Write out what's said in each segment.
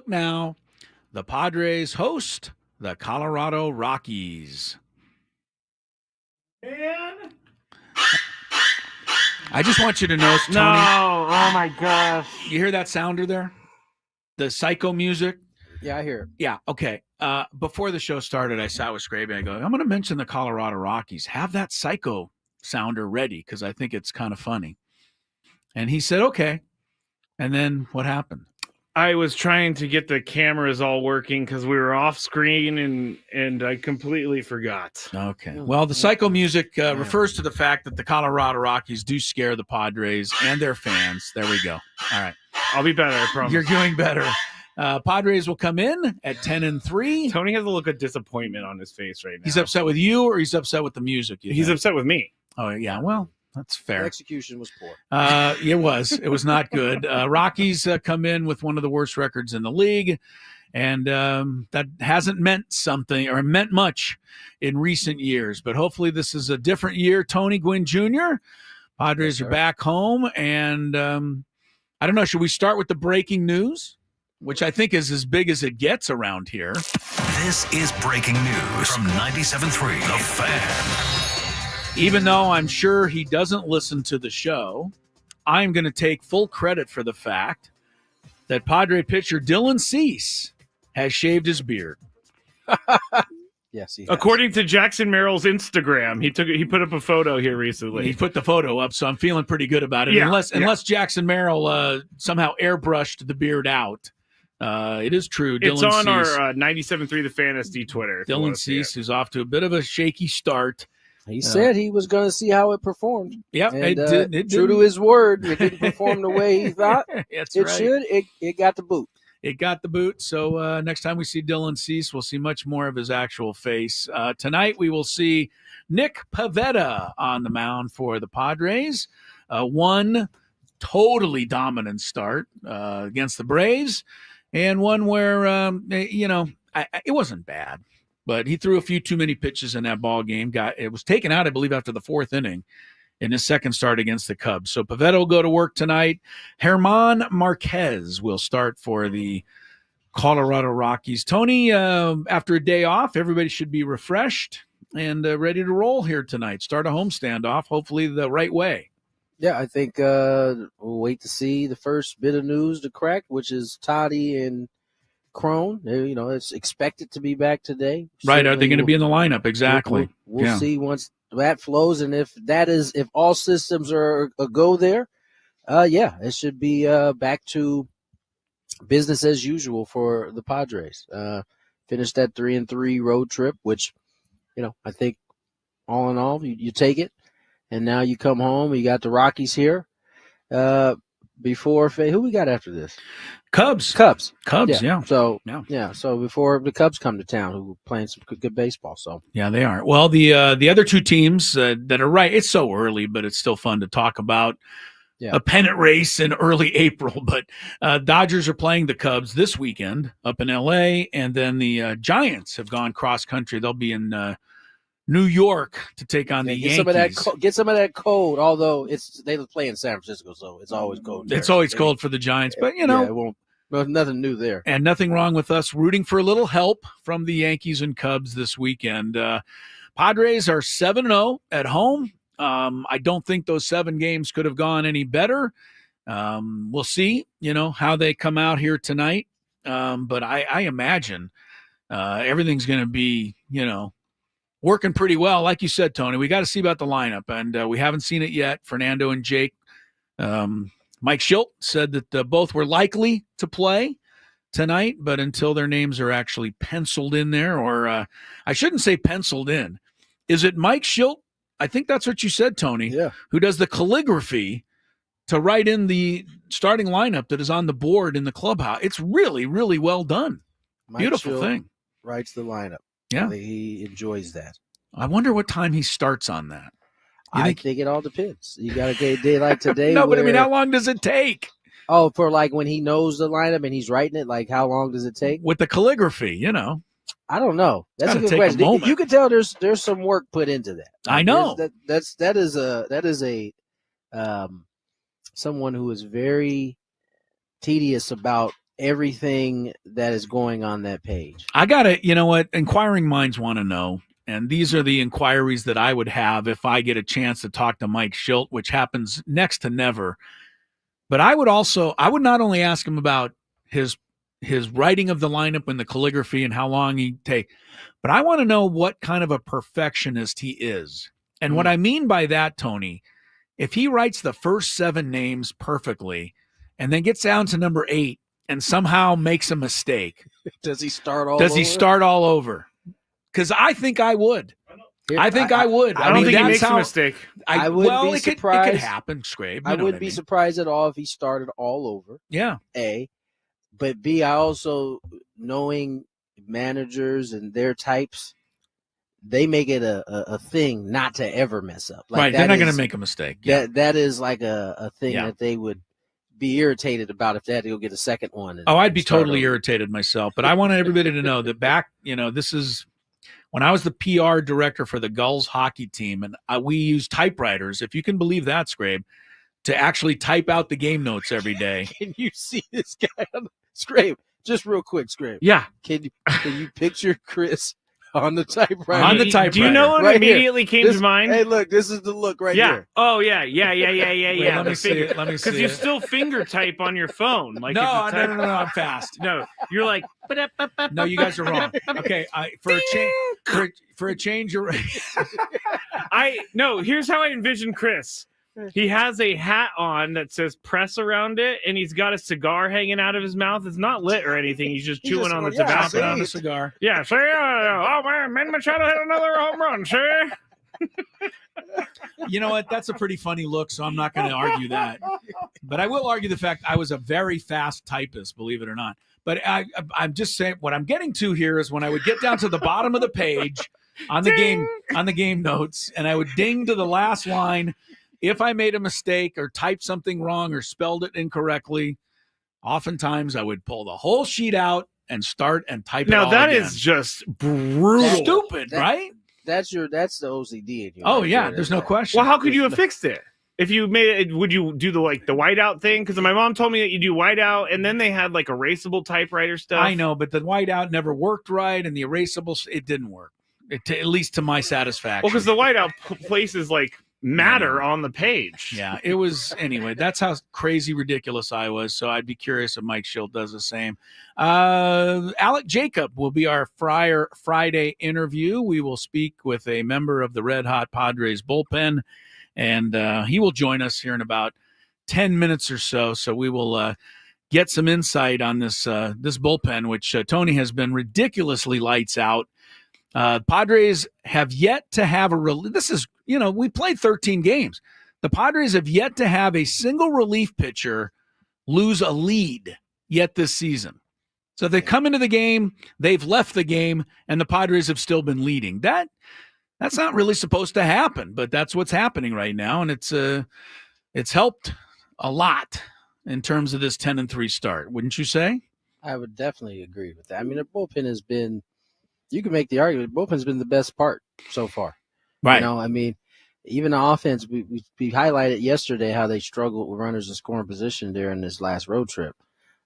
look now. The Padres host the Colorado Rockies. Man. I just want you to know, Tony. No, oh my gosh. You hear that sounder there? The psycho music? Yeah, I hear it. Yeah, okay. Before the show started, I sat with Scraby. I go, I'm going to mention the Colorado Rockies. Have that psycho sounder ready because I think it's kind of funny. And he said, okay. And then what happened? I was trying to get the cameras all working because we were off screen and I completely forgot. Okay. Well, the psycho music refers to the fact that the Colorado Rockies do scare the Padres and their fans. There we go. All right. I'll be better, I promise. You're doing better. Padres will come in at 10-3. Tony has a look of disappointment on his face right now. He's upset with you or he's upset with the music? He's upset with me. Oh, yeah. Well, that's fair. The execution was poor. It was. It was not good. Rockies come in with one of the worst records in the league, and that hasn't meant something or meant much in recent years. But hopefully this is a different year. Tony Gwynn Jr., Padres are back home, and I don't know. Should we start with the breaking news, which I think is as big as it gets around here? This is breaking news from 97.3 The Fan. Even though I'm sure he doesn't listen to the show, I'm going to take full credit for the fact that Padre pitcher Dylan Cease has shaved his beard. Yes, he has. According to Jackson Merrill's Instagram, he put up a photo here recently. He put the photo up, so I'm feeling pretty good about it. Yeah, unless Jackson Merrill somehow airbrushed the beard out. It is true. It's Dylan on Cease, our 97.3 The Fan SD Twitter. Dylan Cease, who's off to a bit of a shaky start. He said he was going to see how it performed. Yep, and, it did. True to his word, it didn't perform the way he thought That's it right. should. It got the boot. It got the boot. So next time we see Dylan Cease, we'll see much more of his actual face. Tonight we will see Nick Pivetta on the mound for the Padres. One totally dominant start against the Braves, and one where it wasn't bad. But he threw a few too many pitches in that ball game. It was taken out, I believe, after the fourth inning in his second start against the Cubs. So Pivetta will go to work tonight. German Marquez will start for the Colorado Rockies. Tony, after a day off, everybody should be refreshed and ready to roll here tonight. Start a homestand off, hopefully the right way. Yeah, I think we'll wait to see the first bit of news to crack, which is Toddy and Crone. It's expected to be back today. Right. Certainly Are they going to be in the lineup? Exactly. We'll see once that flows. And if all systems are a go there, it should be back to business as usual for the Padres. Finish that 3-3 road trip, which, I think all in all, you take it. And now you come home. You got the Rockies here. Who we got after this? Cubs. Yeah. So So before the Cubs come to town, who are playing some good baseball. So yeah, they are. Well, the other two teams that are right. It's so early, but it's still fun to talk about. Yeah. A pennant race in early April, but Dodgers are playing the Cubs this weekend up in L.A., and then the Giants have gone cross country. They'll be in New York to take on the Yankees. Get some of that cold, although they play in San Francisco, so it's always cold. It's always cold for the Giants, but nothing new there. And nothing wrong with us rooting for a little help from the Yankees and Cubs this weekend. Padres are 7-0 at home. I don't think those 7 games could have gone any better. We'll see, how they come out here tonight. But I imagine everything's going to be, working pretty well. Like you said, Tony, we got to see about the lineup, and we haven't seen it yet. Fernando and Jake. Mike Schilt said that both were likely to play tonight, but until their names are actually penciled in there, or I shouldn't say penciled in. Is it Mike Schilt? I think that's what you said, Tony, who does the calligraphy to write in the starting lineup that is on the board in the clubhouse. It's really, really well done. Mike Beautiful Schilt thing. Writes the lineup. Yeah. He enjoys that. I wonder what time he starts on that. I think it all depends. You got a day like today. No, but I mean, how long does it take? Oh, for like when he knows the lineup and he's writing it, like how long does it take? With the calligraphy, I don't know. That's a good take question. a moment. You can tell there's some work put into that. I know. That is a someone who is very tedious about everything that is going on that page. I got to, you know what? Inquiring minds want to know. And these are the inquiries that I would have if I get a chance to talk to Mike Schilt, which happens next to never. But I would not only ask him about his writing of the lineup and the calligraphy and how long he take, but I want to know what kind of a perfectionist he is. And what I mean by that, Tony, if he writes the first 7 names perfectly and then gets down to number 8 and somehow makes a mistake, Does he start all over? Because I think I would. I think I would. I don't think he makes a mistake. I would be surprised. It could happen, Scrape. I wouldn't be surprised at all if he started all over. Yeah. A. But B, I also, knowing managers and their types, they make it a thing not to ever mess up. Like, right. They're not going to make a mistake. Yeah. That is like a thing that they would be irritated about if they had to go get a second one. I'd be totally irritated myself. But I want everybody to know that this is when I was the PR director for the Gulls hockey team, and we used typewriters, if you can believe that, Scrape, to actually type out the game notes every day. Can you see this guy on the Scrape? Just real quick, Scrape. Yeah. Can you picture Chris on the typewriter? Do you know what right immediately came to mind? Hey, look, this is the look right here. Oh, yeah. Let me see it. Because you still finger type on your phone. Like no, I'm fast. No, you're like. No, you guys are wrong. Okay, for a change, you're right. Here's how I envision Chris. He has a hat on that says press around it, and he's got a cigar hanging out of his mouth. It's not lit or anything. He's just chewing on the tobacco. On the cigar. Yeah. So, oh, man, Machado hit another home run, sir. You know what? That's a pretty funny look, so I'm not going to argue that. But I will argue the fact I was a very fast typist, believe it or not. But I'm just saying what I'm getting to here is when I would get down to the bottom of the page on the game notes, and I would ding to the last line. If I made a mistake or typed something wrong or spelled it incorrectly, oftentimes I would pull the whole sheet out and start and type it all again. Now, that again. is just brutal. Stupid, right? That's the OCD in you. Oh, yeah, there's no question. Well, how could you have fixed it? If you made it, would you do the whiteout thing? Because my mom told me that you do whiteout, and then they had like erasable typewriter stuff. I know, but the whiteout never worked right, and the erasable, it didn't work. At least to my satisfaction. Well, because the whiteout places like matter on the page. Yeah, it was anyway. That's how crazy ridiculous I was. So I'd be curious if Mike Schilt does the same. Alek Jacob will be our Friar Friday interview. We will speak with a member of the Red Hot Padres bullpen, and he will join us here in about 10 minutes or so. So we will get some insight on this bullpen, which Tony has been ridiculously lights out. Padres have yet to have we played 13 games. The Padres have yet to have a single relief pitcher lose a lead yet this season. So they come into the game, they've left the game, and the Padres have still been leading. That's not really supposed to happen, but that's what's happening right now, and it's helped a lot in terms of this 10-3 start, wouldn't you say? I would definitely agree with that. I mean, the bullpen has been. You can make the argument the bullpen's been the best part so far. Right. I mean, even the offense, we highlighted yesterday how they struggled with runners in scoring position during this last road trip.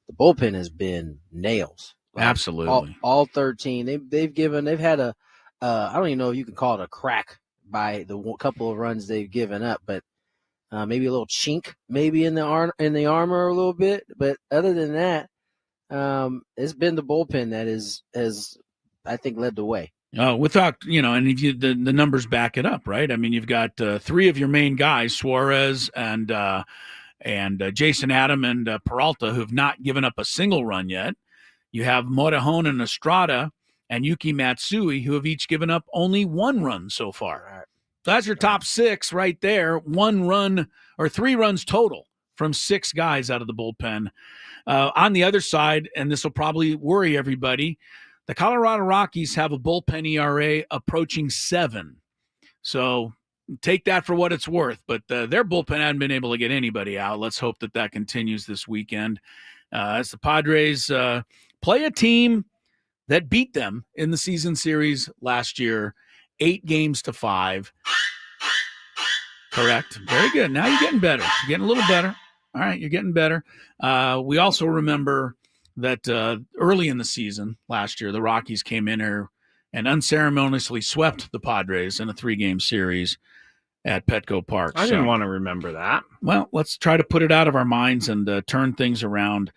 The bullpen has been nails. Absolutely. All 13. They've had a I don't even know if you can call it a crack by the couple of runs they've given up, but maybe a little chink maybe in the armor a little bit. But other than that, it's been the bullpen that has I think led the way. Without, and if the numbers back it up, right? I mean, you've got 3 of your main guys, Suarez and Jason Adam and Peralta, who've not given up a single run yet. You have Morejon and Estrada and Yuki Matsui, who have each given up only 1 run so far. Right. So that's your top 6 right there. 1 run or 3 runs total from 6 guys out of the bullpen. On the other side, and this will probably worry everybody, the Colorado Rockies have a bullpen ERA approaching 7. So take that for what it's worth. But their bullpen hadn't been able to get anybody out. Let's hope that continues this weekend as the Padres play a team that beat them in the season series last year, 8-5. Correct. Very good. Now you're getting better. You're getting a little better. All right, you're getting better. We also remember that early in the season last year, the Rockies came in here and unceremoniously swept the Padres in a 3-game series at Petco Park. I didn't want to remember that. Well, let's try to put it out of our minds and turn things around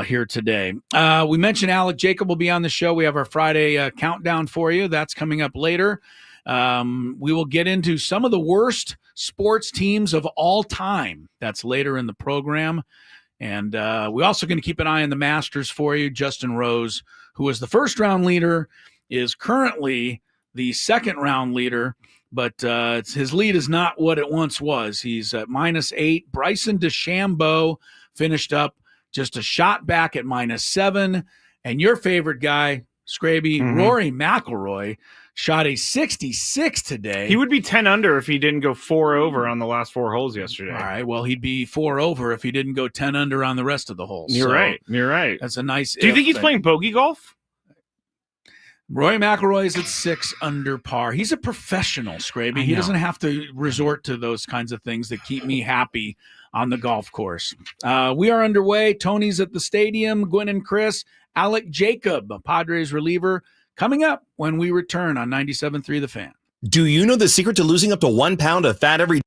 here today. We mentioned Alek Jacob will be on the show. We have our Friday countdown for you. That's coming up later. We will get into some of the worst sports teams of all time. That's later in the program. And we're also going to keep an eye on the Masters for you. Justin Rose, who was the first-round leader, is currently the second-round leader, but his lead is not what it once was. He's at -8. Bryson DeChambeau finished up just a shot back at -7. And your favorite guy, Scraby, Rory McIlroy, shot a 66 today. He would be 10 under if he didn't go 4 over on the last 4 holes yesterday. All right. Well, he'd be 4 over if he didn't go 10 under on the rest of the holes. You're So right. You're right. That's a nice. Do you think he's playing bogey golf? Rory McIlroy is at 6 under par. He's a professional, Scraby. He doesn't have to resort to those kinds of things that keep me happy on the golf course. We are underway. Tony's at the stadium. Gwynn and Chris. Alek Jacob, a Padres reliever, coming up when we return on 97.3 The Fan. Do you know the secret to losing up to 1 pound of fat every day?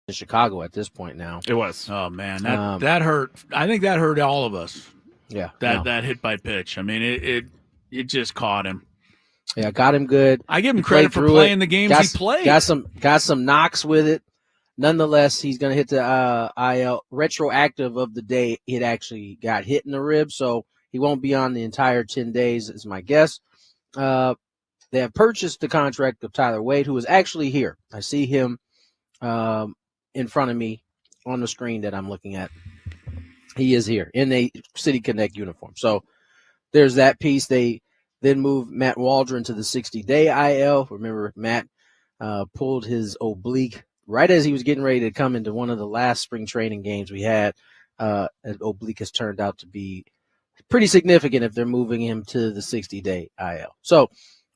in Chicago at this point now. It was. Oh man, that hurt. I think that hurt all of us. Yeah, That hit by pitch. I mean, it just caught him. Yeah, got him good. I give him He credit played for through playing it. the games he played. Got some knocks with it. Nonetheless, he's going to hit the IL retroactive of the day it actually got hit in the rib, so he won't be on the entire 10 days, is my guess. They have purchased the contract of Tyler Wade, who is actually here. I see him in front of me on the screen that I'm looking at. He is here in a City Connect uniform. So there's that piece. They then moved Matt Waldron to the 60-day IL. Remember, Matt pulled his oblique right as he was getting ready to come into one of the last spring training games we had. An oblique has turned out to be pretty significant if they're moving him to the 60-day IL. So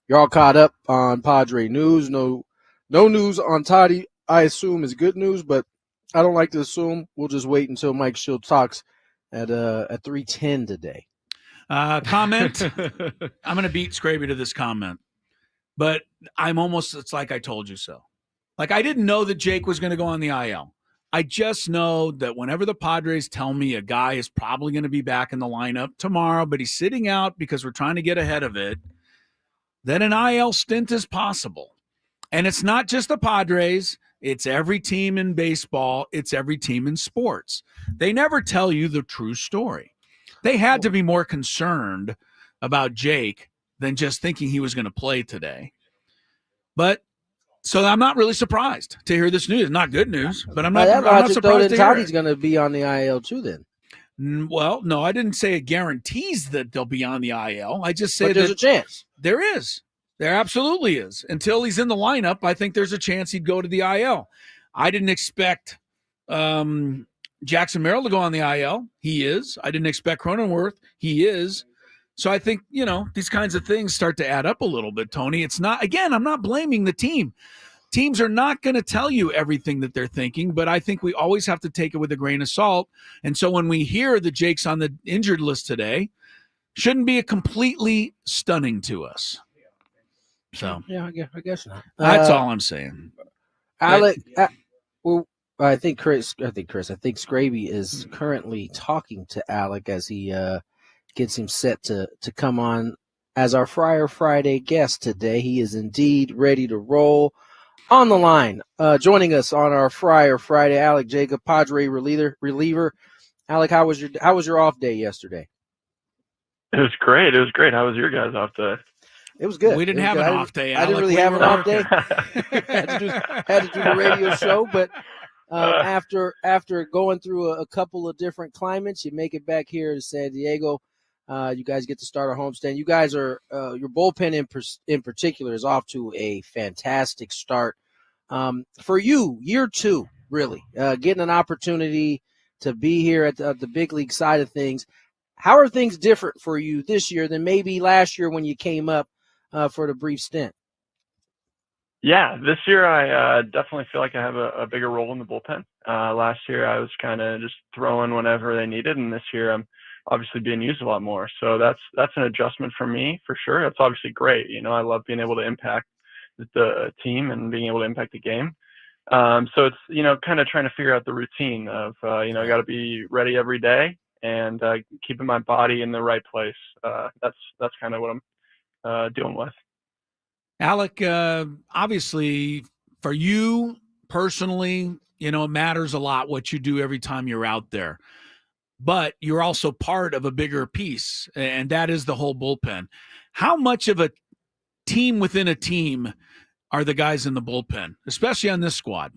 you're all caught up on Padre news. No news on Toddy, I assume, is good news, but I don't like to assume. We'll just wait until Mike Schill talks at 3:10 today. Comment. I'm going to beat Scraby to this comment, but it's like I told you so. Like, I didn't know that Jake was going to go on the IL. I just know that whenever the Padres tell me a guy is probably going to be back in the lineup tomorrow, but he's sitting out because we're trying to get ahead of it, then an IL stint is possible. And it's not just the Padres. It's every team in baseball. It's every team in sports. They never tell you the true story. They had to be more concerned about Jake than just thinking he was going to play today. But so I'm not really surprised to hear this news. Not good news, but I'm not surprised to hear Toddy's it. going to be on the IL too then. Well, no, I didn't say it guarantees that they'll be on the IL. I just said But there's a chance. There is. There absolutely is. Until he's in the lineup, I think there's a chance he'd go to the IL. I didn't expect Jackson Merrill to go on the IL. He is. I didn't expect Cronenworth. He is. So I think, these kinds of things start to add up a little bit, Tony. It's not, again, I'm not blaming the team. Teams are not going to tell you everything that they're thinking, but I think we always have to take it with a grain of salt. And so when we hear that Jake's on the injured list today, shouldn't be a completely stunning to us. So yeah, I guess not. That's all I'm saying. Alec, I think Scraby is currently talking to Alec as he gets him set to come on as our Friar Friday guest today. He is indeed ready to roll. On the line, joining us on our Friar Friday, Alek Jacob, Padre reliever. Alec, how was your off day yesterday? It was great. How was your guys' off day? It was good. We didn't have an off day, Alec. I didn't really have an off day. had to do the radio show, but after going through a couple of different climates, you make it back here to San Diego. You guys get to start a homestand. You guys are your bullpen in particular is off to a fantastic start. For you, year two, really getting an opportunity to be here at the big league side of things. How are things different for you this year than maybe last year when you came up for the brief stint? Yeah, this year I definitely feel like I have a bigger role in the bullpen. Last year I was kind of just throwing whenever they needed, and this year I'm obviously being used a lot more. So that's an adjustment for me for sure. That's obviously great. I love being able to impact the team and being able to impact the game. So it's kind of trying to figure out the routine of I got to be ready every day and keeping my body in the right place. That's kind of what I'm dealing with. Alec, obviously for you personally, it matters a lot what you do every time you're out there. But you're also part of a bigger piece, and that is the whole bullpen. How much of a team within a team are the guys in the bullpen, especially on this squad?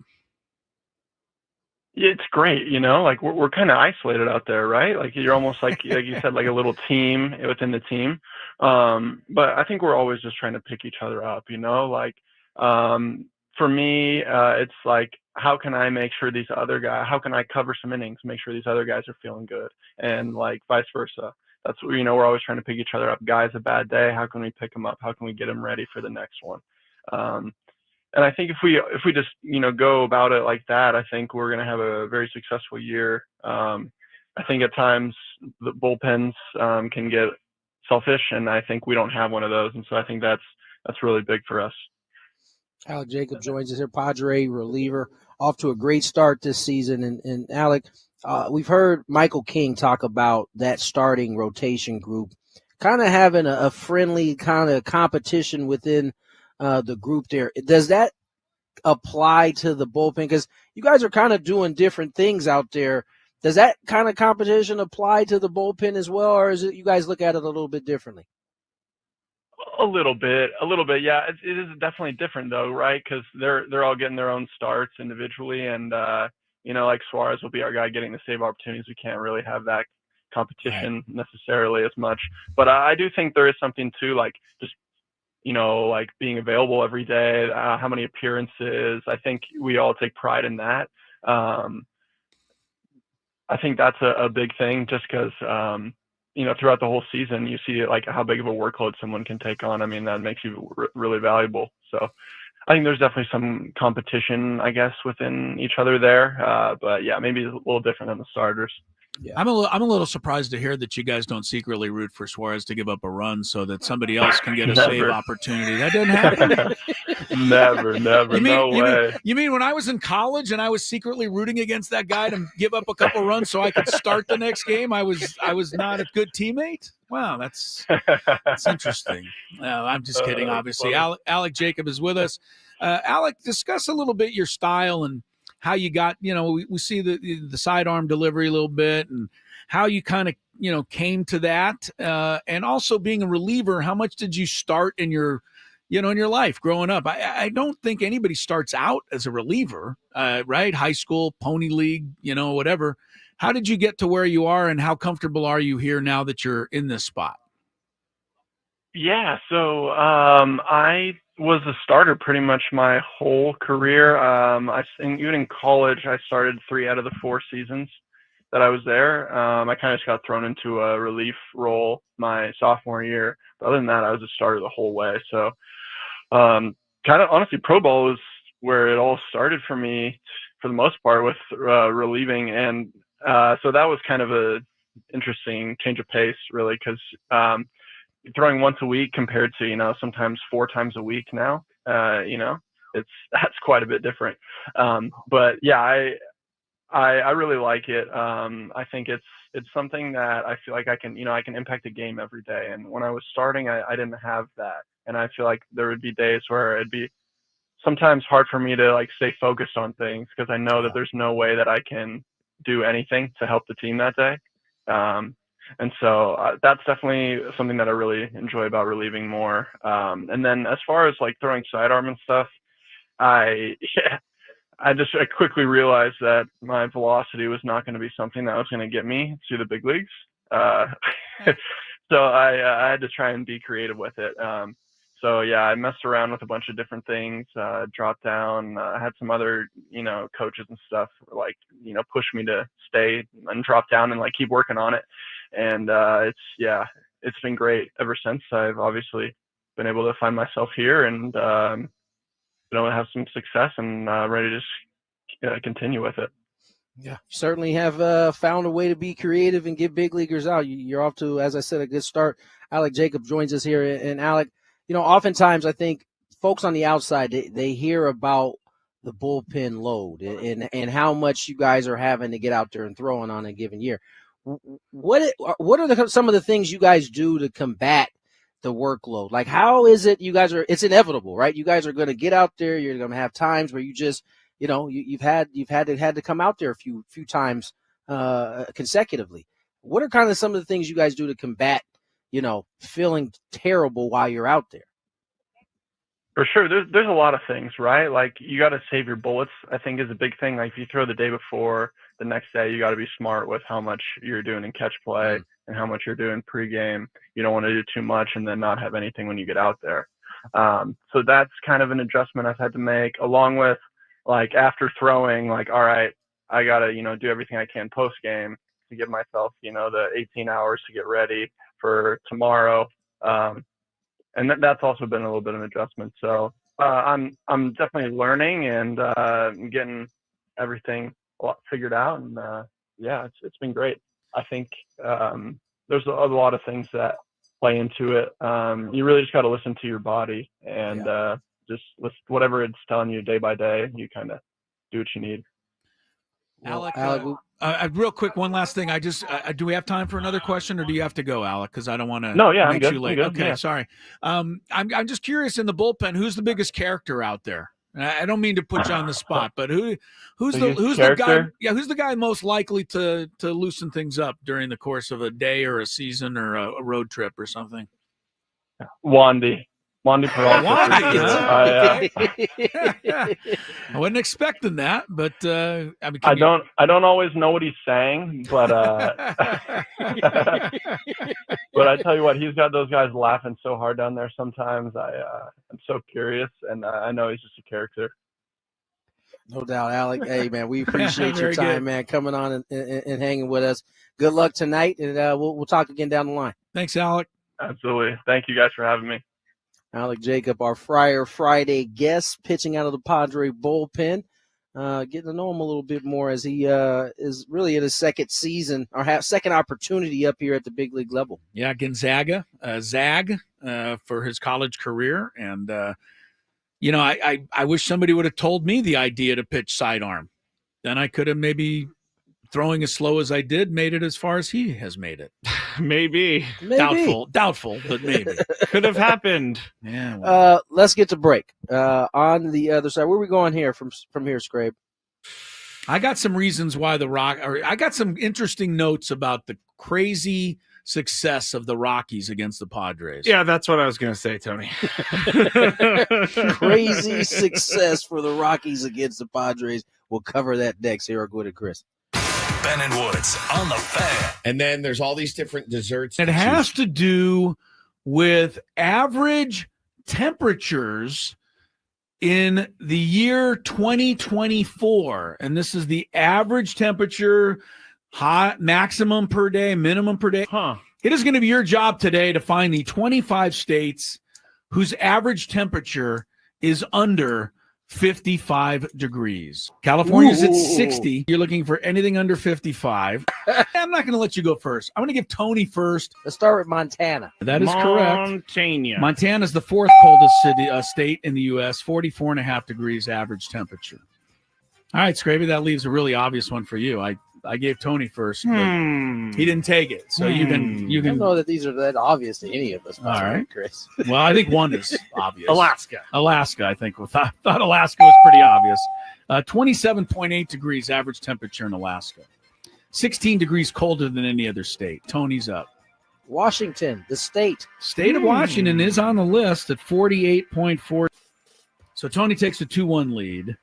Yeah, it's great. Like we're kind of isolated out there, right? Like you're almost like you said, like a little team within the team. But I think we're always just trying to pick each other up, like for me, it's like, how can I make sure these other guys, how can I cover some innings, make sure these other guys are feeling good, and like vice versa. That's what, we're always trying to pick each other up. Guys, a bad day, how can we pick them up? How can we get them ready for the next one? And I think if we just, go about it like that, I think we're going to have a very successful year. I think at times the bullpens can get selfish, and I think we don't have one of those. And so I think that's really big for us. Alek Jacob joins us here, Padre reliever, off to a great start this season. And Alec, we've heard Michael King talk about that starting rotation group kind of having a friendly kind of competition within the group there. Does that apply to the bullpen? Because you guys are kind of doing different things out there. Does that kind of competition apply to the bullpen as well, or is it you guys look at it a little bit differently? A little bit. Yeah, it is definitely different though, right? Because they're all getting their own starts individually, and like Suarez will be our guy getting the save opportunities. We can't really have that competition necessarily as much, but I do think there is something to like just like being available every day, how many appearances. I think we all take pride in that. I think that's a big thing, just because throughout the whole season, you see like how big of a workload someone can take on. I mean, that makes you really valuable. So I think there's definitely some competition, I guess, within each other there. But yeah, maybe a little different than the starters. Yeah. I'm a little surprised to hear that you guys don't secretly root for Suarez to give up a run so that somebody else can get a save opportunity. That didn't happen. Never. No way. You mean when I was in college and I was secretly rooting against that guy to give up a couple runs so I could start the next game, I was not a good teammate? Wow, that's interesting. I'm just kidding, obviously. Alek Jacob is with us. Alec, discuss a little bit your style and how you got, we see the sidearm delivery a little bit and how you kind of, came to that. And also being a reliever, how much did you start in your life growing up? I don't think anybody starts out as a reliever, right? High school, pony league, whatever. How did you get to where you are and how comfortable are you here now that you're in this spot? Yeah, so I was a starter pretty much my whole career. Even in college, I started 3 out of the 4 seasons that I was there. I kind of just got thrown into a relief role my sophomore year. But other than that, I was a starter the whole way. So kind of honestly, pro ball was where it all started for me for the most part with relieving. And so that was kind of a interesting change of pace, really, because throwing once a week compared to sometimes 4 times a week now, that's quite a bit different. But yeah, I really like it. I think it's something that I feel like I can impact the game every day. And when I was starting, I didn't have that, and I feel like there would be days where it'd be sometimes hard for me to like stay focused on things because I know that there's no way that I can do anything to help the team that day. And so that's definitely something that I really enjoy about relieving more. And then as far as like throwing sidearm and stuff, I quickly realized that my velocity was not going to be something that was going to get me to the big leagues. So I had to try and be creative with it. So yeah, I messed around with a bunch of different things, dropped down. I had some other, coaches and stuff like, push me to stay and drop down and like keep working on it. And it's been great ever since. I've obviously been able to find myself here and have some success and ready to just continue with it. Yeah, you certainly have found a way to be creative and get big leaguers out. You're off to, as I said, a good start. Alek Jacob joins us here, and Alec, oftentimes I think folks on the outside they hear about the bullpen load and how much you guys are having to get out there and throwing on a given year. What are some of the things you guys do to combat the workload? Like, how is it you guys are? It's inevitable, right? You guys are going to get out there. You're going to have times where you just you've had to come out there a few times consecutively. What are kind of some of the things you guys do to combat feeling terrible while you're out there? For sure, there's a lot of things, right? Like you got to save your bullets. I think is a big thing. Like if you throw the day before, the next day you got to be smart with how much you're doing in catch play and how much you're doing pregame. You don't want to do too much and then not have anything when you get out there. So that's kind of an adjustment I've had to make, along with like after throwing, like, all right, I got to, do everything I can post game to give myself, the 18 hours to get ready for tomorrow. And that's also been a little bit of an adjustment. So I'm definitely learning and getting everything figured out. And it's been great. I think there's a lot of things that play into it. You really just got to listen to your body and just with whatever it's telling you day by day, you kind of do what you need. Alec, Alec, real quick, one last thing. Do we have time for another question, or do you have to go, Alec? Because I don't want to I'm make good. you late. I'm good. Okay, Yeah. sorry. I'm just curious in the bullpen, who's the biggest character out there? I don't mean to put you on the spot, but who's the guy? Yeah, who's the guy most likely to loosen things up during the course of a day or a season or a road trip or something? Wandy Peralta. Wandy, I wasn't expecting that, but I mean, I don't always know what he's saying, but but I tell you what, he's got those guys laughing so hard down there sometimes. I'm so curious, and I know he's just a character. No doubt, Alec. Hey, man, we appreciate your time, good. man, coming on and hanging with us. Good luck tonight, and we'll talk again down the line. Thanks, Alec. Absolutely. Thank you guys for having me. Alek Jacob, our Friar Friday guest, pitching out of the Padres bullpen. Getting to know him a little bit more as he is really in his second season or second opportunity up here at the big league level. Yeah, Gonzaga, Zag for his college career. And, I wish somebody would have told me the idea to pitch sidearm. Then I could have maybe, throwing as slow as I did, made it as far as he has made it. Maybe. Doubtful, but maybe. Could have happened. Yeah. Well. Let's get to break. On the other side, where are we going here from here, Scrape? I got some reasons why I got some interesting notes about the crazy success of the Rockies against the Padres. Yeah, that's what I was going to say, Tony. Crazy success for the Rockies against the Padres. We'll cover that next here on Gwynn and Chris. Ben and Woods on the Fan. And then there's all these different desserts. It has to do with average temperatures in the year 2024. And this is the average temperature, high, maximum per day, minimum per day. It is going to be your job today to find the 25 states whose average temperature is under 55 degrees. California's at 60. You're looking for anything under 55. I'm not going to let you go first. I'm going to give Tony first. Let's start with Montana. That is correct. Montana. Montana's the fourth coldest state in the U.S., 44.5 degrees average temperature. All right, Scraby, that leaves a really obvious one for you. I gave Tony first, but he didn't take it. So you can. I don't know that these are that obvious to any of us. All right, Chris. Well, I think one is obvious. Alaska, I think. Thought Alaska was pretty obvious. 27.8 degrees average temperature in Alaska. 16 degrees colder than any other state. Tony's up. Washington, the state. State of Washington is on the list at 48.4. So Tony takes a 2-1 lead.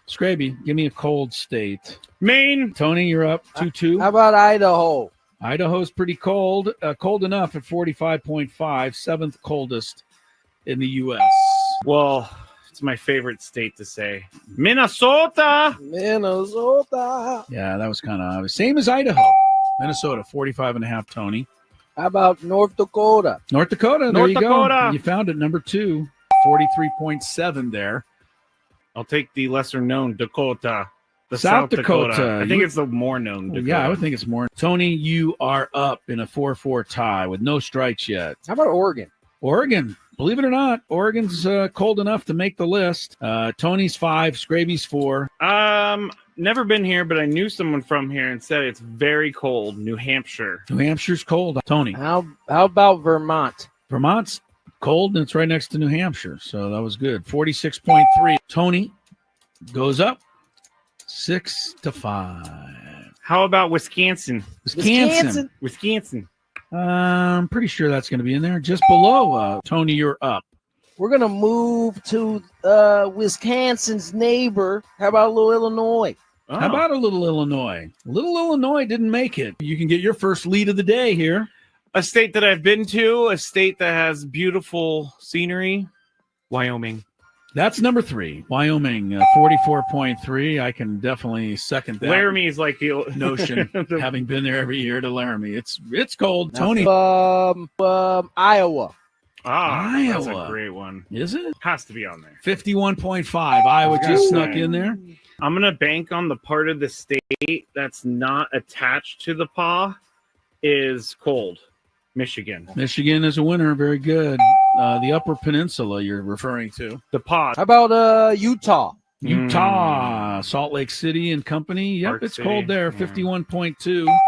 Scraby, give me a cold state. Maine. Tony, you're up 2-2. How about Idaho? Idaho's pretty cold. Cold enough at 45.5, seventh coldest in the U.S. Well, it's my favorite state to say. Minnesota. Yeah, that was kind of obvious. Same as Idaho. Minnesota, 45.5, Tony. How about North Dakota? North Dakota, there North you Dakota. go. You found it, number 2, 43.7 there. I'll take the lesser known Dakota. The South Dakota. I think it's the more known Dakota. Yeah, I would think it's more. Tony, you are up in a 4-4 tie with no strikes yet. How about Oregon? Oregon, believe it or not, Oregon's cold enough to make the list. Tony's 5, Scraby's 4. Never been here, but I knew someone from here and said it's very cold. New Hampshire. New Hampshire's cold. Tony. How about Vermont? Vermont's cold, and it's right next to New Hampshire, so that was good. 46.3. Tony goes up 6-5. How about Wisconsin? Wisconsin. I'm pretty sure that's going to be in there. Just below. Tony, you're up. We're going to move to Wisconsin's neighbor. How about a little Illinois? Oh. How about a little Illinois? Little Illinois didn't make it. You can get your first lead of the day here. A state that I've been to, a state that has beautiful scenery, Wyoming. That's number 3. Wyoming, 44.3. I can definitely second that. Laramie is like the notion, having been there every year to Laramie. It's cold. Now, Tony. Iowa. Iowa. That's a great one. Is it? Has to be on there. 51.5. Iowa just snuck in there. I'm going to bank on the part of the state that's not attached to the paw is cold. Michigan. Michigan is a winner. Very good. the Upper Peninsula you're referring to. The pod. How about Utah? Utah, Salt Lake City and company. Yep, Park it's City. cold there. Yeah. 51.2.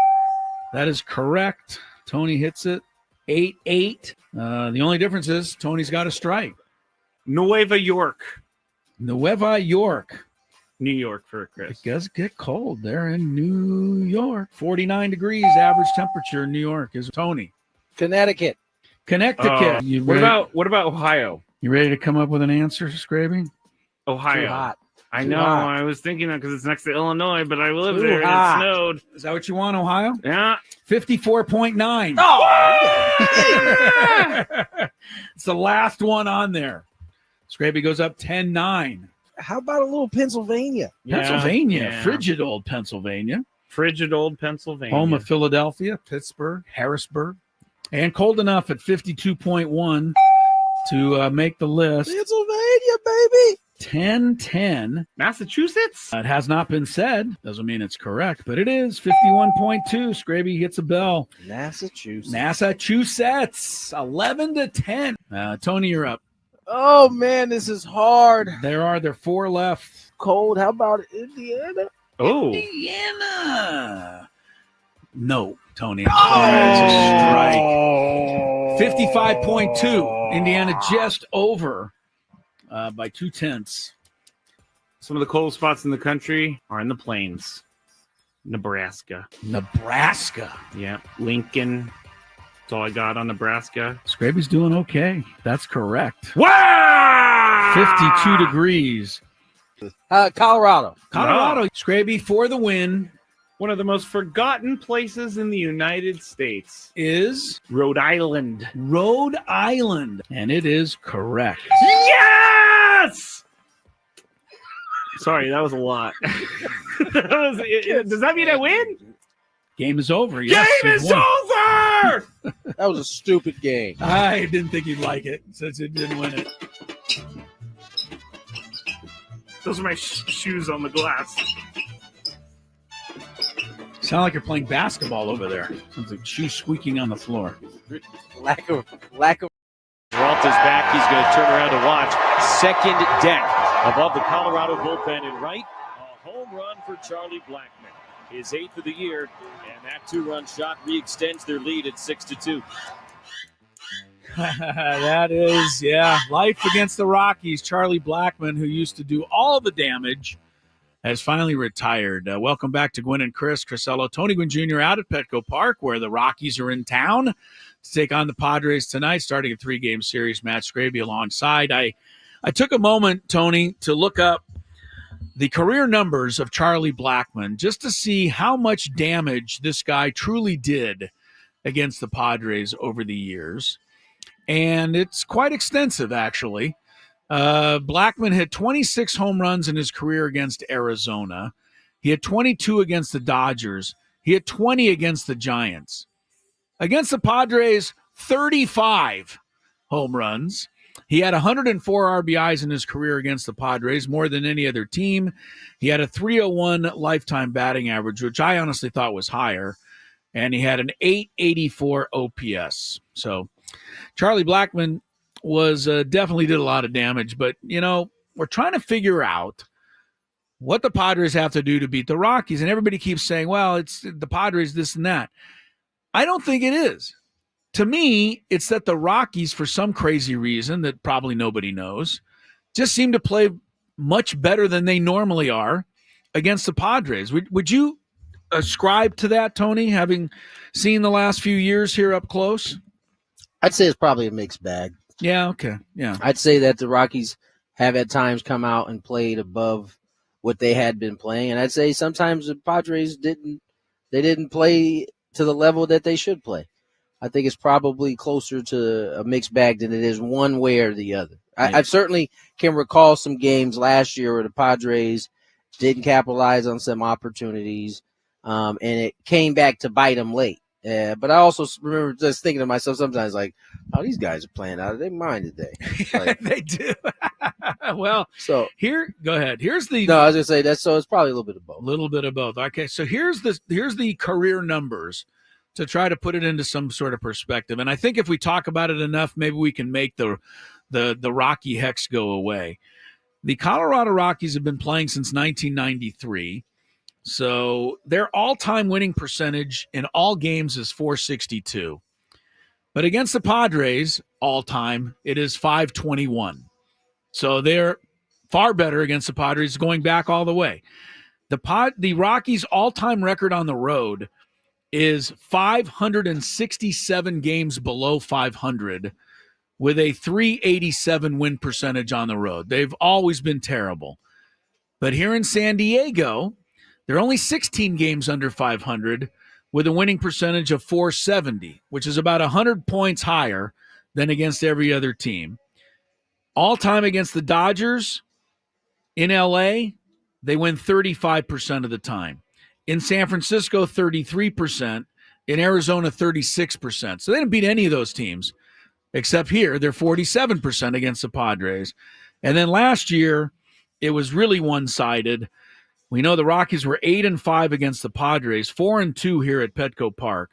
That is correct. Tony hits it. 8-8. The only difference is Tony's got a strike. Nueva York. Nueva York. New York for It Chris. does get cold there in New York. 49 degrees average temperature in New York is Tony. Connecticut. Connecticut. What about Ohio? You ready to come up with an answer, Scraby? Ohio. Too hot. I Too know. hot. I was thinking that because it's next to Illinois, but I live Too there hot. and it snowed. Is that what you want, Ohio? Yeah. 54.9. It's the last one on there. Scraby goes up 10-9. How about a little Pennsylvania? Pennsylvania, Yeah. frigid old Pennsylvania. Frigid old Pennsylvania. Home of Philadelphia, Pittsburgh, Harrisburg. And cold enough at 52.1 to make the list. Pennsylvania, baby. 10-10. Massachusetts? It has not been said. Doesn't mean it's correct, but it is 51.2. Scraby hits a bell. Massachusetts. 11-10. Tony, you're up. Oh, man, this is hard. There are 4 left. Cold. How about Indiana? Oh. Indiana. No, Tony. It's a strike. 55.2. Indiana just over by 0.2. Some of the cold spots in the country are in the plains. Nebraska. Nebraska. Yeah. Lincoln. That's all I got on Nebraska. Scraby's doing okay. That's correct. Wow! 52 degrees. Colorado. Colorado. Scraby for the win One of the most forgotten places in the United States. is Rhode Island. Rhode Island. And it is correct. Yes! Sorry, that was a lot. Does that mean I win? Game is over. Yes, Game you've is won. over! That was a stupid game. I didn't think you'd like it since it didn't win it. Those are my shoes on the glass. Sound like you're playing basketball over there. Sounds like shoes squeaking on the floor. Lack of. Peralta's back. He's going to turn around to watch. Second deck above the Colorado bullpen and right. A home run for Charlie Blackmon. His 8th of the year, and that 2-run shot re-extends their lead at 6-2. That is, life against the Rockies. Charlie Blackmon, who used to do all the damage, has finally retired. Welcome back to Gwynn and Chris. Crisello, Tony Gwynn Jr. out at Petco Park, where the Rockies are in town to take on the Padres tonight, starting a 3-game series. Matt Scraby alongside. I took a moment, Tony, to look up the career numbers of Charlie Blackmon just to see how much damage this guy truly did against the Padres over the years. And it's quite extensive, actually. Blackmon hit 26 home runs in his career against Arizona. He had 22 against the Dodgers. He had 20 against the Giants. Against the Padres, 35 home runs. He had 104 RBIs in his career against the Padres, more than any other team. He had a 301 lifetime batting average, which I honestly thought was higher. And he had an 884 OPS. So Charlie Blackmon was definitely did a lot of damage. But, we're trying to figure out what the Padres have to do to beat the Rockies. And everybody keeps saying, well, it's the Padres, this and that. I don't think it is. To me, it's that the Rockies, for some crazy reason that probably nobody knows, just seem to play much better than they normally are against the Padres. Would you ascribe to that, Tony, having seen the last few years here up close? I'd say it's probably a mixed bag. Yeah, okay. Yeah. I'd say that the Rockies have at times come out and played above what they had been playing. And I'd say sometimes the Padres didn't play to the level that they should play. I think it's probably closer to a mixed bag than it is one way or the other. I certainly can recall some games last year where the Padres didn't capitalize on some opportunities, and it came back to bite them late. But I also remember just thinking to myself sometimes, like, oh, these guys are playing out of their mind today. Like, they do. Well, so go ahead. Here's the no, I was gonna say that. So it's probably a little bit of both. little bit of both. Okay, so here's the career numbers to try to put it into some sort of perspective. And I think if we talk about it enough, maybe we can make the Rocky hex go away. The Colorado Rockies have been playing since 1993. So their all-time winning percentage in all games is .462. But against the Padres, all-time, it is .521. So they're far better against the Padres going back all the way. The Rockies' all-time record on the road is 567 games below 500 with a .387 win percentage on the road. They've always been terrible. But here in San Diego, they're only 16 games under 500 with a winning percentage of .470, which is about 100 points higher than against every other team. All time against the Dodgers in LA, they win 35% of the time. In San Francisco, 33%. In Arizona, 36%. So they didn't beat any of those teams, except here, they're 47% against the Padres. And then last year, it was really one-sided. We know the Rockies were 8-5 against the Padres, 4-2 here at Petco Park.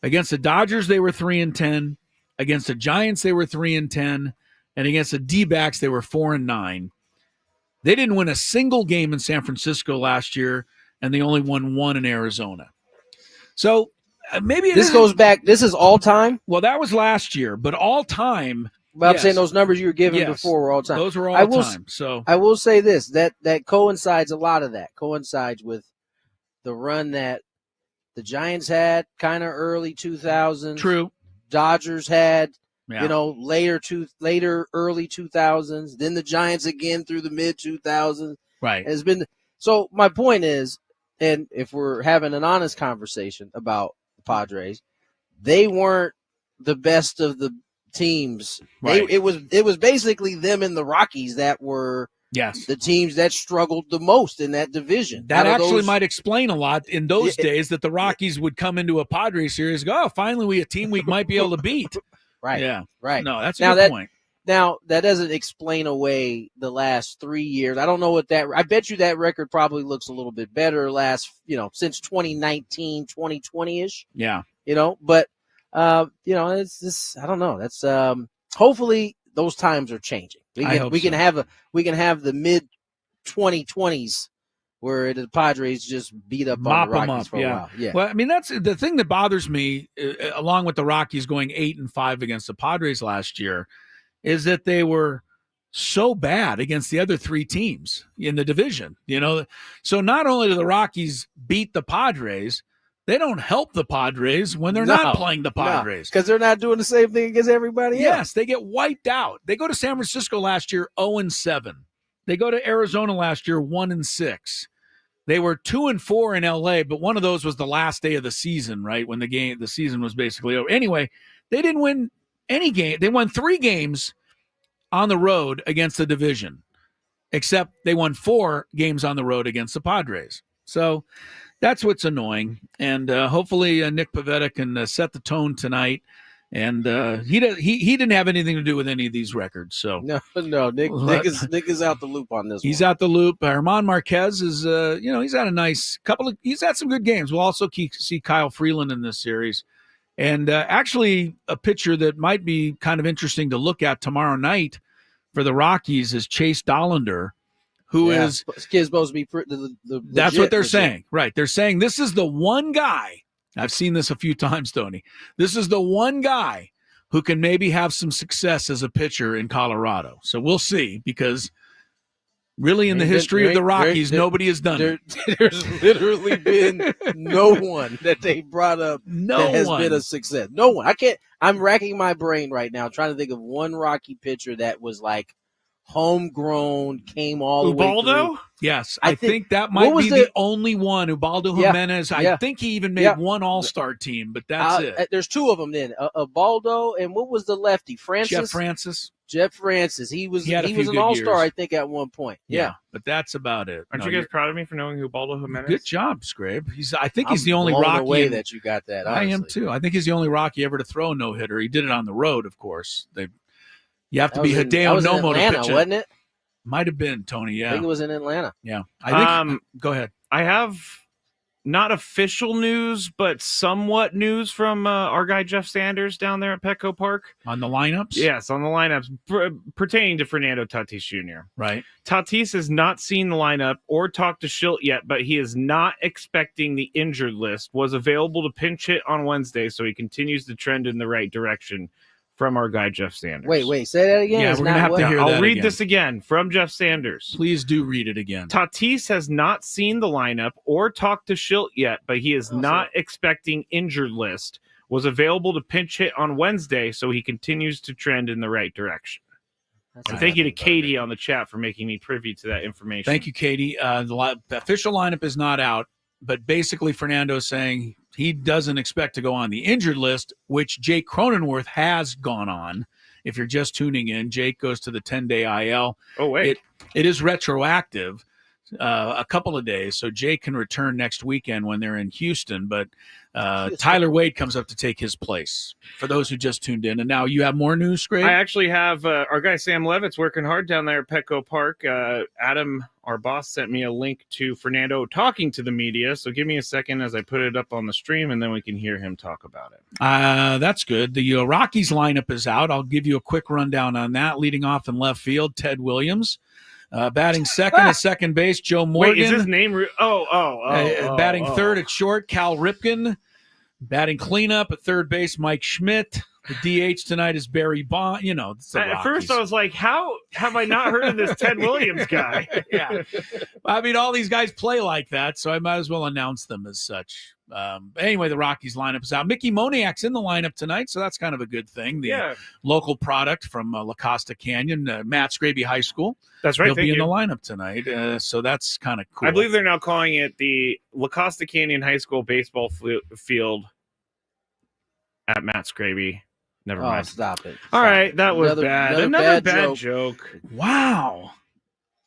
Against the Dodgers, they were 3-10. Against the Giants, they were 3-10. And against the D-backs, they were 4-9. They didn't win a single game in San Francisco last year, and they only won one in Arizona. So maybe this goes back. This is all time. Well, that was last year, but all time. But I'm saying those numbers you were giving before were all time. Those were all time. So I will say this: that coincides, a lot of that coincides with the run that the Giants had, kind of early 2000s. True. Dodgers had. Yeah. You know, later early 2000s, then the Giants again through the mid 2000s. Right. Has been so. My point is, and if we're having an honest conversation about the Padres, they weren't the best of the teams. Right. It was basically them and the Rockies that were the teams that struggled the most in that division. That actually might explain a lot in those days that the Rockies would come into a Padres series and go, oh, finally a team we might be able to beat. Right. Yeah. Right. No, that's a good point. Now, that doesn't explain away the last 3 years. I don't know what I bet you that record probably looks a little bit better since 2019, 2020-ish. Yeah. But, it's just, I don't know. That's, hopefully those times are changing. We can have the mid 2020s where the Padres just beat up on the Rockies for a while. Yeah. Well, I mean, that's the thing that bothers me, along with the Rockies going 8-5 against the Padres last year, is that they were so bad against the other three teams in the division. So not only do the Rockies beat the Padres, they don't help the Padres when they're not playing the Padres. Because they're not doing the same thing against everybody else. Yes, they get wiped out. They go to San Francisco last year 0-7. They go to Arizona last year 1-6. They were 2-4 in LA, but one of those was the last day of the season, right? When the season was basically over. Anyway, they didn't win any game. They won 3 games on the road against the division, except they won 4 games on the road against the Padres. So that's what's annoying. And hopefully Nick Pivetta can set the tone tonight. And he didn't have anything to do with any of these records. So no, Nick is out the loop on this. He's out the loop. Herman Marquez is, he's had a nice he's had some good games. We'll also see Kyle Freeland in this series. And actually a pitcher that might be kind of interesting to look at tomorrow night for the Rockies is Chase Dollander, who is supposed to be that's what they're saying. Right. They're saying this is the one guy. I've seen this a few times, Tony. This is the one guy who can maybe have some success as a pitcher in Colorado. So we'll see, because really in the history of the Rockies, nobody has done it. There's literally been no one that they brought up that has been a success. No one. I'm racking my brain right now trying to think of one Rocky pitcher that was like homegrown, came all the way through. Yes, I think that might be the only one. Ubaldo Jimenez. I think he even made one All-Star team, but that's it. There's 2 of them then. Ubaldo, and what was the lefty? Jeff Francis. Jeff Francis. He was an All-Star, years. I think, at one point. Yeah. But that's about it. Aren't you guys proud of me for knowing who Ubaldo Jimenez? Good job, Scrabe. I think he's the only Rocky. Way that you got that. Honestly. I am too. I think he's the only Rocky ever to throw a no-hitter. He did it on the road, of course. You have to be Hideo Nomo to pitch it. Wasn't it? Might have been, Tony, yeah. I think it was in Atlanta. Yeah. I think go ahead. I have not official news, but somewhat news from our guy Jeff Sanders down there at Petco Park. On the lineups? Yes, on the lineups pertaining to Fernando Tatis Jr. Right. Tatis has not seen the lineup or talked to Schilt yet, but he is not expecting the injured list. Was available to pinch hit on Wednesday, so he continues to trend in the right direction from our guy Jeff Sanders. Wait, say that again. Yeah, It's we're gonna not have to what? hear I'll that read again. this again from Jeff Sanders. Please do read it again. Tatis has not seen the lineup or talked to Schilt yet, but he is not expecting injured list. Was available to pinch hit on Wednesday, so he continues to trend in the right direction. And thank you to Katie on the chat for making me privy to that information. Thank you, Katie. The official lineup is not out, but basically Fernando is saying he doesn't expect to go on the injured list, which Jake Cronenworth has gone on. If you're just tuning in, Jake goes to the 10-day IL. Oh, wait. It is retroactive, a couple of days, so Jake can return next weekend when they're in Houston, but Tyler Wade comes up to take his place, for those who just tuned in. And now you have more news, Scrape? I actually have our guy Sam Levitt's working hard down there at Petco Park. Adam, our boss, sent me a link to Fernando talking to the media, so give me a second as I put it up on the stream, and then we can hear him talk about it. That's good. The Rockies lineup is out. I'll give you a quick rundown on that. Leading off in left field, Ted Williams. Batting second at second base, Joe Morgan. Wait, is his name? Batting third at short, Cal Ripken. Batting cleanup at third base, Mike Schmidt. The DH tonight is Barry Bond. You know, it's the At Rockies. first, I was like, how have I not heard of this Ted Williams guy? Yeah. I mean, all these guys play like that, so I might as well announce them as such. Anyway, the Rockies lineup is out. Mickey Moniak's in the lineup tonight, so that's kind of a good thing. The local product from La Costa Canyon, Matt Scraby High School. That's right. He'll be in the lineup tonight, so that's kind of cool. I believe they're now calling it the La Costa Canyon High School baseball field at Matt Scraby. Never Oh, mind. stop it. All right, that was Another- bad. another Another bad bad joke. Wow.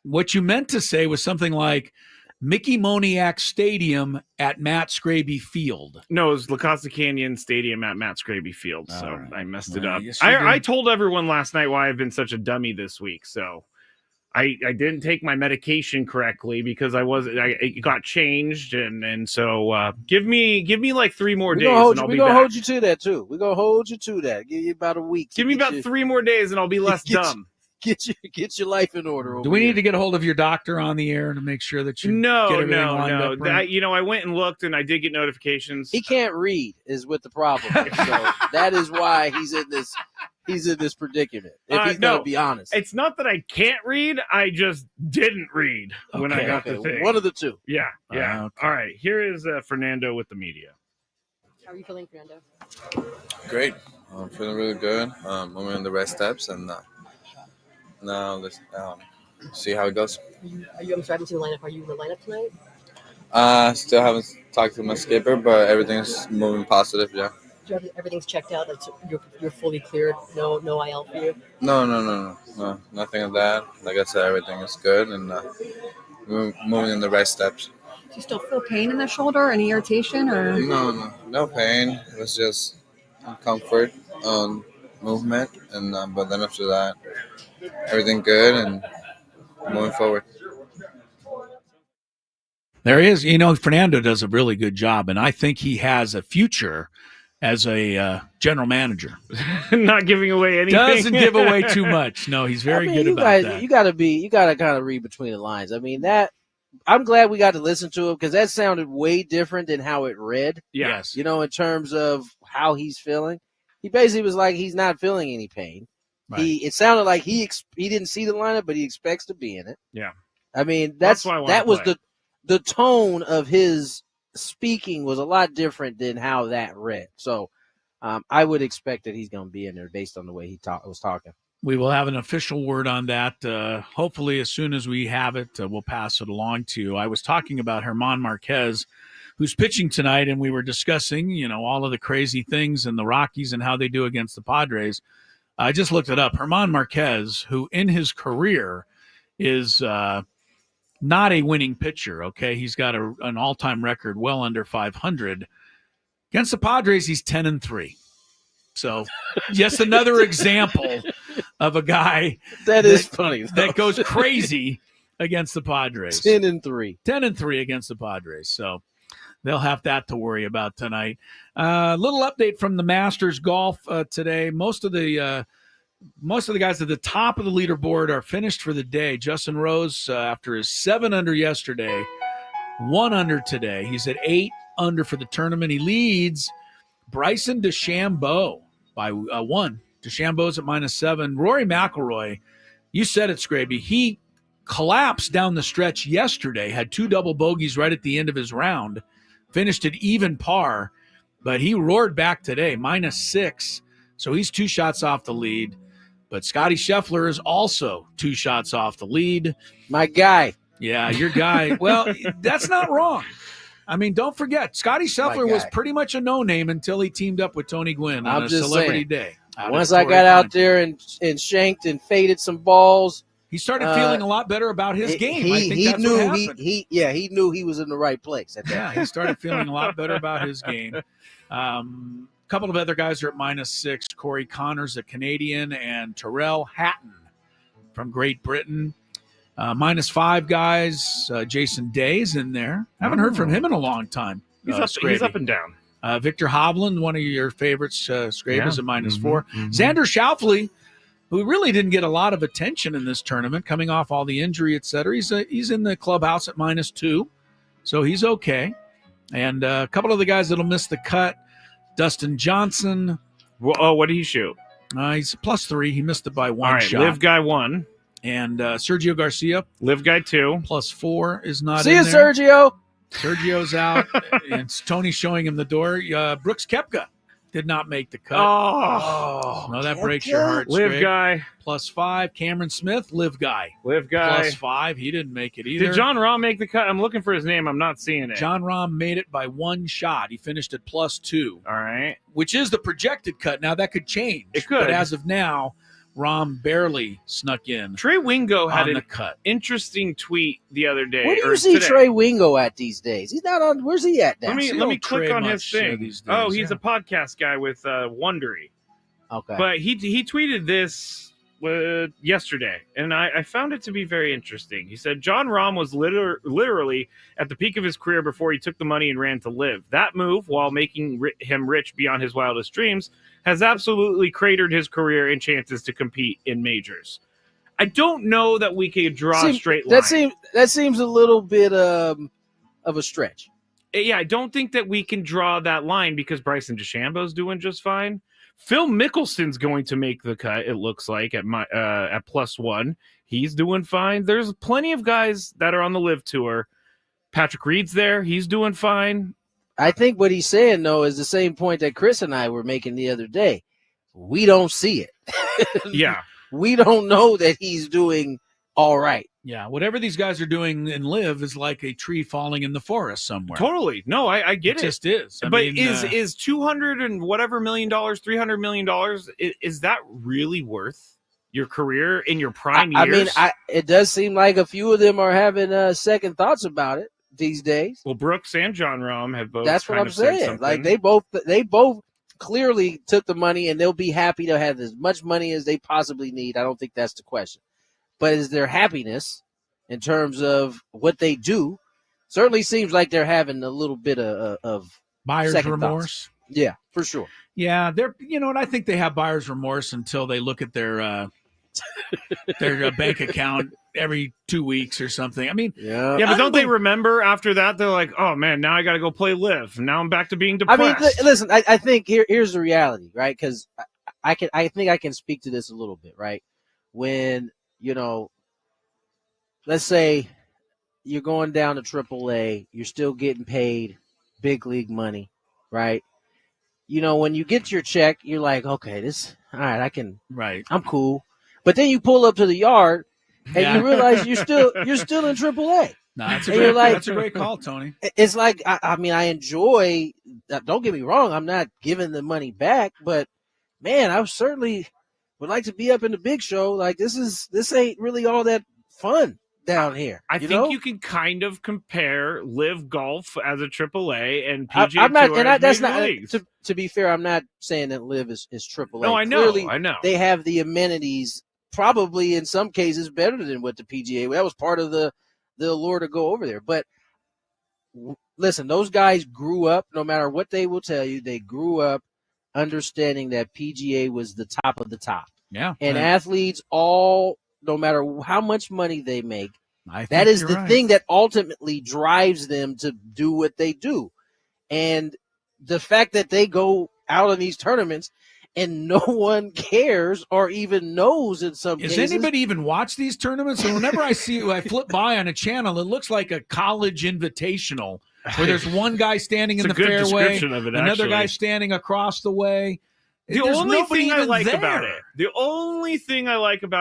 What you meant to say was something like Mickey Moniak Stadium at Matt Scraby Field. No, it was La Costa Canyon Stadium at Matt Scraby Field, so right. I messed it Well, up. yes, you I did. told everyone last night why I've been such a dummy this week, so I didn't take my medication correctly because it got changed, and so give me like 3 more days and I'll We're be gonna back. hold you to that too. We're gonna hold you to that. Give you about a week. Give me about 3 more days and I'll be less Get you- dumb. Get your life in order. Over Do we here. need to get a hold of your doctor on the air to make sure that you No, get everything no, lined no. up right? That I went and looked and I did get notifications. He can't read is what the problem is. So that is why he's in this predicament. If he's no. gonna be honest. It's not that I can't read, I just didn't read when I got the thing. One of the two. Yeah. Okay. All right, here is Fernando with the media. How are you feeling, Fernando? Great. I'm feeling really good. I'm in the right steps, and now let's see how it goes. I'm sorry, I haven't seen the lineup. Are you in the lineup tonight? Still haven't talked to my skipper, but everything's moving positive. Yeah. Everything's checked out. You're fully cleared. No IL for you. No, nothing of that. Like I said, everything is good, and we're moving in the right steps. Do you still feel pain in the shoulder? Any irritation or? No pain. It was just comfort on movement, and but then after that, everything good and moving forward. There he is. You know, Fernando does a really good job, and I think he has a future as a general manager. Not giving away anything. Doesn't give away too much. No, he's very good about that. You gotta kind of read between the lines. I mean, that I'm glad we got to listen to him because that sounded way different than how it read. Yes. You know, in terms of how he's feeling. He basically was like he's not feeling any pain. Right. It sounded like he didn't see the lineup, but he expects to be in it. Yeah. I mean, That's why I wanna that was play. the tone of his speaking was a lot different than how that read. So I would expect that he's going to be in there based on the way he was talking. We will have an official word on that. Hopefully, as soon as we have it, we'll pass it along to you. I was talking about German Marquez, who's pitching tonight, and we were discussing, you know, all of the crazy things in the Rockies and how they do against the Padres. I just looked it up. German Marquez, who in his career is not a winning pitcher, okay? He's got an all-time record well under 500. Against the Padres, he's 10-3. So just another example of a guy that is funny though. that goes crazy against the Padres. 10-3. 10-3 against the Padres. So they'll have that to worry about tonight. Little update from the Masters golf today. Most of the guys at the top of the leaderboard are finished for the day. Justin Rose, after his 7 under yesterday, 1 under today. He's at 8 under for the tournament. He leads Bryson DeChambeau by 1. DeChambeau's at -7. Rory McIlroy, you said it, Scraby. He collapsed down the stretch yesterday, had 2 double bogeys right at the end of his round, finished at even par, but he roared back today, -6. So he's 2 shots off the lead. But Scotty Scheffler is also 2 shots off the lead. My guy. Yeah, your guy. Well, that's not wrong. I mean, don't forget, Scotty Scheffler was pretty much a no-name until he teamed up with Tony Gwynn on a celebrity day. Once I got out there and shanked and faded some balls, he started feeling a lot better about his game. I think he that's knew what happened. he knew he was in the right place at that. Yeah, he started feeling a lot better about his game. A couple of other guys are at -6. Corey Connors, a Canadian, and Terrell Hatton from Great Britain. -5 guys. Jason Day's in there. Haven't heard from him in a long time. He's up and down. Victor Hovland, one of your favorites, Scrape, is at -4. Xander Schauffele, who really didn't get a lot of attention in this tournament, coming off all the injury, et cetera. He's in the clubhouse at -2, so he's okay. And a couple of the guys that'll miss the cut, Dustin Johnson. Oh, what did he shoot? He's +3. He missed it by 1 shot. Live guy 1. And Sergio Garcia. Live guy 2. +4 is not See in you, there. Sergio. Sergio's out. And Tony's showing him the door. Brooks Koepka did not make the cut. Oh, no, that breaks your heart. Live Scrape. guy. +5. Cameron Smith, live guy. Live guy. +5. He didn't make it either. Did John Rahm make the cut? I'm looking for his name. I'm not seeing it. John Rahm made it by 1 shot. He finished at +2. All right. Which is the projected cut. Now, that could change. It could. But as of now, Rahm barely snuck in. Trey Wingo had on the an cut. interesting tweet the other day. Where do you see today. Trey Wingo at these days? He's not on. Where's he at now? Let me click Trey on his much, thing. these days, Oh, he's yeah. a podcast guy with Wondery. Okay. But he tweeted this yesterday, and I found it to be very interesting. He said, John Rahm was literally at the peak of his career before he took the money and ran to live. That move, while making him rich beyond his wildest dreams, has absolutely cratered his career and chances to compete in majors. I don't know that we could draw a straight line. That seems a little bit of a stretch. Yeah, I don't think that we can draw that line because Bryson DeChambeau's doing just fine. Phil Mickelson's going to make the cut, it looks like, at +1. He's doing fine. There's plenty of guys that are on the live tour. Patrick Reed's there. He's doing fine. I think what he's saying, though, is the same point that Chris and I were making the other day. We don't see it. Yeah. We don't know that he's doing all right. Yeah, whatever these guys are doing in live is like a tree falling in the forest somewhere. Totally. No, I get it. It just is. But is $200 and whatever million, $300 million, is that really worth your career in your prime years? I mean, it does seem like a few of them are having second thoughts about it these days. Well, Brooks and John Rahm have both. That's what I'm saying. Like they both clearly took the money, and they'll be happy to have as much money as they possibly need. I don't think that's the question. But is their happiness in terms of what they do? Certainly seems like they're having a little bit of buyer's second remorse. Thoughts. Yeah, for sure. Yeah, they're and I think they have buyer's remorse until they look at their bank account every 2 weeks or something. I mean, yeah, but don't they remember after that? They're like, oh man, now I got to go play live. Now I'm back to being depressed. I mean, listen, I think here's the reality, right? Because I think I can speak to this a little bit, right? When let's say you're going down to AAA, you're still getting paid big league money, right? When you get your check, you're like, okay, all right, I'm cool. But then you pull up to the yard and you realize you're still in AAA. No, that's a great call, Tony. It's like, I mean, I enjoy, don't get me wrong, I'm not giving the money back, but man, I certainly would like to be up in the big show. Like this ain't really all that fun down here. I think you can kind of compare live golf as a AAA and PGA Tour as major leagues. To be fair, I'm not saying that live is AAA. No, I know. Clearly, I know. They have the amenities, probably in some cases better than what the PGA. That was part of the allure to go over there. But listen, those guys grew up, no matter what they will tell you, they grew up understanding that PGA was the top of the top. Yeah. And athletes all, no matter how much money they make, I that think is you're the right. thing that ultimately drives them to do what they do. And the fact that they go out in these tournaments and no one cares or even knows in some Does cases. anybody even watch these tournaments? And whenever I flip by on a channel, it looks like a college invitational where there's one guy standing in the good fairway, description of it, another actually. guy standing across the way. The There's only nobody thing I even like there. about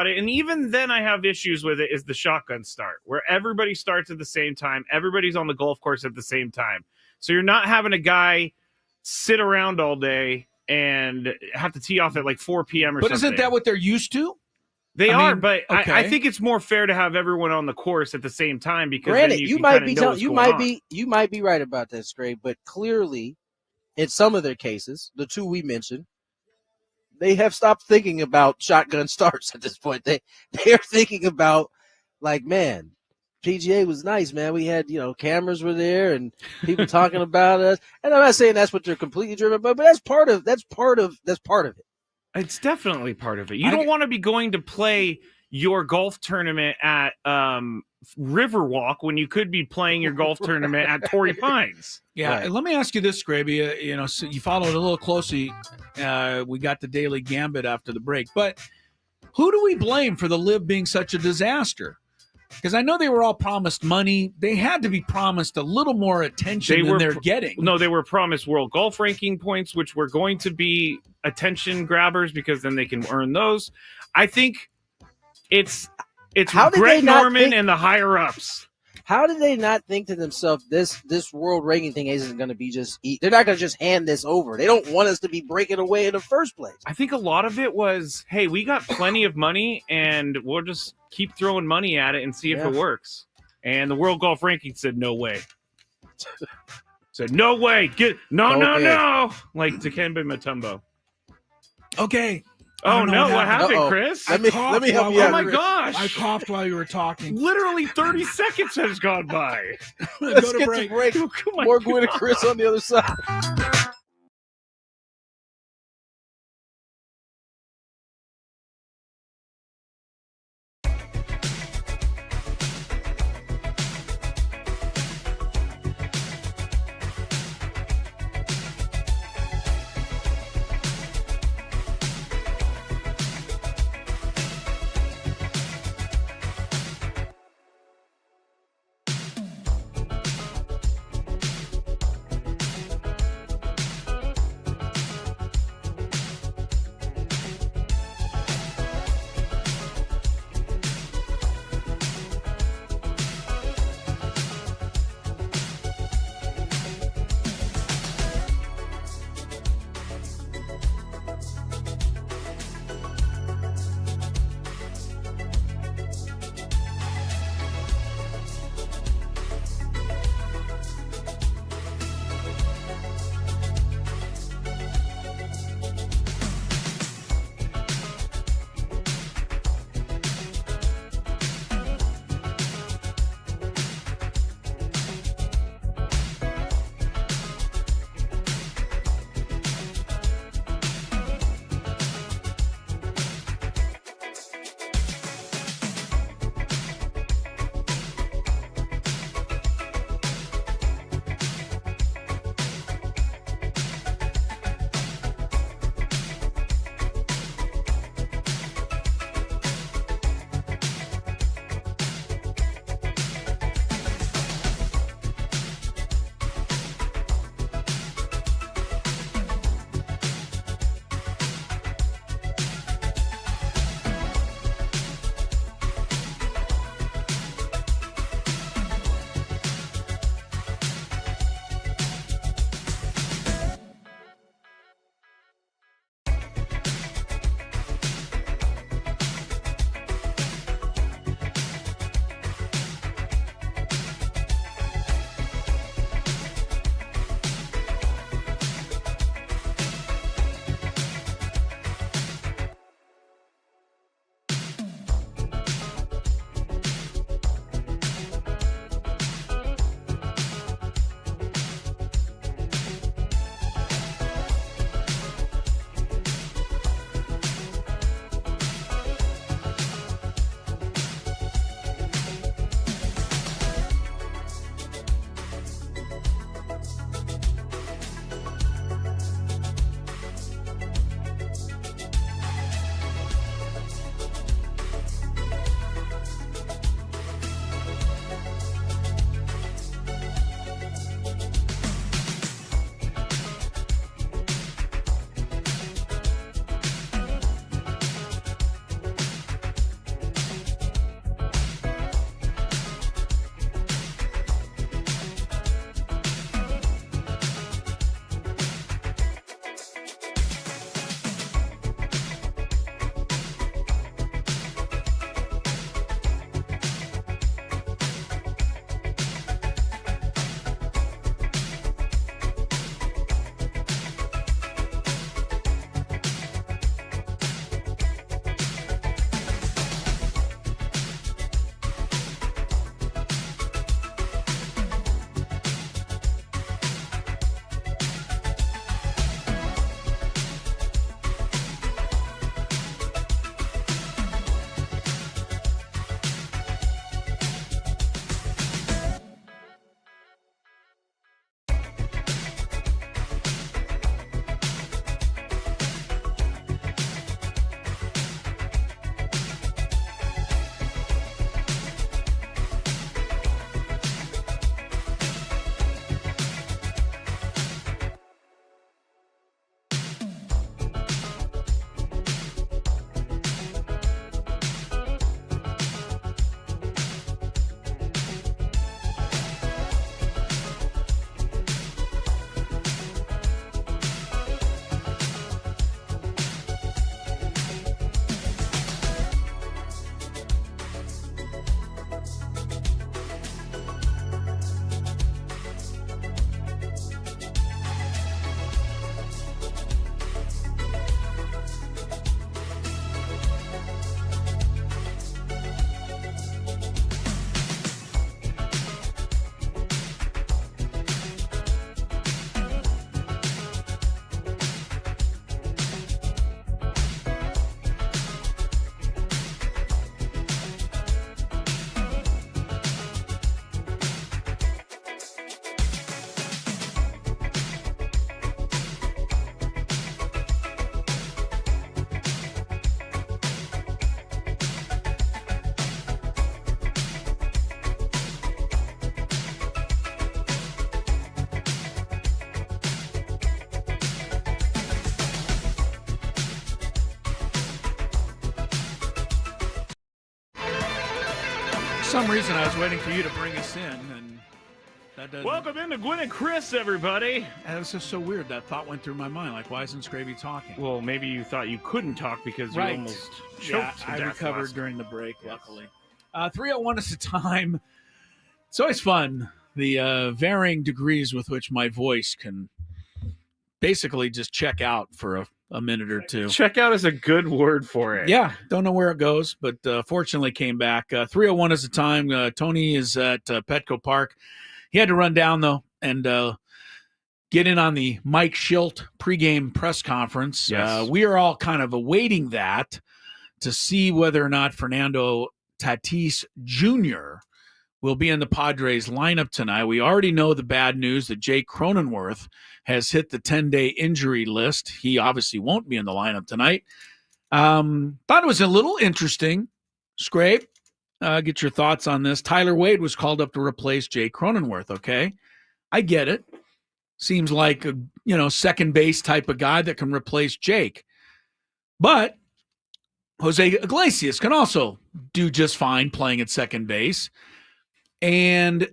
it, and even then I have issues with it, is the shotgun start, where everybody starts at the same time. Everybody's on the golf course at the same time. So you're not having a guy sit around all day and have to tee off at like 4 p.m. or But something. isn't that what they're used to? They I are, mean, but okay. I think it's more fair to have everyone on the course at the same time, because Granted, then you can might kinda be know telling what's you going might on. be you might be right about that, Stray, but clearly in some of their cases, the two we mentioned, they have stopped thinking about shotgun starts at this point. They are thinking about, like, man, PGA was nice, man. We had, cameras were there and people talking about us. And I'm not saying that's what they're completely driven by, but that's part of it. It's definitely part of it. You don't want to be going to play your golf tournament at Riverwalk when you could be playing your golf tournament at Torrey Pines. Yeah, Right. and let me ask you this, Scraby. So you followed a little closely. We got the daily Gambit after the break, but who do we blame for the LIV being such a disaster? Because I know they were all promised money. They had to be promised a little more attention than they're getting. No, they were promised world golf ranking points, which were going to be attention grabbers because then they can earn those. I think it's How did Greg they not Norman think- and the higher ups. How did they not think to themselves, this world ranking thing isn't going to be they're not going to just hand this over. They don't want us to be breaking away in the first place. I think a lot of it was, hey, we got plenty of money and we'll just keep throwing money at it and see if it works. And the World Golf Ranking said, no way. Said, no way. No. Like Dikembe Mutombo. Okay. Oh, no. What happened, Uh-oh. Chris? Let me help you Oh, out. my Chris. gosh. I coughed while you were talking. Literally 30 seconds has gone by. Let's Go to get break. to break. Oh, my More Gwynn and God. Chris on the other side. some reason, I was waiting for you to bring us in, and that doesn't. Welcome into Gwynn and Chris, everybody. And it was just so weird. That thought went through my mind. Like, why isn't Scravy talking? Well, maybe you thought you couldn't talk because you almost choked to I death recovered last during the break, luckily. 301 is the time. It's always fun, the varying degrees with which my voice can basically just check out for a minute or two. Check out is a good word for it. Yeah, don't know where it goes, but fortunately came back. 301 is the time. Tony is at Petco Park. He had to run down, though, and get in on the Mike Schilt pregame press conference. Yes. We are all kind of awaiting that to see whether or not Fernando Tatis Jr. will be in the Padres lineup tonight. We already know the bad news that Jake Cronenworth has hit the 10-day injury list. He obviously won't be in the lineup tonight. Thought it was a little interesting. Scrape, get your thoughts on this. Tyler Wade was called up to replace Jake Cronenworth, okay? I get it. Seems like a second base type of guy that can replace Jake. But Jose Iglesias can also do just fine playing at second base. And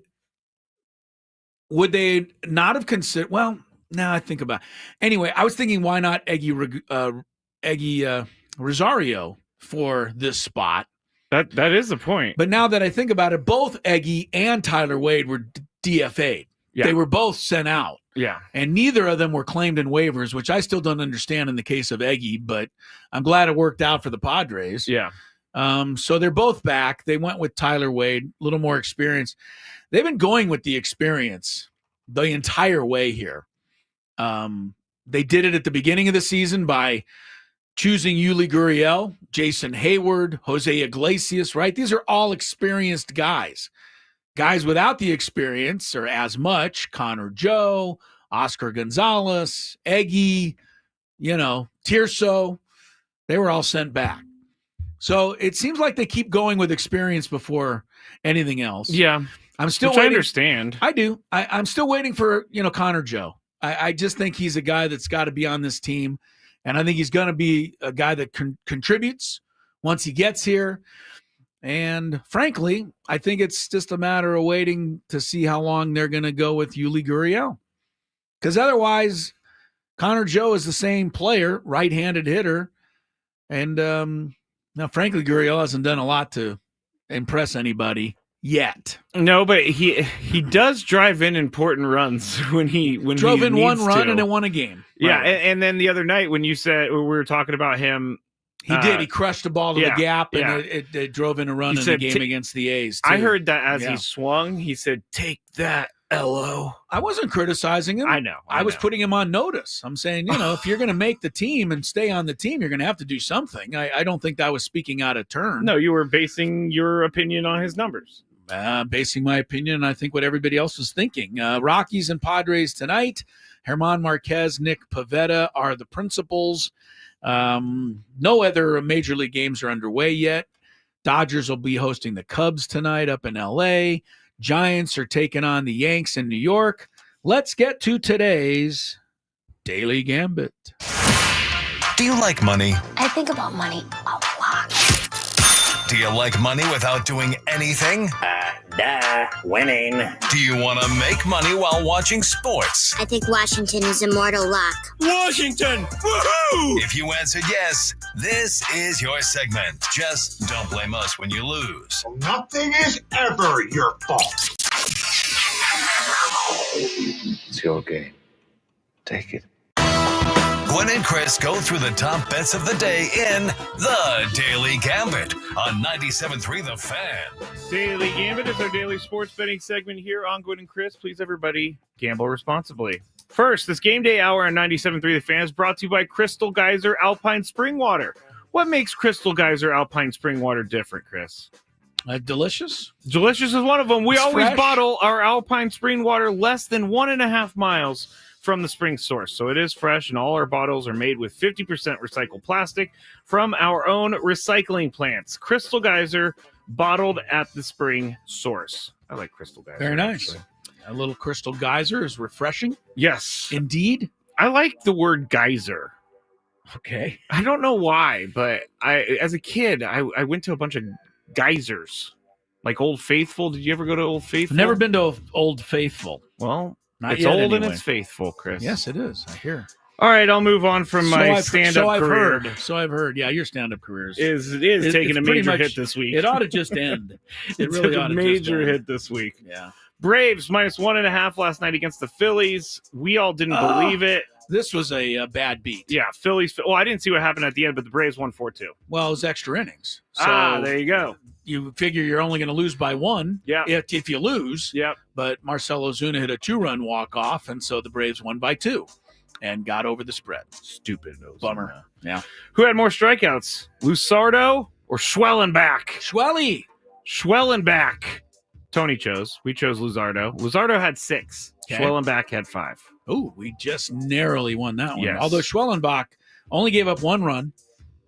would they not have considered? Well, now I think about it. Anyway, I was thinking, why not Eggy Rosario for this spot? That is the point. But now that I think about it, both Eggy and Tyler Wade were DFA'd. Yeah. They were both sent out. Yeah. And neither of them were claimed in waivers, which I still don't understand in the case of Eggy, but I'm glad it worked out for the Padres. Yeah. So they're both back. They went with Tyler Wade, a little more experience. They've been going with the experience the entire way here. They did it at the beginning of the season by choosing Yuli Gurriel, Jason Hayward, Jose Iglesias, right? These are all experienced guys. Guys without the experience or as much, Connor Joe, Oscar Gonzalez, Eggy, Tirso, they were all sent back. So it seems like they keep going with experience before anything else. Yeah. I'm still Which waiting. I understand. I do. I'm still waiting for, Connor Joe. I just think he's a guy that's got to be on this team. And I think he's going to be a guy that contributes once he gets here. And frankly, I think it's just a matter of waiting to see how long they're going to go with Yuli Gurriel. Because otherwise, Connor Joe is the same player, right-handed hitter. And now, frankly, Gurriel hasn't done a lot to impress anybody yet. No, but he does drive in important runs when he drove in one run to. and it won a game. Yeah, Right. and then the other night when you said we were talking about him, He did. He crushed the ball to the gap, and yeah. it drove in a run in the game against the A's, too. I heard that as he swung, he said, "Take that, LO." I wasn't criticizing him. I know. I was putting him on notice. I'm saying, if you're going to make the team and stay on the team, you're going to have to do something. I don't think that was speaking out of turn. No, you were basing your opinion on his numbers. Basing my opinion, I think what everybody else was thinking. Rockies and Padres tonight. German Marquez, Nick Pivetta are the principals. No other major league games are underway yet. Dodgers will be hosting the Cubs tonight up in L.A. Giants are taking on the Yanks in New York. Let's get to today's Daily Gambit. Do you like money? I think about money a lot. Do you like money without doing anything? Winning. Do you want to make money while watching sports? I think Washington is immortal luck. Washington! Woohoo! If you answered yes, this is your segment. Just don't blame us when you lose. Nothing is ever your fault. It's your game. Take it. Gwynn and Chris go through the top bets of the day in the Daily Gambit on 97.3 The Fan. Daily Gambit is our daily sports betting segment here on Gwynn and Chris. Please, everybody, gamble responsibly. First, this game day hour on 97.3 The Fan is brought to you by Crystal Geyser Alpine Spring Water. What makes Crystal Geyser Alpine Spring Water different, Chris? Delicious. Delicious is one of them. We It's always fresh. bottle our Alpine Spring Water less than 1.5 miles from the spring source. So it is fresh, and all our bottles are made with 50% recycled plastic from our own recycling plants. Crystal Geyser, bottled at the spring source. I like Crystal Geyser. Very nice. Actually. A little Crystal Geyser is refreshing. Yes. Indeed. I like the word geyser. Okay. I don't know why, but as a kid, I went to a bunch of geysers. Like Old Faithful? Did you ever go to Old Faithful? Never been to Old Faithful. Well, Not it's yet, old and anyway. it's faithful, Chris. Yes, it is. I hear. All right, I'll move on from my stand-up career. So I've heard. Yeah, your stand-up career is taking a major hit this week. It ought to just end. It really took a major hit this week. Yeah. Braves -1.5 last night against the Phillies. We all didn't believe it. This was a bad beat. Yeah, Phillies. Well, I didn't see what happened at the end, but the Braves won 4-2. Well, it was extra innings. So there you go. You figure you're only going to lose by one. Yeah. If you lose. Yep. But Marcell Ozuna hit a 2-run walk-off, and so the Braves won by 2 and got over the spread. Stupid. Bummer. Yeah. Who had more strikeouts, Lusardo or Schwellenbach? Schwellenbach. Tony chose. We chose Luzardo. Luzardo had 6. Okay. Schwellenbach had 5. Oh, we just narrowly won that one. Yes. Although Schwellenbach only gave up 1 run,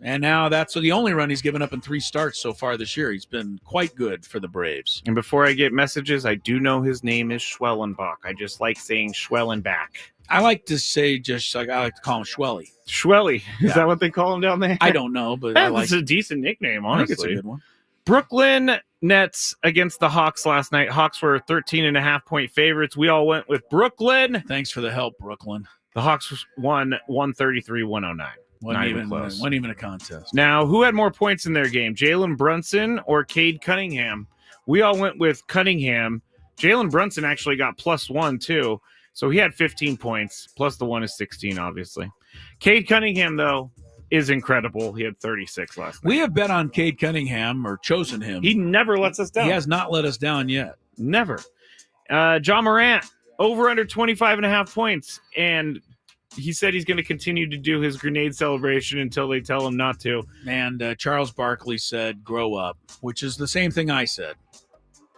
and now that's the only run he's given up in 3 starts so far this year. He's been quite good for the Braves. And before I get messages, I do know his name is Schwellenbach. I just like saying Schwellenbach. I like to say I like to call him Schwelly. Schwelly. Is that what they call him down there? I don't know, but I like it's a decent nickname, I honestly. think it's a good one. Brooklyn Nets against the Hawks last night. Hawks were 13.5-point favorites. We all went with Brooklyn. Thanks for the help, Brooklyn. The Hawks won 133-109. Wasn't even a contest. Now, who had more points in their game, Jalen Brunson or Cade Cunningham? We all went with Cunningham. Jalen Brunson actually got +1, too. So he had 15 points, plus the 1 is 16, obviously. Cade Cunningham, though, is incredible. He had 36 last night. We have bet on Cade Cunningham or chosen him. He never lets us down. He has not let us down yet. Never. John Morant, over under 25.5 points. And he said he's going to continue to do his grenade celebration until they tell him not to. And Charles Barkley said, grow up, which is the same thing I said.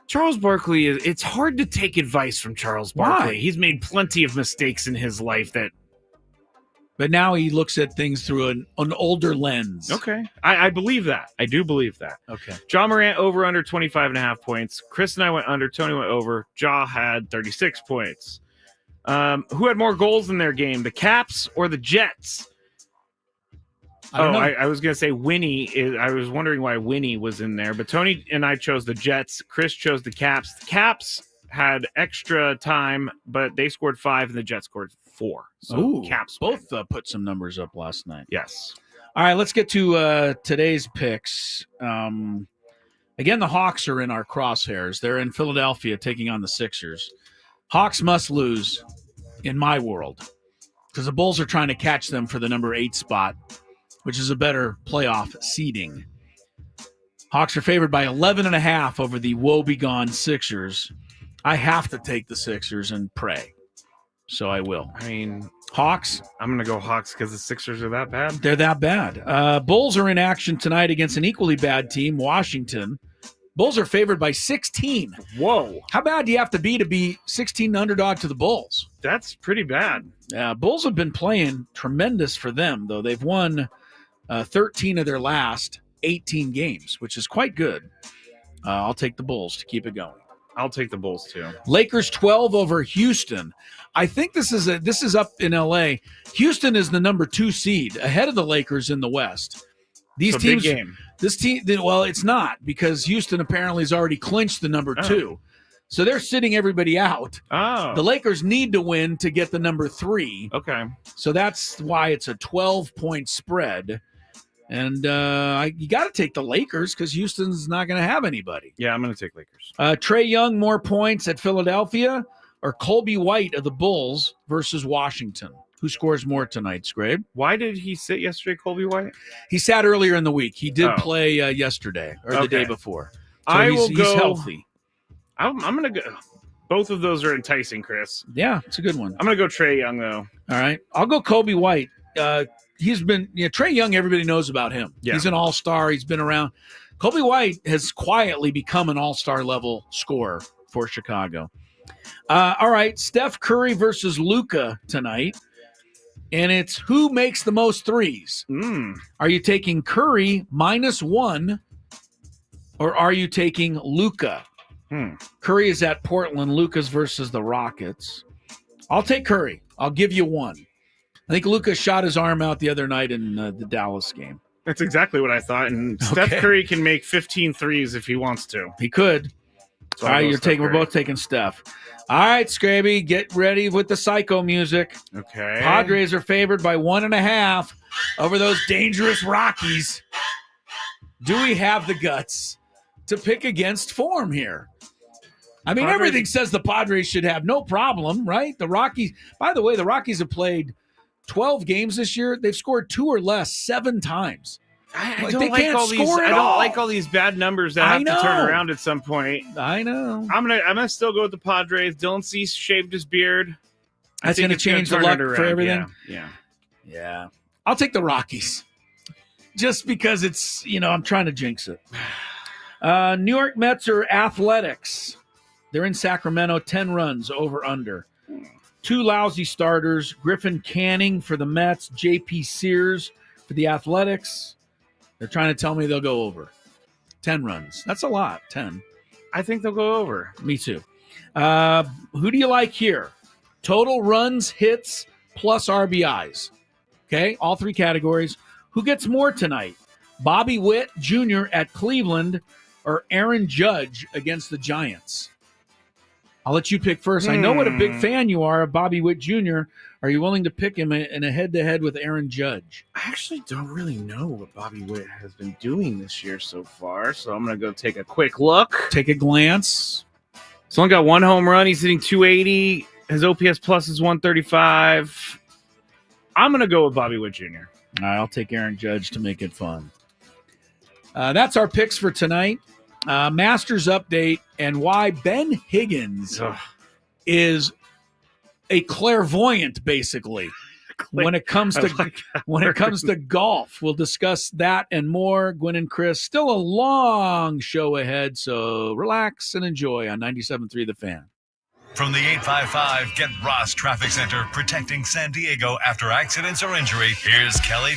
Charles Barkley, it's hard to take advice from Charles Barkley. Why? He's made plenty of mistakes in his life But now he looks at things through an older lens. Okay. I believe that. I do believe that. Okay. John Morant over under 25.5 points. Chris and I went under. Tony went over. Ja had 36 points. Who had more goals in their game, the Caps or the Jets? I was going to say Winnie. I was wondering why Winnie was in there, but Tony and I chose the Jets. Chris chose the Caps. The Caps had extra time, but they scored 5 and the Jets scored 4. So Caps both put some numbers up last night. Yes. All right, let's get to today's picks. Again, the Hawks are in our crosshairs. They're in Philadelphia taking on the Sixers. Hawks must lose in my world because the Bulls are trying to catch them for the number 8 spot, which is a better playoff seeding. Hawks are favored by 11.5 over the woe-begone Sixers. I have to take the Sixers and pray. So I will. I mean, Hawks. I'm going to go Hawks because the Sixers are that bad. They're that bad. Bulls are in action tonight against an equally bad team, Washington. Bulls are favored by 16. Whoa. How bad do you have to be 16 underdog to the Bulls? That's pretty bad. Bulls have been playing tremendous for them, though. They've won 13 of their last 18 games, which is quite good. I'll take the Bulls to keep it going. I'll take the Bulls too. Lakers 12 over Houston. I think this is up in LA. Houston is the number 2 seed ahead of the Lakers in the West. These teams, big game. This team, well, it's not because Houston apparently has already clinched the number 2. So they're sitting everybody out. Oh. The Lakers need to win to get the number 3. Okay. So that's why it's a 12-point spread. And you got to take the Lakers because Houston's not going to have anybody. Yeah, I'm going to take Lakers. Trae Young, more points at Philadelphia, or Colby White of the Bulls versus Washington? Who scores more tonight, Scrape? Why did he sit yesterday, Colby White? He sat earlier in the week. He did play yesterday or the day before. So he's healthy. I'm going to go. Both of those are enticing, Chris. Yeah, it's a good one. I'm going to go Trae Young, though. All right. I'll go Colby White. He's been Trae Young, everybody knows about him. Yeah. He's an all-star. He's been around. Colby White has quietly become an all-star level scorer for Chicago. All right, Steph Curry versus Luka tonight. And it's who makes the most threes. Are you taking Curry -1 or are you taking Luka? Curry is at Portland. Luka's versus the Rockets. I'll take Curry. I'll give you 1. I think Luka shot his arm out the other night in the Dallas game. That's exactly what I thought. And Steph Curry can make 15 threes if he wants to. He could. So all right, we're both taking Steph. All right, Scraby, get ready with the psycho music. Okay. Padres are favored by 1.5 over those dangerous Rockies. Do we have the guts to pick against form here? I mean, everything says the Padres should have no problem, right? The Rockies, by the way, the Rockies have played 12 games this year. They've scored 2 or less 7 times. I don't like all these bad numbers that have to turn around at some point. I know. I'm gonna still go with the Padres. Dylan Cease shaved his beard. That's going to change the luck for everything. Yeah. I'll take the Rockies, just because it's I'm trying to jinx it. New York Mets are Athletics. They're in Sacramento. 10 runs over under. 2 lousy starters. Griffin Canning for the Mets. J.P. Sears for the Athletics. They're trying to tell me they'll go over. 10 runs. That's a lot, 10. I think they'll go over. Me too. Who do you like here? Total runs, hits, plus RBIs. Okay, all 3 categories. Who gets more tonight? Bobby Witt Jr. at Cleveland or Aaron Judge against the Giants? I'll let you pick first. I know what a big fan you are of Bobby Witt Jr. Are you willing to pick him in a head-to-head with Aaron Judge? I actually don't really know what Bobby Witt has been doing this year so far, so I'm going to go take a quick look. Take a glance. He's only got 1 home run. He's hitting 280. His OPS plus is 135. I'm going to go with Bobby Witt Jr. All right, I'll take Aaron Judge to make it fun. That's our picks for tonight. Masters update and why Ben Higgins is a clairvoyant, basically, when it comes to golf. We'll discuss that and more. Gwynn and Chris, still a long show ahead, so relax and enjoy on 97.3 The Fan. From the 855 Get Ross Traffic Center, protecting San Diego after accidents or injury, here's Kelly.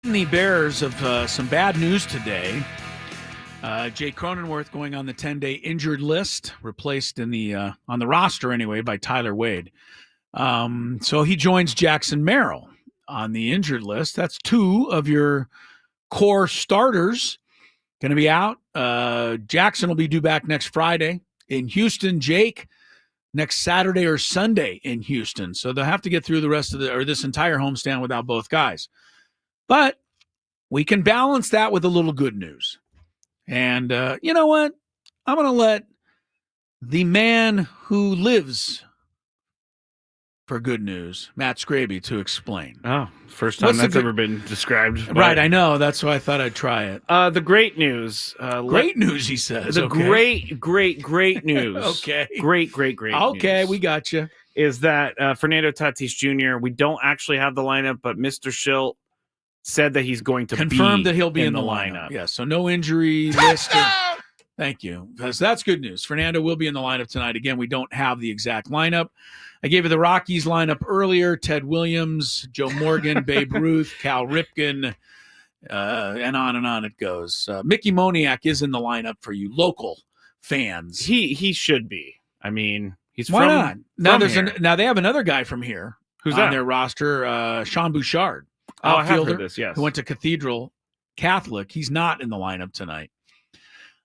The Bears of some bad news today. Jay Cronenworth going on the 10-day injured list, replaced in the on the roster anyway by Tyler Wade. So he joins Jackson Merrill on the injured list. That's two of your core starters going to be out. Jackson will be due back next Friday in Houston. Jake next Saturday or Sunday in Houston. So they'll have to get through the rest of this entire homestand without both guys. But we can balance that with a little good news. And you know what? I'm going to let the man who lives for good news, Matt Scraby, to explain. Oh, first time that's ever been described. Right, I know. That's why I thought I'd try it. The great news. Great news, he says. The okay. great news. Okay. Great Okay, news we got you. Is that Fernando Tatis Jr., we don't actually have the lineup, but Mr. Schilt said that he's going to confirmed that he'll be in the lineup. Yeah, so no injury list. Thank you. Because that's good news. Fernando will be in the lineup tonight. Again, we don't have the exact lineup. I gave you the Rockies lineup earlier. Ted Williams, Joe Morgan, Babe Ruth, Cal Ripken, and on it goes. Mickey Moniak is in the lineup for you local fans. He should be. I mean, he's Why from not? here. Now they have another guy from here. Who's on that? their roster, Sean Bouchard. Oh, I have outfielder heard this, yes. Who went to Cathedral Catholic. He's not in the lineup tonight.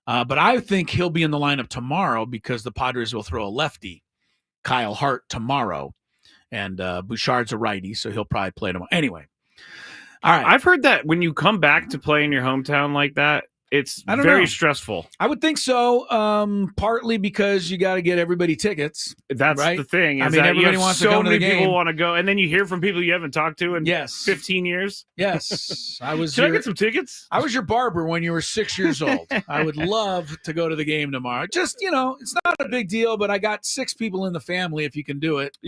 But I think he'll be in the lineup tomorrow because the Padres will throw a lefty, Kyle Hart, tomorrow. And Bouchard's a righty, so he'll probably play tomorrow. Anyway. All right. I've heard that when you come back to play in your hometown like that, it's very stressful. I would think so, partly because you got to get everybody tickets. That's right? the thing. I mean, everybody wants to come to the game. So many people want to go, and then you hear from people you haven't talked to in 15 years. Yes. I was. Should I get some tickets? I was your barber when you were 6 years old. I would love to go to the game tomorrow. Just, it's not a big deal, but I got 6 people in the family if you can do it.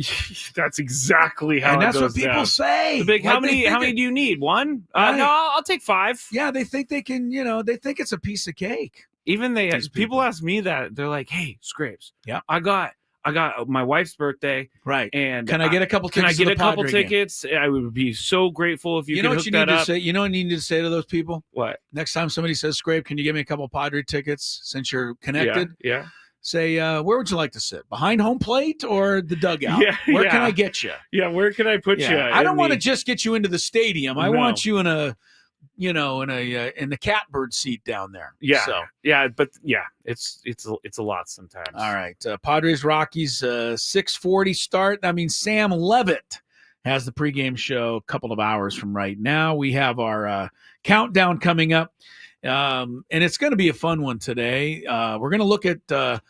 That's exactly how and it that's goes what people down. say. How many do you need? One? Right. No, I'll take 5. Yeah, they think they can, they think it's a piece of cake. Even people ask me that. They're like, "Hey, Scrapes, yeah, I got my wife's birthday, right? And can I get a couple tickets? Can I get a couple tickets? I would be so grateful if you could know hook what you that need up." to say? You know what you need to say to those people? What? Next time somebody says, "Scrape, can you give me a couple Padre tickets?" Since you're connected, yeah. Say, where would you like to sit? Behind home plate or the dugout? Yeah, where can I get you? Yeah, where can I put you? I don't want to just get you into the stadium. I No. want you in a. In the catbird seat down there. Yeah, so. it's a lot sometimes. All right, Padres Rockies 6:40 start. That means Sam Levitt has the pregame show a couple of hours from right now. We have our countdown coming up, and it's going to be a fun one today. We're going to look at the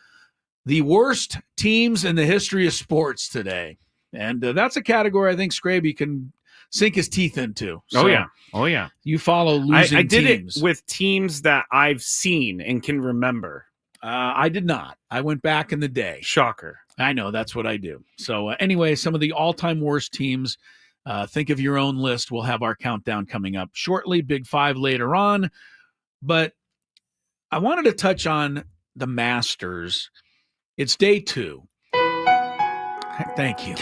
worst teams in the history of sports today, and that's a category I think Scraby can sink his teeth into. So Oh yeah. You follow losing I did teams. it with teams that I've seen and can remember. I did not. I went back in the day. Shocker. I know. That's what I do. So anyway, some of the all-time worst teams. Think of your own list. We'll have our countdown coming up shortly. Big 5 later on. But I wanted to touch on the Masters. It's day 2. Thank you.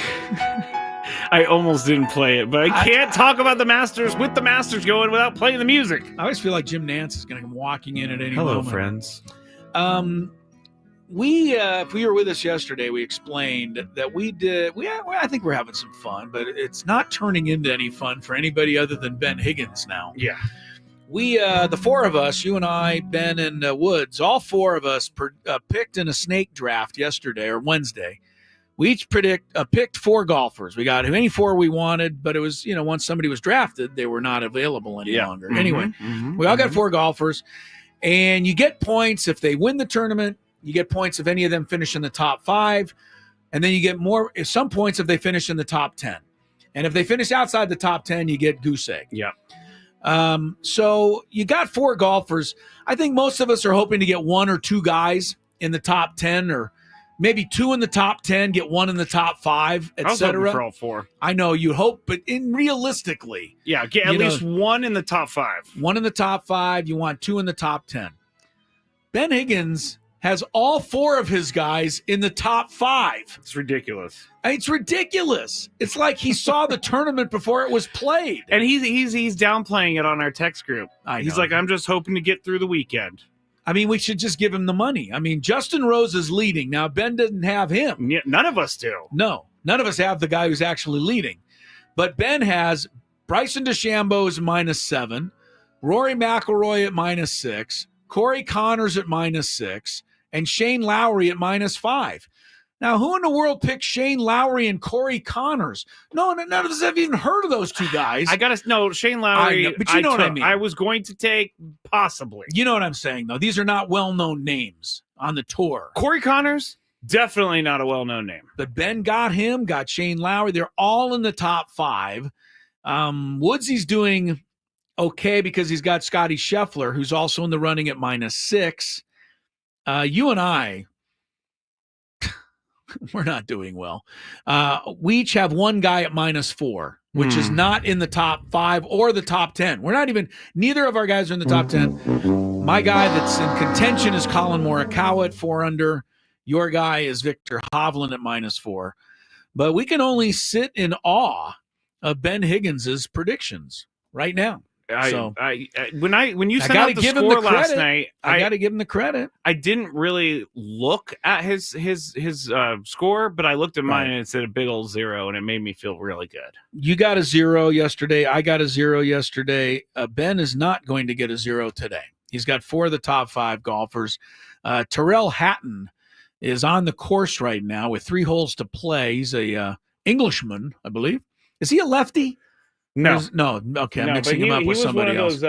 I almost didn't play it, but I can't talk about the Masters with the Masters going without playing the music. I always feel like Jim Nance is going to come walking in at any Hello, moment. friends. If you were with us yesterday, we explained that we did. I think we're having some fun, but it's not turning into any fun for anybody other than Ben Higgins now. Yeah. We, the 4 of us, you and I, Ben and Woods, all 4 of us picked in a snake draft yesterday or Wednesday. We each picked 4 golfers. We got any 4 we wanted, but it was, once somebody was drafted, they were not available any longer. Mm-hmm, Anyway, we all got 4 golfers, and you get points if they win the tournament. You get points if any of them finish in the top 5, and then you get some points if they finish in the top 10. And if they finish outside the top 10, you get goose egg. Yeah. So you got 4 golfers. I think most of us are hoping to get 1 or 2 guys in the top 10, or maybe 2 in the top 10, get 1 in the top 5, I was hoping etc. for all 4. I know you hope, but realistically, Yeah, get at least 1 in the top 5. 1 in the top 5. You want 2 in the top 10. Ben Higgins has all 4 of his guys in the top 5. It's ridiculous. It's ridiculous. It's like he saw the tournament before it was played. And he's downplaying it on our text group. He's like, I'm just hoping to get through the weekend. I mean, we should just give him the money. I mean, Justin Rose is leading. Now, Ben doesn't have him. Yeah, none of us do. No, none of us have the guy who's actually leading. But Ben has Bryson DeChambeau is -7, Rory McIlroy at -6, Corey Connors at -6, and Shane Lowry at -5. Now, who in the world picked Shane Lowry and Corey Connors? No, none of us have even heard of those 2 guys. Shane Lowry. But you know what I mean. I was going to take possibly. You know what I'm saying, though. These are not well-known names on the tour. Corey Connors, definitely not a well-known name. But Ben got him, got Shane Lowry. They're all in the top 5. Woodsy's doing okay because he's got Scotty Scheffler, who's also in the running at -6. You and I, we're not doing well. We each have 1 guy at -4, which is not in the top 5 or the top 10. Neither of our guys are in the top 10. My guy that's in contention is Colin Morikawa at 4 under. Your guy is Victor Hovland at -4. But we can only sit in awe of Ben Higgins's predictions right now. When you sent out the score last night, I got to give him the credit. I didn't really look at his score, but I looked at mine and it said a big old 0, and it made me feel really good. You got a 0 yesterday. I got a 0 yesterday. Ben is not going to get a 0 today. He's got 4 of the top 5 golfers. Tyrrell Hatton is on the course right now with 3 holes to play. He's a Englishman, I believe. Is he a lefty? No. Okay, I'm mixing him up with somebody else.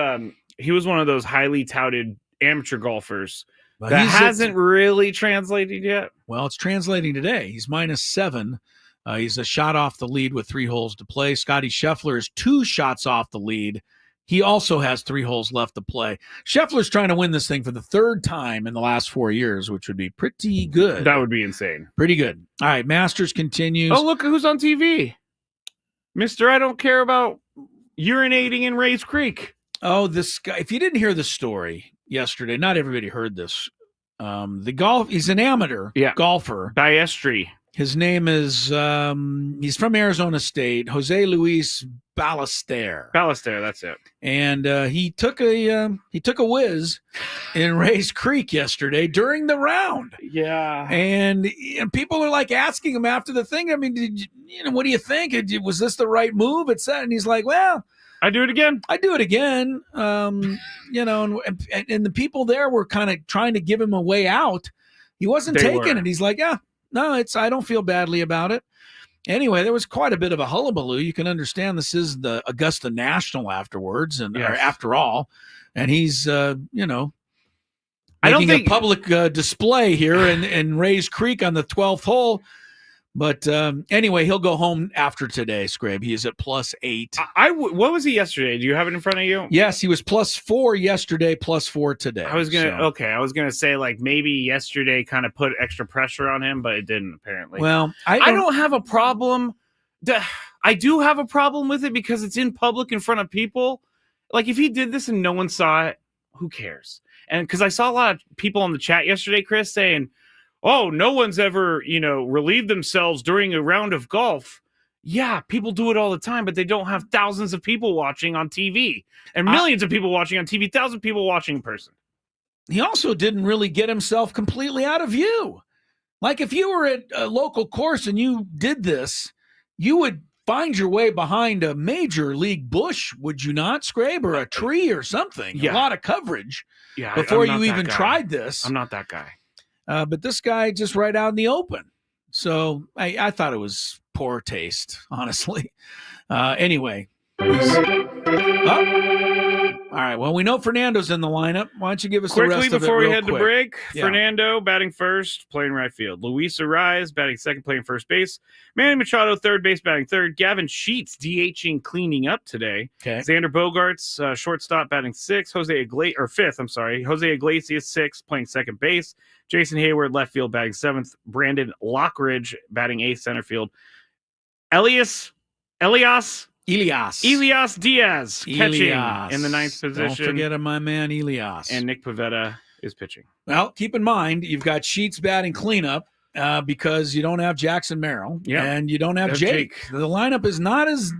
He was one of those highly touted amateur golfers that hasn't really translated yet. Well, it's translating today. He's -7. He's a shot off the lead with 3 holes to play. Scotty Scheffler is 2 shots off the lead. He also has 3 holes left to play. Scheffler's trying to win this thing for the 3rd time in the last 4 years, which would be pretty good. That would be insane. Pretty good. All right, Masters continues. Oh, look who's on TV. Mr. I don't care about urinating in Rays Creek. Oh, this guy. If you didn't hear the story yesterday, not everybody heard this. He's an amateur golfer. Diestri. His name is, he's from Arizona State, Jose Luis Ballester. Ballester, that's it. And he took a whiz in Rays Creek yesterday during the round. Yeah. And people are like asking him after the thing. I mean, what do you think? Was this the right move? And he's like, well, I do it again. And the people there were kind of trying to give him a way out. He wasn't taking it. He's like, yeah. No, I don't feel badly about it. Anyway, there was quite a bit of a hullabaloo. You can understand this is the Augusta National afterwards, or after all, and he's making a public display here in Rays Creek on the 12th hole. But anyway, he'll go home after today, Scrabe. He is at +8. What was he yesterday? Do you have it in front of you? Yes, he was +4 yesterday, +4 today. I was gonna say like maybe yesterday kind of put extra pressure on him, but it didn't apparently. Well, I don't have a problem. I do have a problem with it because it's in public in front of people. Like if he did this and no one saw it, who cares? And because I saw a lot of people on the chat yesterday, Chris, saying, oh, no one's ever, relieved themselves during a round of golf. Yeah, people do it all the time, but they don't have thousands of people watching on TV and millions of people watching on TV, 1,000 people watching in person. He also didn't really get himself completely out of view. Like if you were at a local course and you did this, you would find your way behind a major league bush, would you not, Scrabe, or a tree or something? Yeah. A lot of coverage before you even tried this. I'm not that guy. But this guy just right out in the open. So I thought it was poor taste, honestly. Anyway. All right. Well, we know Fernando's in the lineup. Why don't you give us the Quickly rest of it before we real head to quick? break, Yeah. Fernando batting first, playing right field. Luis Ariz batting second, playing first base. Manny Machado third base, batting third. Gavin Sheets DHing, cleaning up today. Okay. Xander Bogaerts shortstop, batting fifth. Jose Iglesias sixth, playing second base. Jason Hayward left field, batting seventh. Brandon Lockridge batting eighth, center field. Elias Diaz catching in the ninth position. Don't forget my man Elias. And Nick Pivetta is pitching. Well, keep in mind, you've got Sheets batting cleanup because you don't have Jackson Merrill and you don't have Jake. The lineup is not as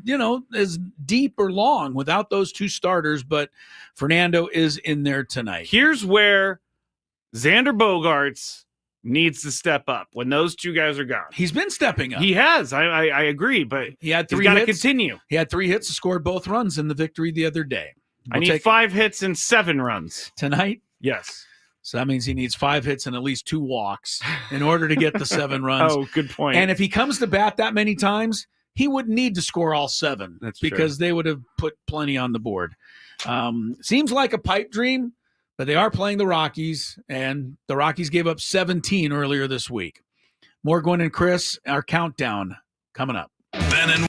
deep or long without those two starters, but Fernando is in there tonight. Here's where Xander Bogaerts needs to step up when those two guys are gone. He's been stepping up. He has. I agree, but he had 3 got to hits. continue. He had 3 hits and scored both runs in the victory the other day. I need 5 hits and 7 runs. Tonight? Yes. So that means he needs 5 hits and at least 2 walks in order to get the 7 runs. Oh, good point. And if he comes to bat that many times, he wouldn't need to score all 7. That's because they would have put plenty on the board. Seems like a pipe dream, but they are playing the Rockies, and the Rockies gave up 17 earlier this week. More Gwynn and Chris, our countdown coming up. Ben and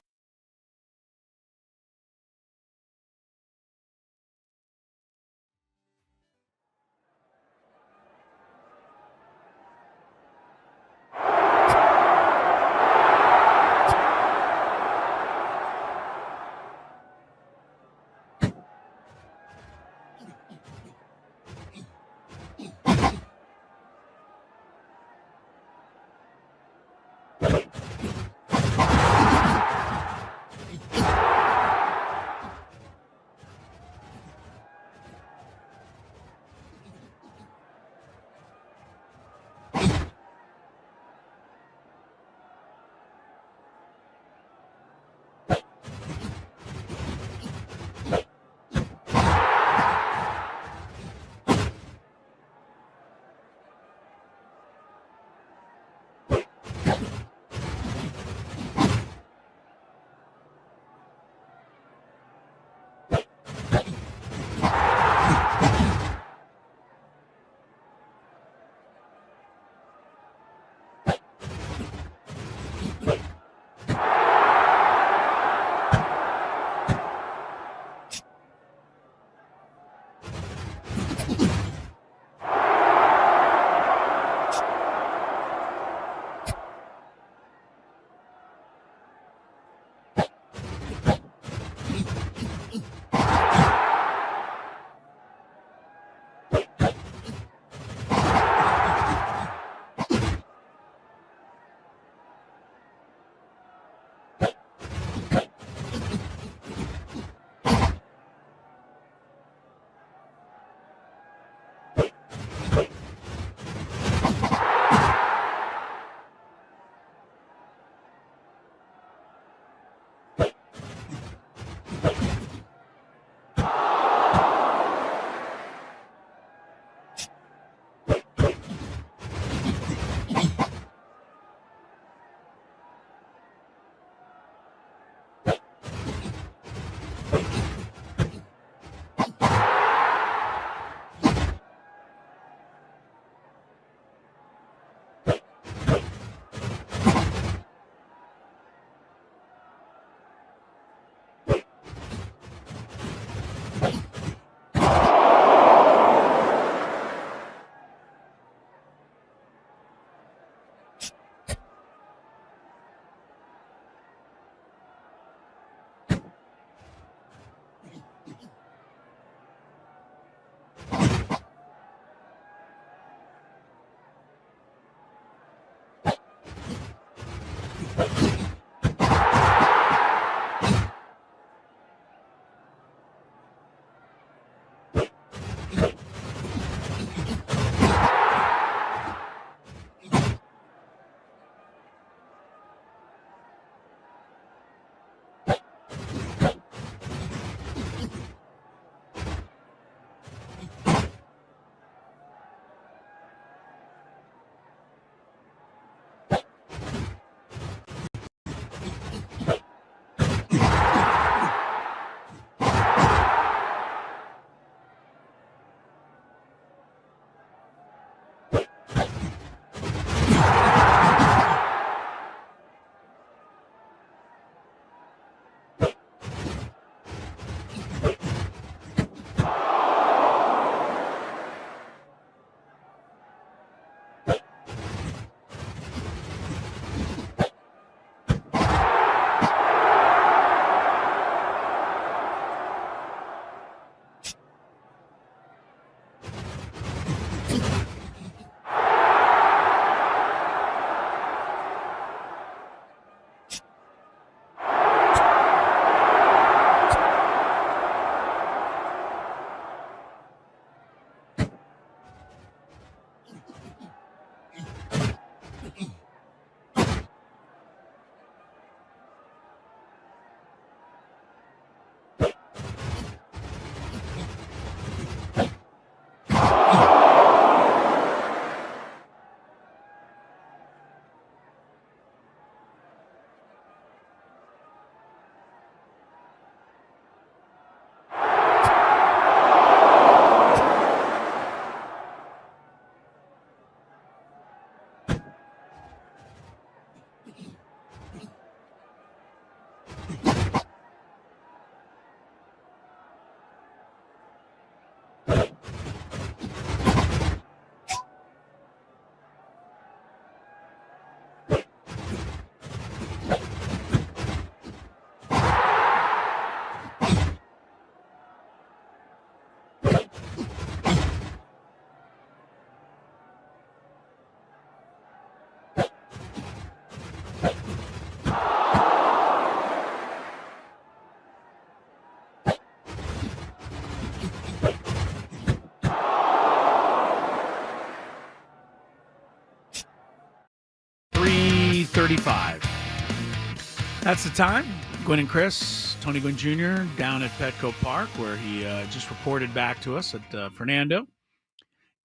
9:35. That's the time. Gwynn and Chris, Tony Gwynn Jr. down at Petco Park, where he just reported back to us that Fernando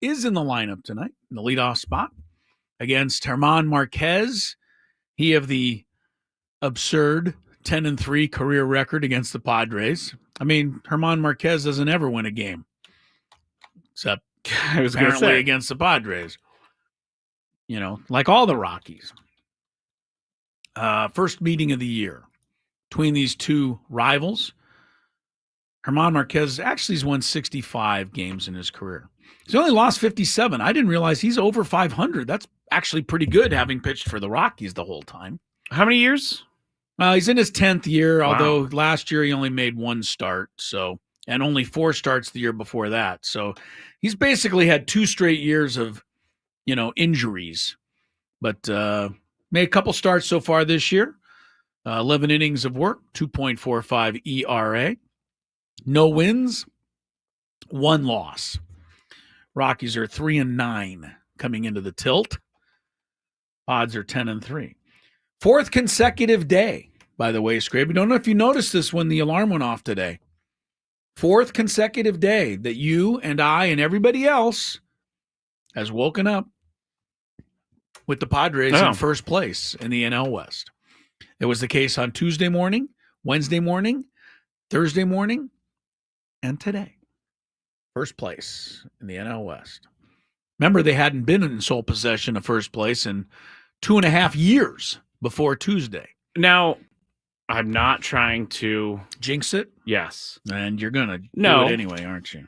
is in the lineup tonight in the leadoff spot against German Marquez. He of the absurd 10-3 career record against the Padres. I mean, German Marquez doesn't ever win a game, except apparently against the Padres. You know, like all the Rockies. First meeting of the year between these two rivals. German Marquez actually has won 65 games in his career. He's only lost 57. I didn't realize he's over 500. That's actually pretty good, having pitched for the Rockies the whole time. How many years? He's in his 10th year, although last year he only made one start, and only 4 starts the year before that. So he's basically had 2 straight years of, injuries. But made a couple starts so far this year. 11 innings of work, 2.45 ERA. No wins, 1 loss. Rockies are 3-9 coming into the tilt. Odds are 10-3. 4th consecutive day, by the way, Scrape. I don't know if you noticed this when the alarm went off today. 4th consecutive day that you and I and everybody else has woken up with the Padres in first place in the NL West. It was the case on Tuesday morning, Wednesday morning, Thursday morning, and today. First place in the NL West. Remember, they hadn't been in sole possession of first place in 2.5 years before Tuesday. Now, I'm not trying to jinx it. Yes. And you're going to do it anyway, aren't you?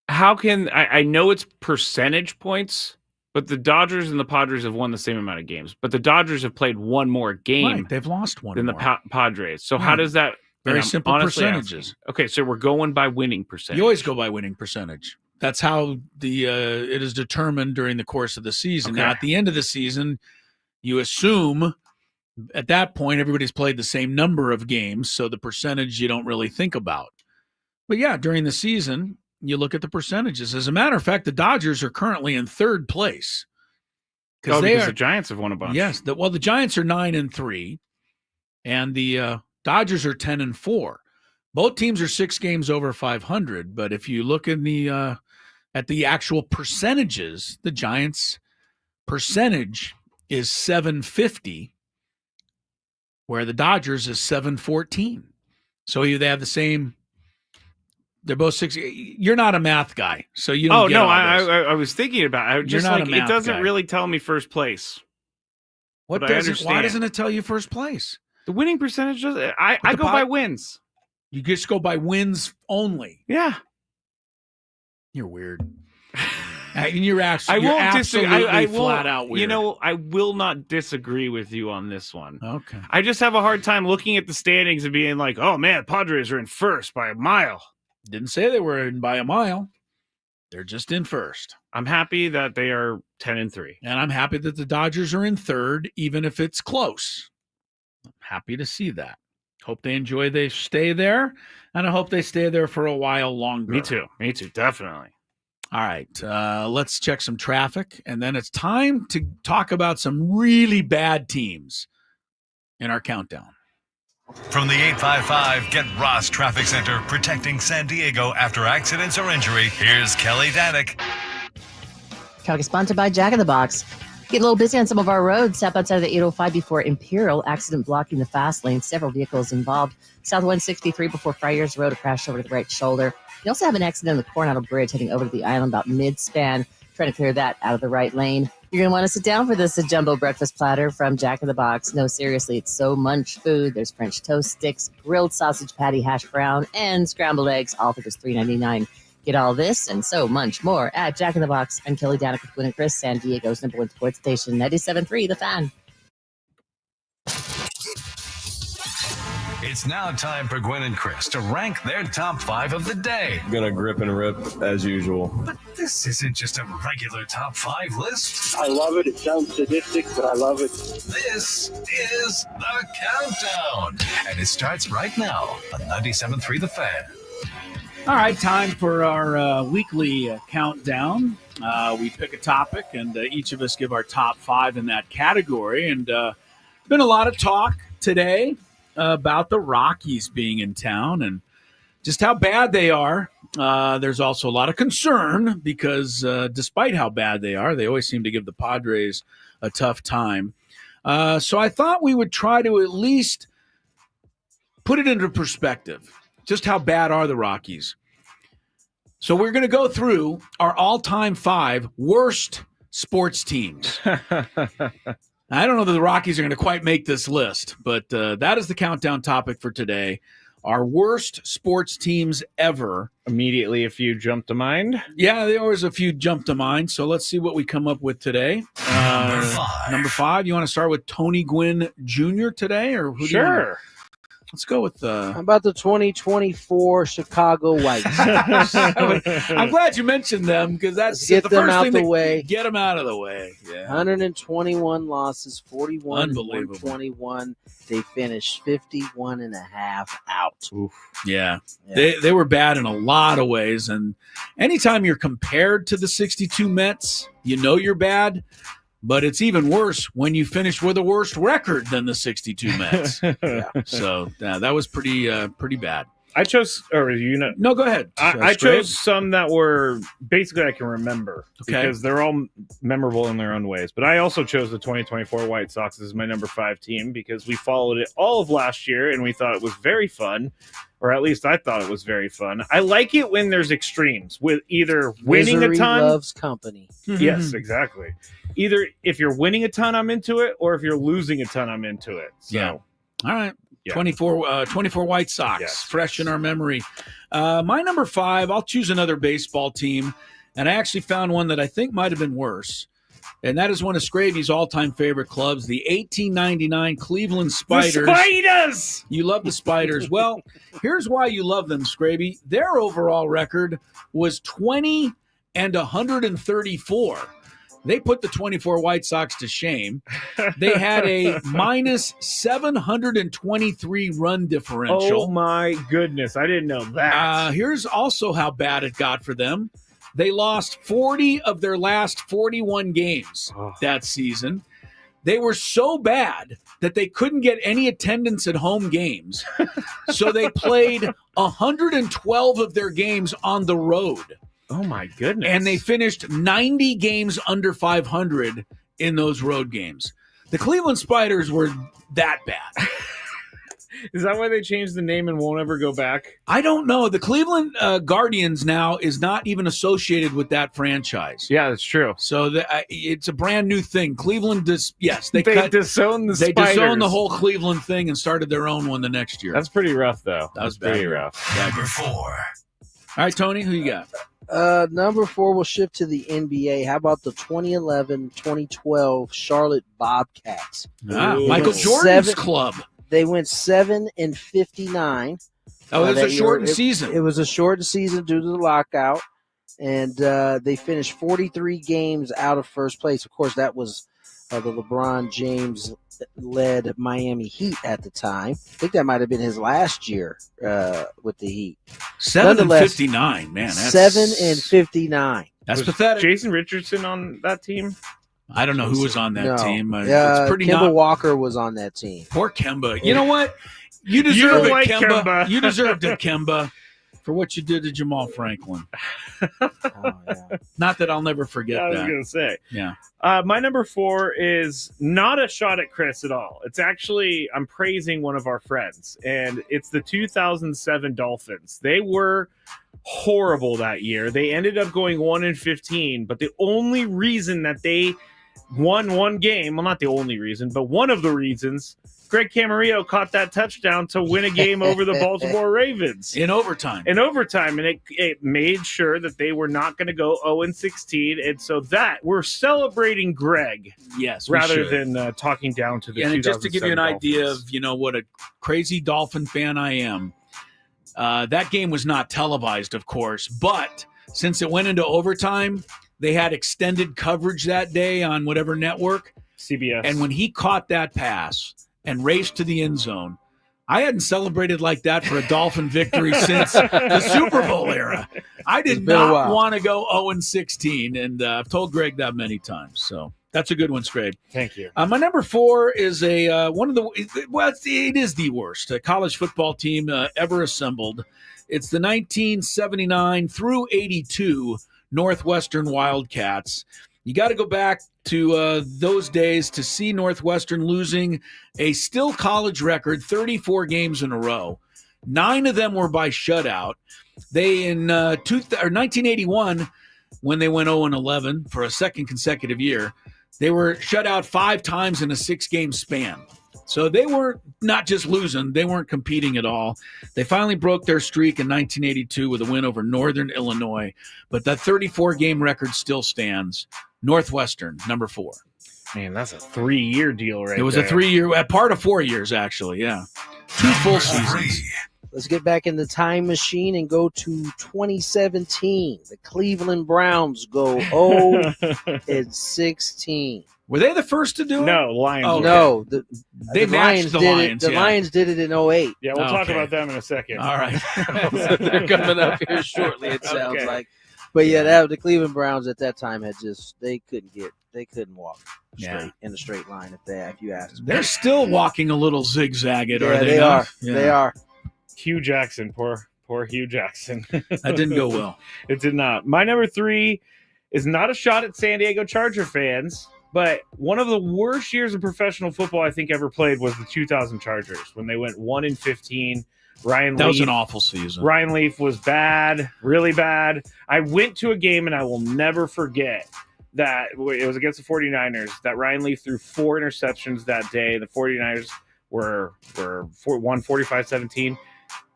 How can I know it's percentage points, but the Dodgers and the Padres have won the same amount of games. But the Dodgers have played one more game. Right, they've lost one than more. the Padres. So how does that... Very simple percentages. Asking. Okay, so we're going by winning percentage. You always go by winning percentage. That's how it is determined during the course of the season. Okay. Now, at the end of the season, you assume at that point everybody's played the same number of games, so the percentage you don't really think about. But yeah, during the season, you look at the percentages. As a matter of fact, the Dodgers are currently in 3rd place. Because the Giants have won a bunch. Yes. The Giants are 9-3, and the Dodgers are 10-4. Both teams are 6 games over 500, but if you look in the at the actual percentages, the Giants' percentage is .750, where the Dodgers is .714. So they have the same. They're both 6. You're not a math guy, so you don't. I was thinking about it. Just like it doesn't guy. really tell me first place. Why doesn't it tell you first place? The winning percentage does. I go by wins. You just go by wins only. Yeah. You're weird. You're absolutely flat out weird. I will not disagree with you on this one. Okay. I just have a hard time looking at the standings and being like, oh, man, Padres are in first by a mile. Didn't say they were in by a mile. They're just in first. I'm happy that they are 10-3. And I'm happy that the Dodgers are in 3rd, even if it's close. I'm happy to see that. Hope they stay there, and I hope they stay there for a while longer. Me too, definitely. All right, let's check some traffic, and then it's time to talk about some really bad teams in our countdown. From the 855 Get Ross Traffic Center, protecting San Diego after accidents or injury, here's Kelly Danick. Traffic sponsored by Jack in the Box. Getting a little busy on some of our roads. Step outside of the 805 before Imperial. Accident blocking the fast lane. Several vehicles involved. South 163 before Friars Road. A crash over to the right shoulder. You also have an accident on the Coronado Bridge heading over to the island about mid-span. Trying to clear that out of the right lane. You're going to want to sit down for this jumbo breakfast platter from Jack in the Box. No, seriously, it's so much food. There's French toast sticks, grilled sausage patty, hash brown, and scrambled eggs, all for just $3.99. Get all this and so much more at Jack in the Box. I'm Kelly Danick with Gwynn and Chris, San Diego's #1 sports station, 97.3 The Fan. It's now time for Gwynn and Chris to rank their top 5 of the day. Gonna grip and rip as usual. But this isn't just a regular top 5 list. I love it. It sounds sadistic, but I love it. This is The Countdown. And it starts right now on 97.3 The Fan. All right, time for our weekly countdown. We pick a topic, and each of us give our top 5 in that category. And been a lot of talk today about the Rockies being in town and just how bad they are. There's also a lot of concern because despite how bad they are, they always seem to give the Padres a tough time. So I thought we would try to at least put it into perspective. Just how bad are the Rockies? So we're going to go through our all-time 5 worst sports teams. I don't know that the Rockies are going to quite make this list, but that is the countdown topic for today. Our worst sports teams ever. Immediately, a few jump to mind. Yeah, there was a few jump to mind. So let's see what we come up with today. Number 5. You want to start with Tony Gwynn Jr. today, or who? Sure. Let's go with How about the 2024 Chicago White Sox? I'm glad you mentioned them because that's Get the them first out thing. the way. Get them out of the way. Yeah. 121 losses, 41 Unbelievable. 121. They finished 51 and a half out. Oof. Yeah. They were bad in a lot of ways. And anytime you're compared to the 62 Mets, you know you're bad. But it's even worse when you finish with a worse record than the 62 Mets. So that was pretty bad. I chose, or No, go ahead. I chose some that were basically I can remember because they're all memorable in their own ways. But I also chose the 2024 White Sox as my number 5 team because we followed it all of last year and we thought it was very fun, or at least I thought it was very fun. I like it when there's extremes with either winning Misery a ton. loves company. Yes, exactly. Either if you're winning a ton, I'm into it, or if you're losing a ton, I'm into it. So, yeah. All right. Yeah. 24 White Sox, fresh in our memory. My number 5, I'll choose another baseball team, and I actually found one that I think might have been worse, and that is one of Scravy's all-time favorite clubs, the 1899 Cleveland Spiders. The Spiders! You love the Spiders. Well, here's why you love them, Scravy. Their overall record was 20 and 134. They put the 24 White Sox to shame. They had a minus 723 run differential. Oh, my goodness. I didn't know that. Here's also how bad it got for them. They lost 40 of their last 41 games that season. They were so bad that they couldn't get any attendance at home games. So they played 112 of their games on the road. Oh, my goodness. And they finished 90 games under 500 in those road games. The Cleveland Spiders were that bad. Is that why they changed the name and won't ever go back? I don't know. The Cleveland Guardians now is not even associated with that franchise. Yeah, that's true. So it's a brand new thing. Cleveland they disowned the Spiders. They disowned the whole Cleveland thing and started their own one the next year. That's pretty rough, though. That was pretty rough. Number 4. All right, Tony, who you got? Number 4 will shift to the NBA. How about the 2011-2012 Charlotte Bobcats? Michael Jordan's club. They went 7-59. Oh, it was a shortened season. It was a shortened season due to the lockout, and they finished 43 games out of first place. Of course, that was the LeBron James-led Miami Heat at the time. I think that might have been his last year with the Heat. 7-59, man. 7-59. That's pathetic. Jason Richardson on that team? I don't know who was on that team. It's pretty Kemba Walker was on that team. Poor Kemba. You know what? You deserve it, Kemba. You deserved it, Kemba, for what you did to Jamal Franklin. Not that I'll never forget that. I was going to say. Yeah. My number 4 is not a shot at Chris at all. It's actually, I'm praising one of our friends, and it's the 2007 Dolphins. They were horrible that year. They ended up going 1-15, but the only reason that they won one game, well, not the only reason, but one of the reasons, Greg Camarillo caught that touchdown to win a game over the Baltimore Ravens. In overtime. And it made sure that they were not going to go 0-16. And so that, we're celebrating Greg. Yes, rather than talking down to the 2007 And just to give you an Dolphins. idea of, what a crazy Dolphin fan I am, that game was not televised, of course, but since it went into overtime, they had extended coverage that day on whatever network. CBS. And when he caught that pass and raced to the end zone, I hadn't celebrated like that for a Dolphin victory since the Super Bowl era. I did not want to go 0-16, and I've told Greg that many times. So That's a good one, Scrape. Thank you. My number 4 is it is the worst college football team ever assembled. It's the 1979 through 82 Northwestern Wildcats. You got to go back to those days to see Northwestern losing a still college record 34 games in a row. 9 of them were by shutout. They in 1981, when they went 0-11 for a second consecutive year, they were shut out 5 times in a 6-game span. So they were not just losing, they weren't competing at all. They finally broke their streak in 1982 with a win over Northern Illinois, but that 34-game record still stands. Northwestern, number 4. Man, that's a 3-year deal right there. It was a 3-year, part of 4 years, actually, yeah. 2 full seasons. Let's get back in the time machine and go to 2017. The Cleveland Browns go 0-16. Were they the first to do it? No, Lions. Oh, no. They matched the Lions. The Lions did it in 08. Yeah, we'll talk about them in a second. All right. So they're coming up here shortly, it sounds like. But yeah, the Cleveland Browns at that time they couldn't walk straight in a straight line if you asked them. They're still walking a little zigzagged, are they? They not? are. Yeah. They are. Hugh Jackson, poor Hugh Jackson. That didn't go well. It did not. My number 3 is not a shot at San Diego Charger fans, but one of the worst years of professional football I think ever played was the 2000 Chargers when they went 1-15. That was an awful season. Ryan Leaf was bad, really bad. I went to a game and I will never forget that it was against the 49ers that Ryan Leaf threw 4 interceptions that day. The 49ers won 45-17.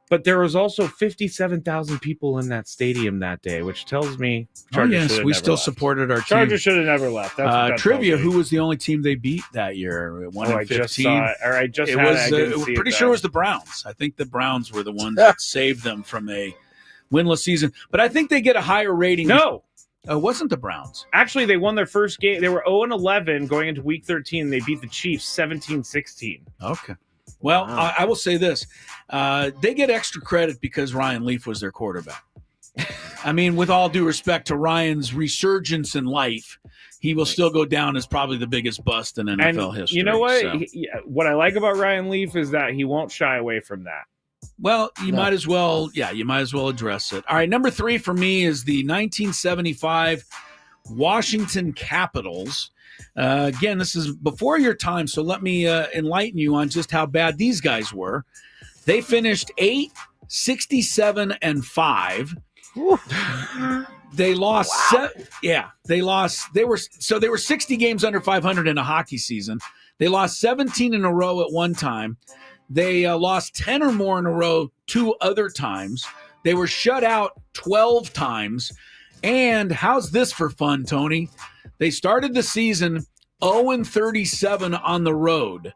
But there was also 57,000 people in that stadium that day, which tells me Chargers we still supported our team. Chargers should have never left. That's what that trivia: who was the only team they beat that year? 1-15. I just saw it. Or I just it had was. it. I didn't see pretty it, sure it was the Browns. I think the Browns were the ones that saved them from a winless season. But I think they get a higher rating. No. It wasn't the Browns. Actually, they won their first game. They were 0-11 going into Week 13. They beat the Chiefs 17-16. Okay. Well, wow. I will say this. They get extra credit because Ryan Leaf was their quarterback. I mean, with all due respect to Ryan's resurgence in life, he will still go down as probably the biggest bust in NFL history. You know what? So. What I like about Ryan Leaf is that he won't shy away from that. Well, you might as well address it. All right, number 3 for me is the 1975 Washington Capitals. Again, this is before your time, so let me enlighten you on just how bad these guys were. They finished 8-67-5. They lost. Wow. They lost. They were 60 games under 500 in a hockey season. They lost 17 in a row at one time. They lost 10 or more in a row 2 other times. They were shut out 12 times. And how's this for fun, Tony? They started the season 0-37 on the road.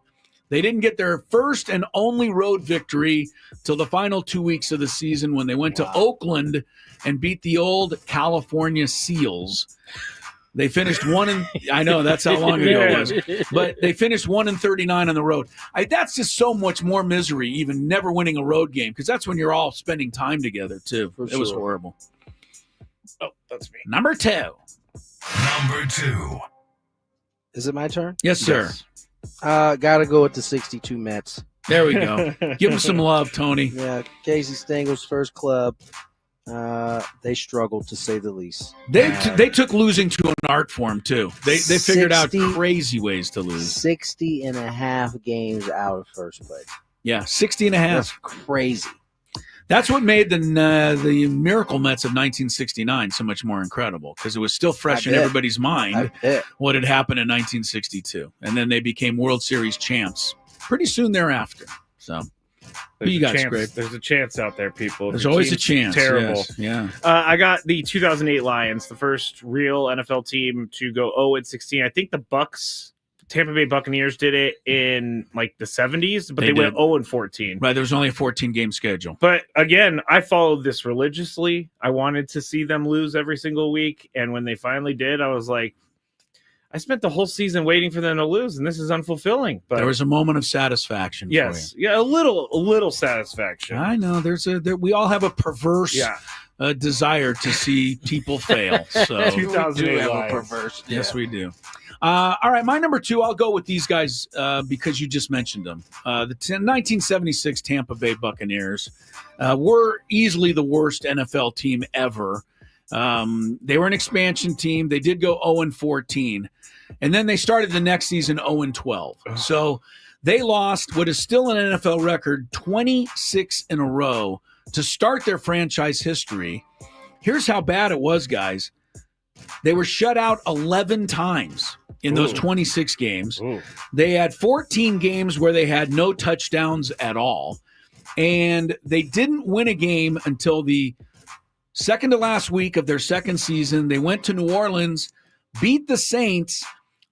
They didn't get their first and only road victory till the final 2 weeks of the season when they went to Oakland and beat the old California Seals. They finished I know that's how long ago it was, but they finished 1-39 on the road. That's just so much more misery, even never winning a road game, because that's when you're all spending time together too. It was horrible. Oh, that's me. Number 2. Number 2. Is it my turn? Yes, sir. Gotta go with the 62 Mets. There we go. Give them some love, Tony. Yeah, Casey Stengel's first club. They struggled, to say the least. They took losing to an art form, too. They figured out crazy ways to lose. 60 and a half games out of first place. Yeah, 60 and a half. That's crazy. That's what made the Miracle Mets of 1969 so much more incredible, because it was still fresh in everybody's mind what had happened in 1962. And then they became World Series champs pretty soon thereafter. So, there's you guys, Greg? There's a chance out there, people. There's always a chance. Terrible. Yes. Yeah. I got the 2008 Lions, the first real NFL team to go 0-16. I think the Tampa Bay Buccaneers did it in like the 70s, but they went 0-14. Right, there was only a 14-game schedule. But again, I followed this religiously. I wanted to see them lose every single week, and when they finally did, I was like, I spent the whole season waiting for them to lose, and this is unfulfilling. But there was a moment of satisfaction. Yes, for you. yeah, a little satisfaction. I know. We all have a perverse a desire to see people fail. So 2008 have a Lions. perverse. yes, we do. All right, my number 2, I'll go with these guys because you just mentioned them. The 1976 Tampa Bay Buccaneers were easily the worst NFL team ever. They were an expansion team. They did go 0-14, and then they started the next season 0-12. So they lost what is still an NFL record 26 in a row to start their franchise history. Here's how bad it was, guys. They were shut out 11 times in those 26 games. They had 14 games where they had no touchdowns at all. And they didn't win a game until the second to last week of their second season. They went to New Orleans, beat the Saints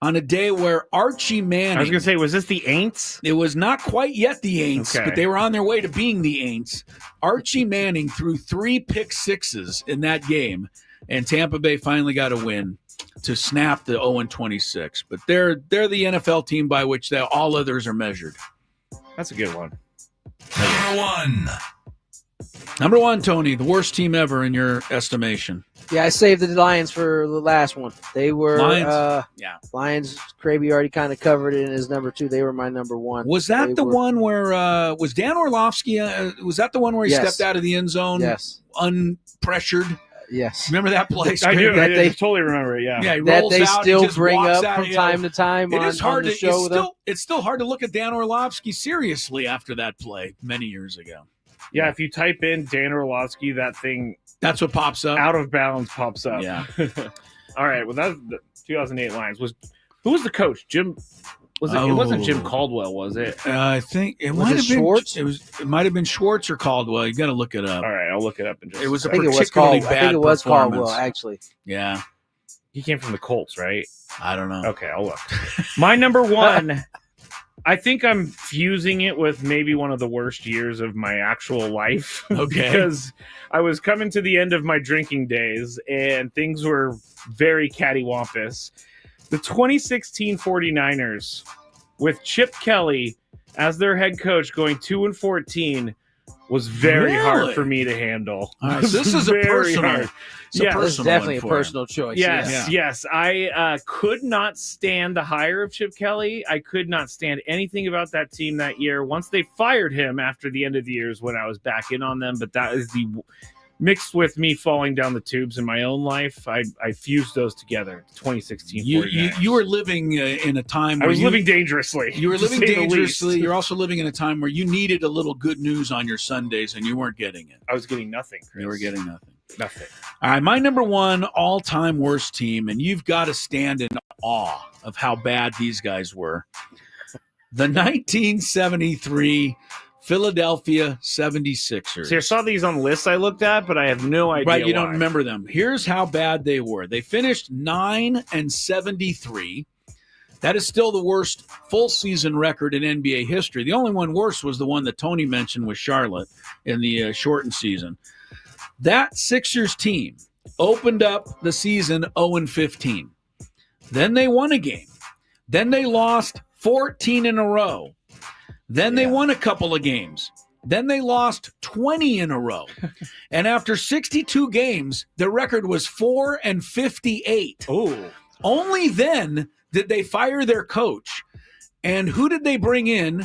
on a day where Archie Manning... I was going to say, was this the Aints? It was not quite yet the Aints, Okay. but they were on their way to being the Aints. Archie Manning threw 3 pick sixes in that game, and Tampa Bay finally got a win to snap the 0-26. But they're the NFL team by which all others are measured. That's a good one. Number 1, Tony, the worst team ever in your estimation. Yeah, I saved the Lions for the last one. They were Lions? Lions. Kraby already kind of covered it in his number 2. They were my number 1. Was that one where was Dan Orlovsky? Was that the one where he Yes. stepped out of the end zone? Yes. Unpressured. Yes. Remember that play? I do. I they- totally remember it. Yeah. Yeah, he That rolls they out, still he just bring walks up out, from you know. time to time It on, is hard on the to show with them. it's still hard to look at Dan Orlovsky seriously after that play many years ago. Yeah, if you type in Dan Orlovsky, that thing That's what pops up. out of bounds pops up. Yeah. All right. Well, that was the 2008 Lions. Who was the coach? Jim? It wasn't Jim Caldwell, was it? I think it Was might it have been Schwartz? It might have been Schwartz or Caldwell. You got to look it up. All right, I'll look it up in just. It was a a I think it was particularly Caldwell. I bad think it was performance. Caldwell, actually. Yeah, He came from the Colts, right? I don't know. Okay, I'll look. My number 1. I think I'm fusing it with maybe one of the worst years of my actual life. Okay. Because I was coming to the end of my drinking days and things were very cattywampus. The 2016 49ers, with Chip Kelly as their head coach going 2-14, was very hard Really? for me to handle. All right, so this is a Very personal. hard. It's a Yeah, personal This is definitely one a for you. personal choice. Yes, yes. I could not stand the hire of Chip Kelly. I could not stand anything about that team that year. Once they fired him after the end of the year is when I was back in on them. But that is mixed with me falling down the tubes in my own life. I fused those together. 2016. You were living in a time. I Where was living dangerously. You were to living say the least. dangerously. You're also living in a time where you needed a little good news on your Sundays, and you weren't getting it. I was getting nothing, Chris. You were getting nothing. Nothing. All right, my number 1 all-time worst team, and you've got to stand in awe of how bad these guys were. The 1973 Philadelphia 76ers. See, I saw these on lists I looked at, but I have no idea. Right, you why. don't remember them. Here's how bad they were. They finished 9-73. That is still the worst full season record in NBA history. The only one worse was the one that Tony mentioned with Charlotte in the shortened season. That Sixers team opened up the season 0-15. Then they won a game. Then they lost 14 in a row. Then they won a couple of games. Then they lost 20 in a row. And after 62 games, their record was 4-58. Oh. Only then did they fire their coach. And who did they bring in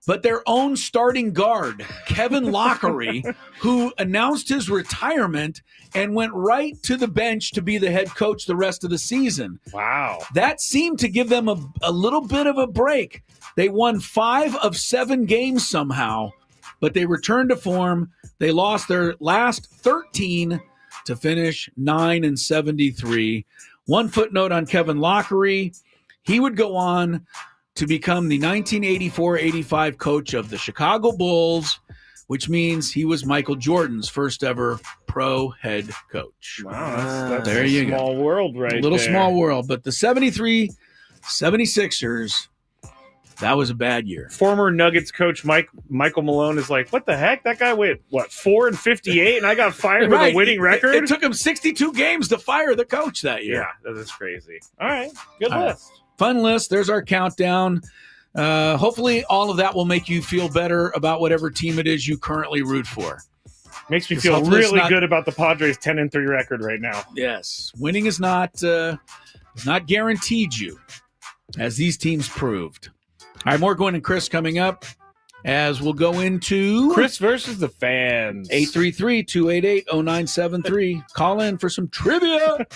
but their own starting guard, Kevin Lockery, who announced his retirement and went right to the bench to be the head coach the rest of the season. Wow. That seemed to give them a little bit of a break. They won 5 of 7 games somehow, but they returned to form. They lost their last 13 to finish 9-73. One footnote on Kevin Lockery. He would go on to become the 1984-85 coach of the Chicago Bulls, which means he was Michael Jordan's first ever pro head coach. Wow, that's there a you small go. world right A little there. small world, but the 73 76ers, that was a bad year. Former Nuggets coach Michael Malone is like, what the heck? That guy went, 4-58, and I got fired with a winning record? It took him 62 games to fire the coach that year. Yeah, that is crazy. All right, good All list. right. Fun list. There's our countdown. Hopefully all of that will make you feel better about whatever team it is you currently root for. Makes me Because feel hopefully it's really not- good about the Padres' 10-3 record right now. Yes, winning is not guaranteed you, as these teams proved. All right, more Gwynn and Chris coming up as we'll go into Chris versus the fans. 833-288-0973. Call in for some trivia.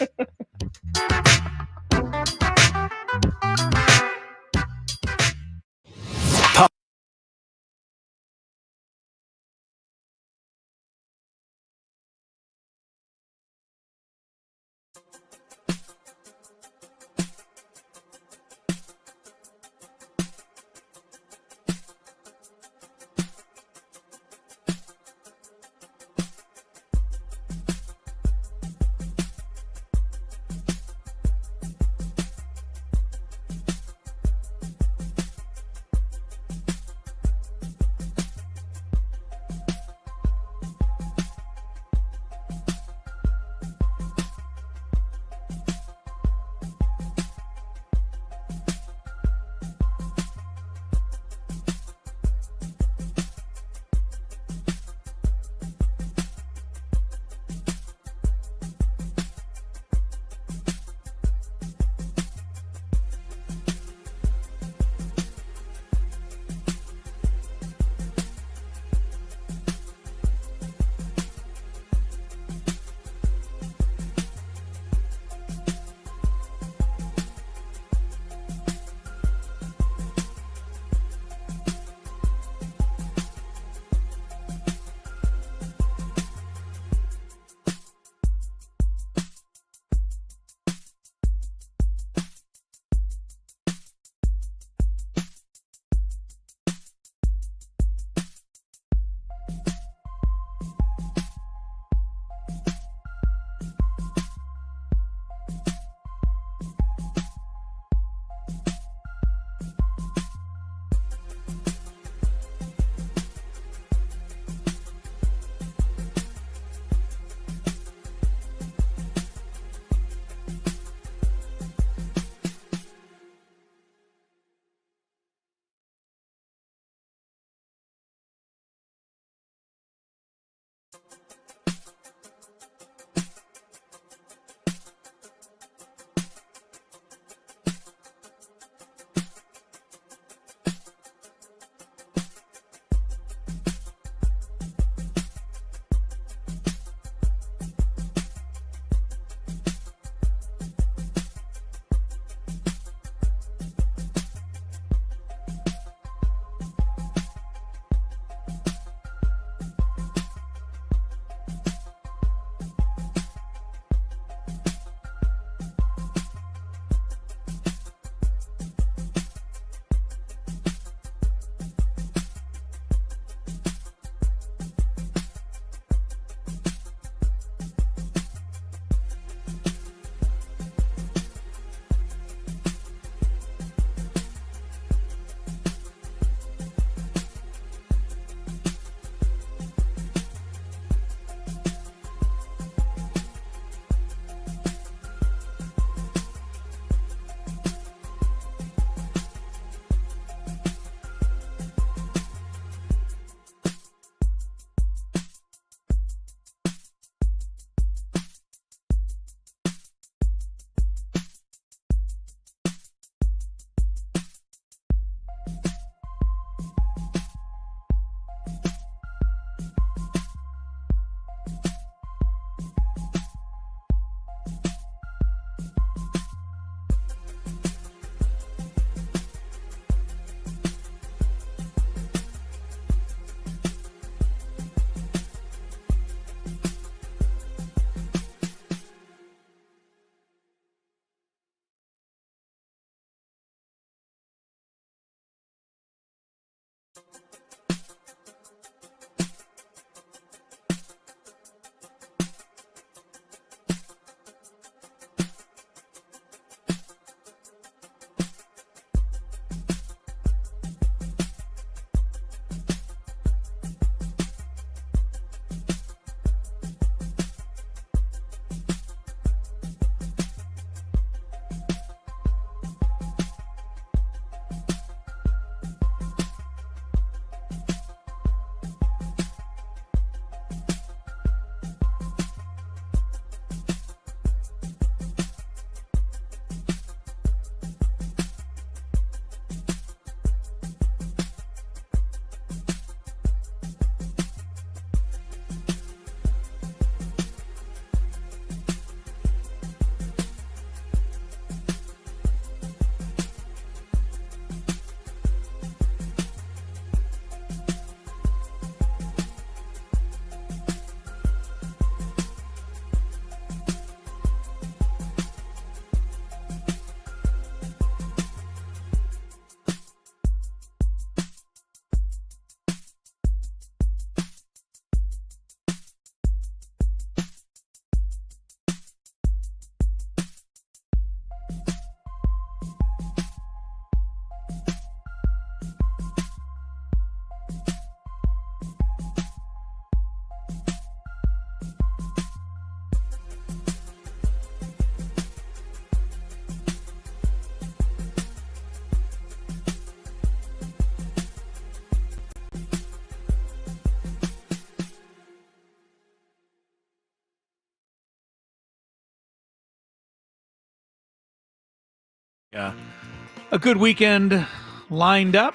A good weekend lined up.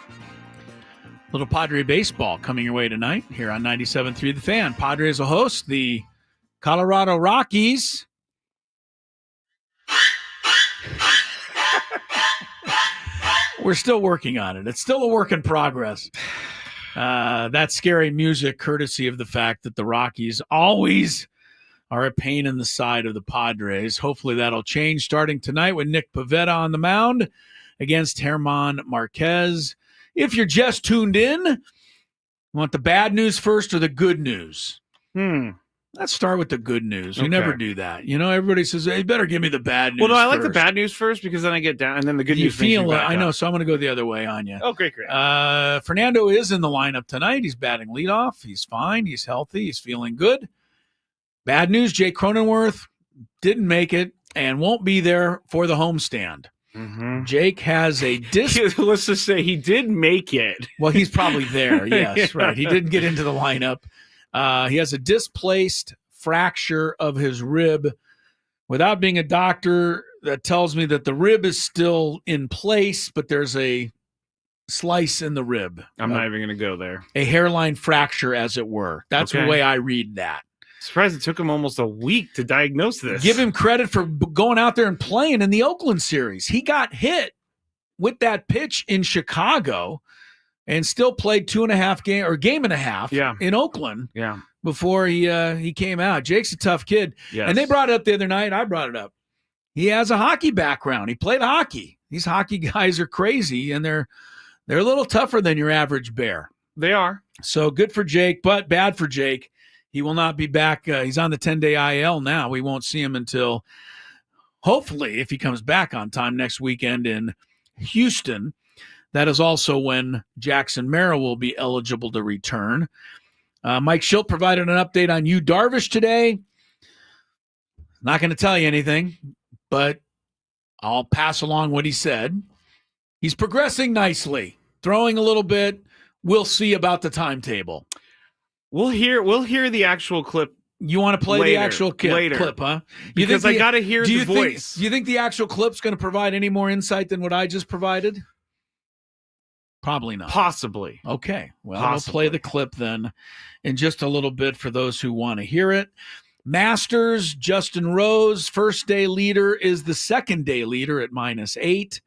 Little Padre baseball coming your way tonight here on 97.3 The Fan. Padres will host the Colorado Rockies. We're still working on it. It's still a work in progress. That scary music, courtesy of the fact that the Rockies always are a pain in the side of the Padres. Hopefully that'll change starting tonight with Nick Pivetta on the mound against German Marquez. If you're just tuned in, want the bad news first or the good news? Let's start with the good news. We never do that. You know, everybody says, hey, you better give me the bad news. Well, no, I like first. the bad news first because then I get down, and then the good You news makes me feel it. back I know, up. so I'm going to go the other way on you. Oh, great. Fernando is in the lineup tonight. He's batting leadoff. He's fine. He's healthy. He's feeling good. Bad news, Jake Cronenworth didn't make it and won't be there for the homestand. Mm-hmm. Jake has a disc. Let's just say he did make it. Well, he's probably there. Yes, Yeah. right. He didn't get into the lineup. He has a displaced fracture of his rib. Without being a doctor, that tells me that the rib is still in place, but there's a slice in the rib. I'm not even going to go there. A hairline fracture, as it were. That's Okay. the way I read that. Surprised it took him almost a week to diagnose this. Give him credit for going out there and playing in the Oakland series. He got hit with that pitch in Chicago and still played game and a half in Oakland before he came out. Jake's a tough kid. Yes. And they brought it up the other night. I brought it up. He has a hockey background. He played hockey. These hockey guys are crazy, and they're a little tougher than your average bear. They are. So good for Jake, but bad for Jake. He will not be back. He's on the 10-day IL now. We won't see him until, hopefully, if he comes back on time next weekend in Houston. That is also when Jackson Merrill will be eligible to return. Mike Schilt provided an update on Yu Darvish today. Not going to tell you anything, but I'll pass along what he said. He's progressing nicely, throwing a little bit. We'll see about the timetable. We'll hear the actual clip. You want to play later, the actual clip, huh? Because I got to hear the voice. Do you think the actual clip's going to provide any more insight than what I just provided? Probably not. Possibly. Okay. Well, I'll play the clip then in just a little bit for those who want to hear it. Masters, Justin Rose, first day leader, is the second day leader at -8.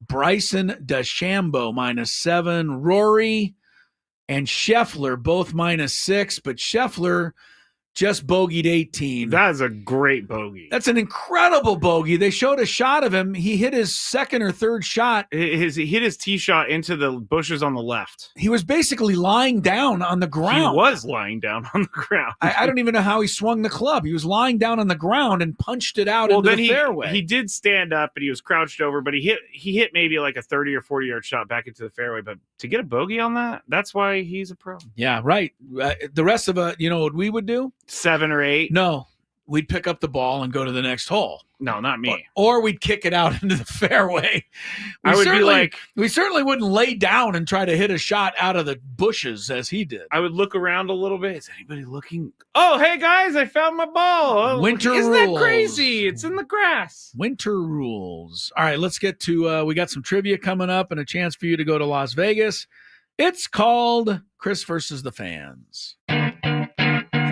Bryson DeChambeau -7. Rory and Scheffler both -6, but Scheffler just bogeyed 18. That is a great bogey. That's an incredible bogey. They showed a shot of him. He hit his second or third shot. He hit his tee shot into the bushes on the left. He was basically lying down on the ground. He was lying down on the ground. I don't even know how he swung the club. He was lying down on the ground and punched it out into the fairway. He did stand up, and he was crouched over, but he hit maybe like a 30 or 40-yard shot back into the fairway. But to get a bogey on that's why he's a pro. Yeah, right. The rest of you know what we would do? 7 or 8. No, we'd pick up the ball and go to the next hole. No, not me. Or we'd kick it out into the fairway. We certainly wouldn't lay down and try to hit a shot out of the bushes as he did. I would look around a little bit. Is anybody looking? Oh, hey guys, I found my ball. Oh, Winter isn't rules. that crazy? It's in the grass. Winter rules. All right, let's get to we got some trivia coming up and a chance for you to go to Las Vegas. It's called Chris versus the Fans.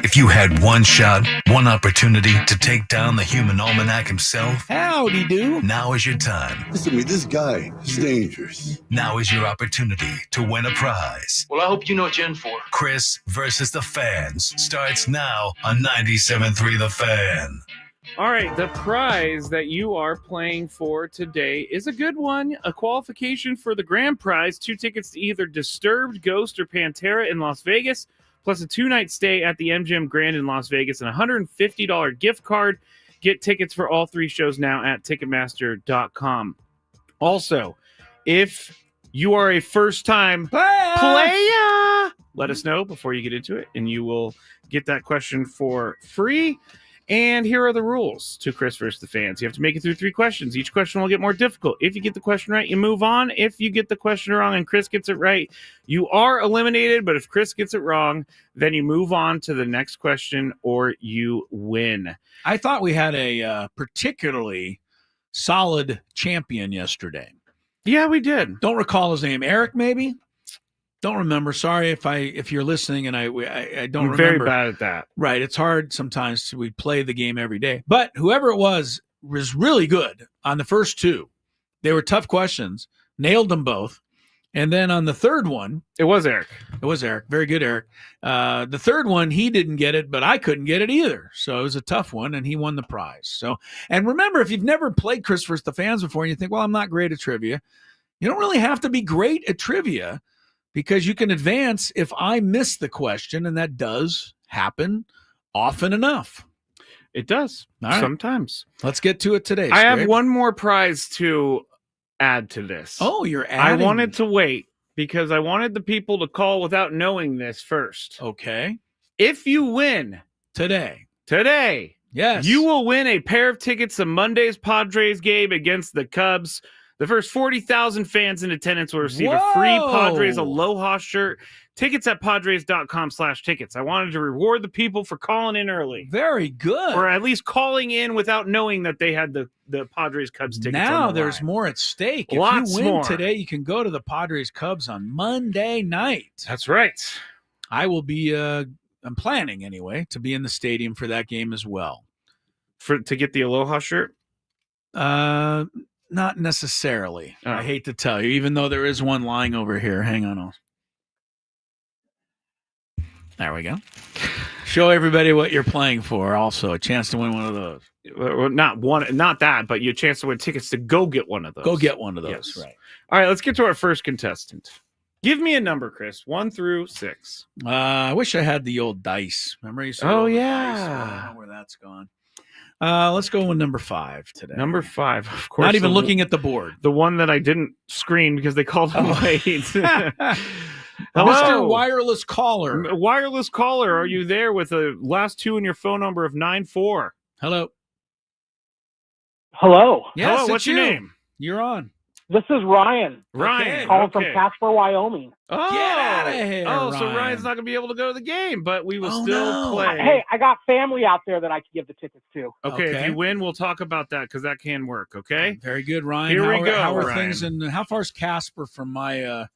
If you had one shot, one opportunity to take down the human almanac himself, howdy do. Now is your time. Listen to me, this guy is dangerous. Now is your opportunity to win a prize. Well, I hope you know what you're in for. Chris versus the Fans starts now on 97.3 The Fan. All right, the prize that you are playing for today is a good one. A qualification for the grand prize, 2 tickets to either Disturbed, Ghost, or Pantera in Las Vegas, plus a 2-night stay at the MGM Grand in Las Vegas and a $150 gift card. Get tickets for all 3 shows now at Ticketmaster.com. Also, if you are a first-time player, let us know before you get into it, and you will get that question for free. And here are the rules to Chris versus the Fans. You have to make it through 3 questions. Each question will get more difficult. If you get the question right, you move on. If you get the question wrong and Chris gets it right, you are eliminated. But if Chris gets it wrong, then you move on to the next question or you win. I thought we had a particularly solid champion yesterday. Yeah, we did. Don't recall his name. Eric, maybe? Don't remember. Sorry if you're listening and I don't remember. Very bad at that. Right. It's hard sometimes we play the game every day. But whoever it was really good on the first two. They were tough questions. Nailed them both. And then on the third one, it was Eric. Very good, Eric. The third one, he didn't get it, but I couldn't get it either. So it was a tough one, and he won the prize. So, and remember, if you've never played Chris vs. the Fans before, and you think, well, I'm not great at trivia, you don't really have to be great at trivia because you can advance if I miss the question, and that does happen often enough. It does. Sometimes. Let's get to it today. I have one more prize to add to this. Oh, you're adding. I wanted to wait because I wanted the people to call without knowing this first. Okay. If you win today, yes, you will win a pair of tickets to Monday's Padres game against the Cubs. The first 40,000 fans in attendance will receive a free Padres Aloha shirt. Tickets at padres.com/tickets. I wanted to reward the people for calling in early. Very good. Or at least calling in without knowing that they had the Padres Cubs tickets. Now there's more at stake. Lots if you win more. today, you can go to the Padres Cubs on Monday night. That's right. I will be I'm planning anyway to be in the stadium for that game as well. To get the Aloha shirt? Not necessarily. I hate to tell you, even though there is one lying over here. Hang on. There we go. Show everybody what you're playing for. Also, a chance to win one of those. Well, not that, but your chance to win tickets to go get one of those. Go get one of those. Yes. Right. All right, let's get to our first contestant. Give me a number, Chris. 1 through 6. I wish I had the old dice. Remember you said Oh, dice? yeah. I don't know where that's gone. Let's go with number 5 today. Number 5, of course. Not even looking at the board. The one that I didn't screen because they called him late. Mr. Wireless Caller. Wireless Caller, are you there with the last 2 in your phone number of 94? Hello. Hello. Yes, hello, what's your name? You're on. This is Ryan. Ryan. Calling from Casper, Wyoming. Oh, get out of here. Oh, so Ryan. Ryan's not going to be able to go to the game, but we will still play. Hey, I got family out there that I can give the tickets to. Okay, if you win, we'll talk about that because that can work, okay? Very good, Ryan. Here we go, How are Ryan. things, and how far is Casper from my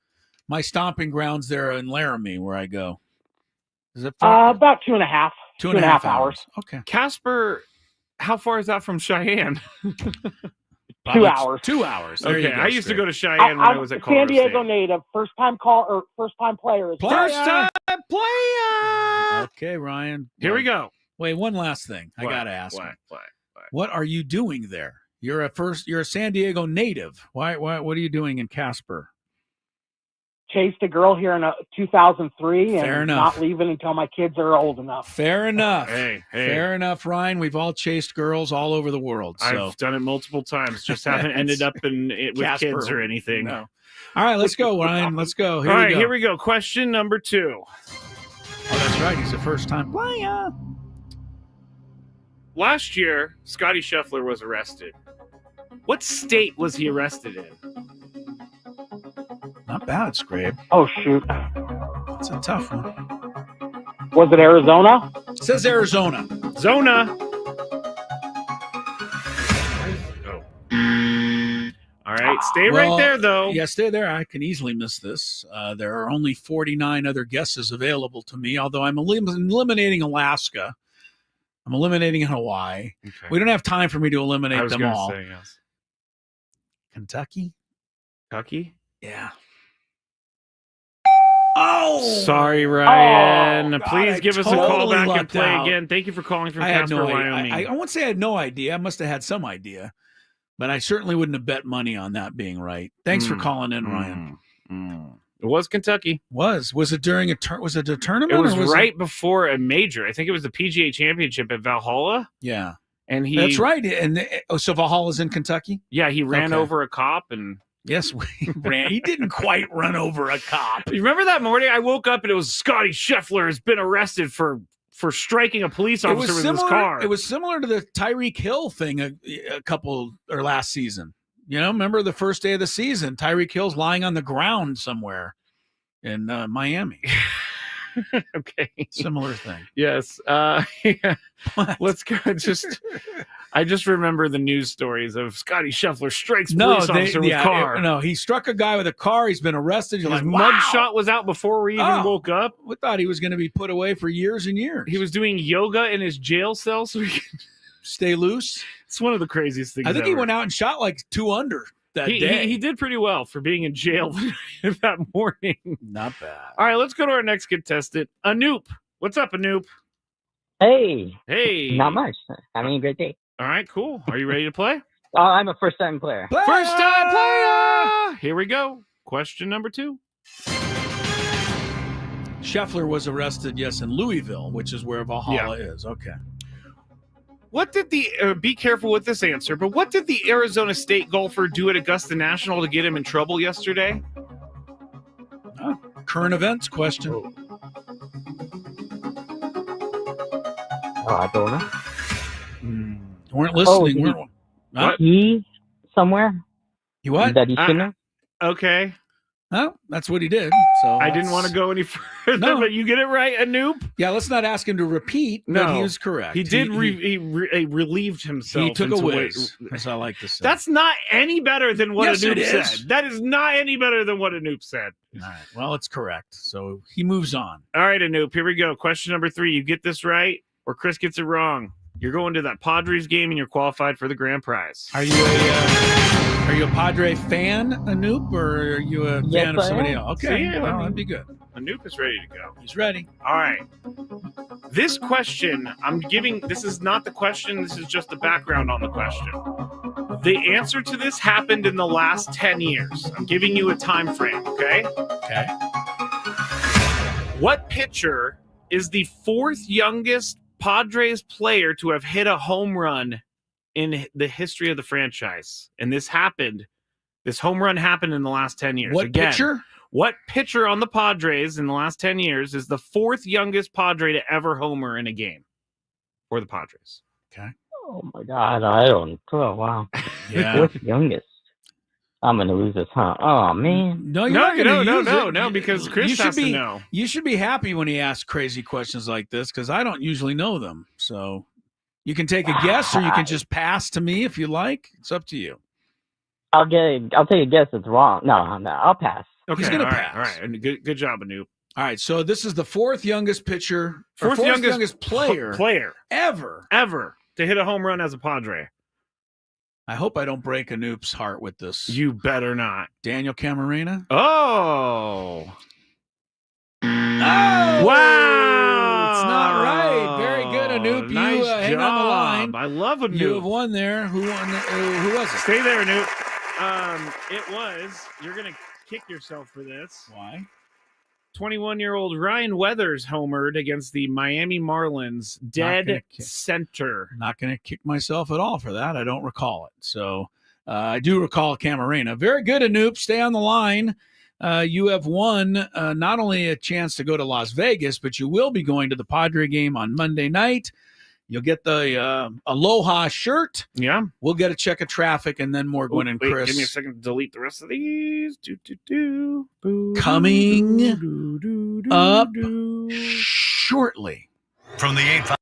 my stomping grounds there in Laramie where I go? Is it far? About 2.5. 2.5 hours. Okay. Casper, how far is that from Cheyenne? 2 hours. 2 hours. There Okay, you go, I used to straight. go to Cheyenne when I was at San Colorado Diego State. native, first time player. First time player. Okay, Ryan. Here we go. Wait, one last thing. I What? got to ask. What? you. What? What are you doing there? You're a San Diego native. Why what are you doing in Casper? Chased a girl here in 2003 and Fair enough. not leaving until my kids are old enough. Fair enough. Hey. Fair enough, Ryan. We've all chased girls all over the world. So. I've done it multiple times. Just haven't ended up with Casper. kids or anything. No. All right, let's go, Ryan. Let's go. Here All we right, go. here we go. Question number 2. Oh, that's right. He's a first-time player. Last year, Scotty Scheffler was arrested. What state was he arrested in? Not bad, Scrape. Oh, shoot. It's a tough one. Was it Arizona? It says Arizona. Zona. Oh. All right, stay right there, though. Yeah, stay there. I can easily miss this. There are only 49 other guesses available to me, although I'm eliminating Alaska. I'm eliminating Hawaii. Okay. We don't have time for me to eliminate I was them gonna all. say yes. Kentucky? Kentucky? Yeah. Oh! Sorry, Ryan. God, Please I give us a call totally back and lucked play out. again. Thank you for calling from I had Casper, no Wyoming. idea. I won't say I had no idea. I must have had some idea, but I certainly wouldn't have bet money on that being right. Thanks for calling in, Ryan. It was Kentucky. Was it during was it a tournament? It was or right before a major. I think it was the PGA Championship at Valhalla. Yeah. And That's right. And so Valhalla's in Kentucky? Yeah, he ran Okay. over a cop and Yes, he ran. He didn't quite run over a cop. You remember that morning I woke up and it was Scotty Scheffler has been arrested for striking a police officer with his car. It was similar to the Tyreek Hill thing last season. You know, remember the first day of the season, Tyreek Hill's lying on the ground somewhere in Miami. Okay. Similar thing. Yes. Yeah. Let's go. I just remember the news stories of Scotty Scheffler strikes police officer with car. No, he struck a guy with a car. He's been arrested. You're His like, mug wow. shot was out before we even woke up. We thought he was going to be put away for years and years. He was doing yoga in his jail cell so he could stay loose. It's one of the craziest things I think ever. he went out and shot like 2 under that day. He did pretty well for being in jail that morning. Not bad. All right, let's go to our next contestant, Anoop. What's up, Anoop? Hey. Hey. Not much. Having a great day. All right, cool. Are you ready to play? I'm a first-time player. First-time player! Here we go. Question number 2. Scheffler was arrested, yes, in Louisville, which is where Valhalla is. Okay. What did be careful with this answer, but what did the Arizona State golfer do at Augusta National to get him in trouble yesterday? Current events question. I don't know. Weren't listening. He somewhere? He what? That he should know? Okay. No, that's what he did. So I didn't want to go any further, but you get it right, Anoop. Yeah, let's not ask him to repeat, but he was correct. He did he relieved himself. He took a into whiz, as I like to say. That's not any better than what Yes, Anoop it is. said. That is not any better than what Anoop said. All right. Well, it's correct. So he moves on. All right, Anoop, here we go. Question number 3. You get this right, or Chris gets it wrong. You're going to that Padres game, and you're qualified for the grand prize. Are you a Padre fan, Anoop, or are you a fan of somebody else? Okay, See, that'd be good. Anoop is ready to go. He's ready. All right. This question, this is not the question. This is just the background on the question. The answer to this happened in the last 10 years. I'm giving you a time frame, okay? Okay. What pitcher is the 4th youngest Padres player to have hit a home run in the history of the franchise? And this home run happened in the last 10 years. What pitcher? What pitcher on the Padres in the last 10 years is the 4th youngest Padre to ever homer in a game for the Padres? Okay. Oh my God, I don't. Oh wow. Yeah. 4th youngest. I'm gonna lose this, huh? Oh man. No, you're not gonna use it. No, because Chris has to know. You should be happy when he asks crazy questions like this, because I don't usually know them. So you can take a guess, or you can just pass to me if you like. It's up to you. I'll take a guess. It's wrong. No, I'll pass. Okay, He's gonna all pass. Right, all right. Good job, Anoop. All right, so this is the 4th youngest pitcher, or 4th youngest player ever to hit a home run as a Padre. I hope I don't break Anoop's heart with this. You better not. Daniel Camarena? Oh. Wow. It's not right. Very good, Anoop. Nice you hang job. on the line. I love Anoop. You have won there. Who won? Who was it? Stay there, Anoop. It was. You're going to kick yourself for this. Why? 21-year-old Ryan Weathers homered against the Miami Marlins dead center. Not going to kick myself at all for that. I don't recall it. So I do recall Camarena. Very good, Anoop. Stay on the line. You have won not only a chance to go to Las Vegas, but you will be going to the Padre game on Monday night. You'll get the Aloha shirt. Yeah. We'll get a check of traffic and then more Gwynn and Chris. Give me a second to delete the rest of these. Coming up shortly. From the 8.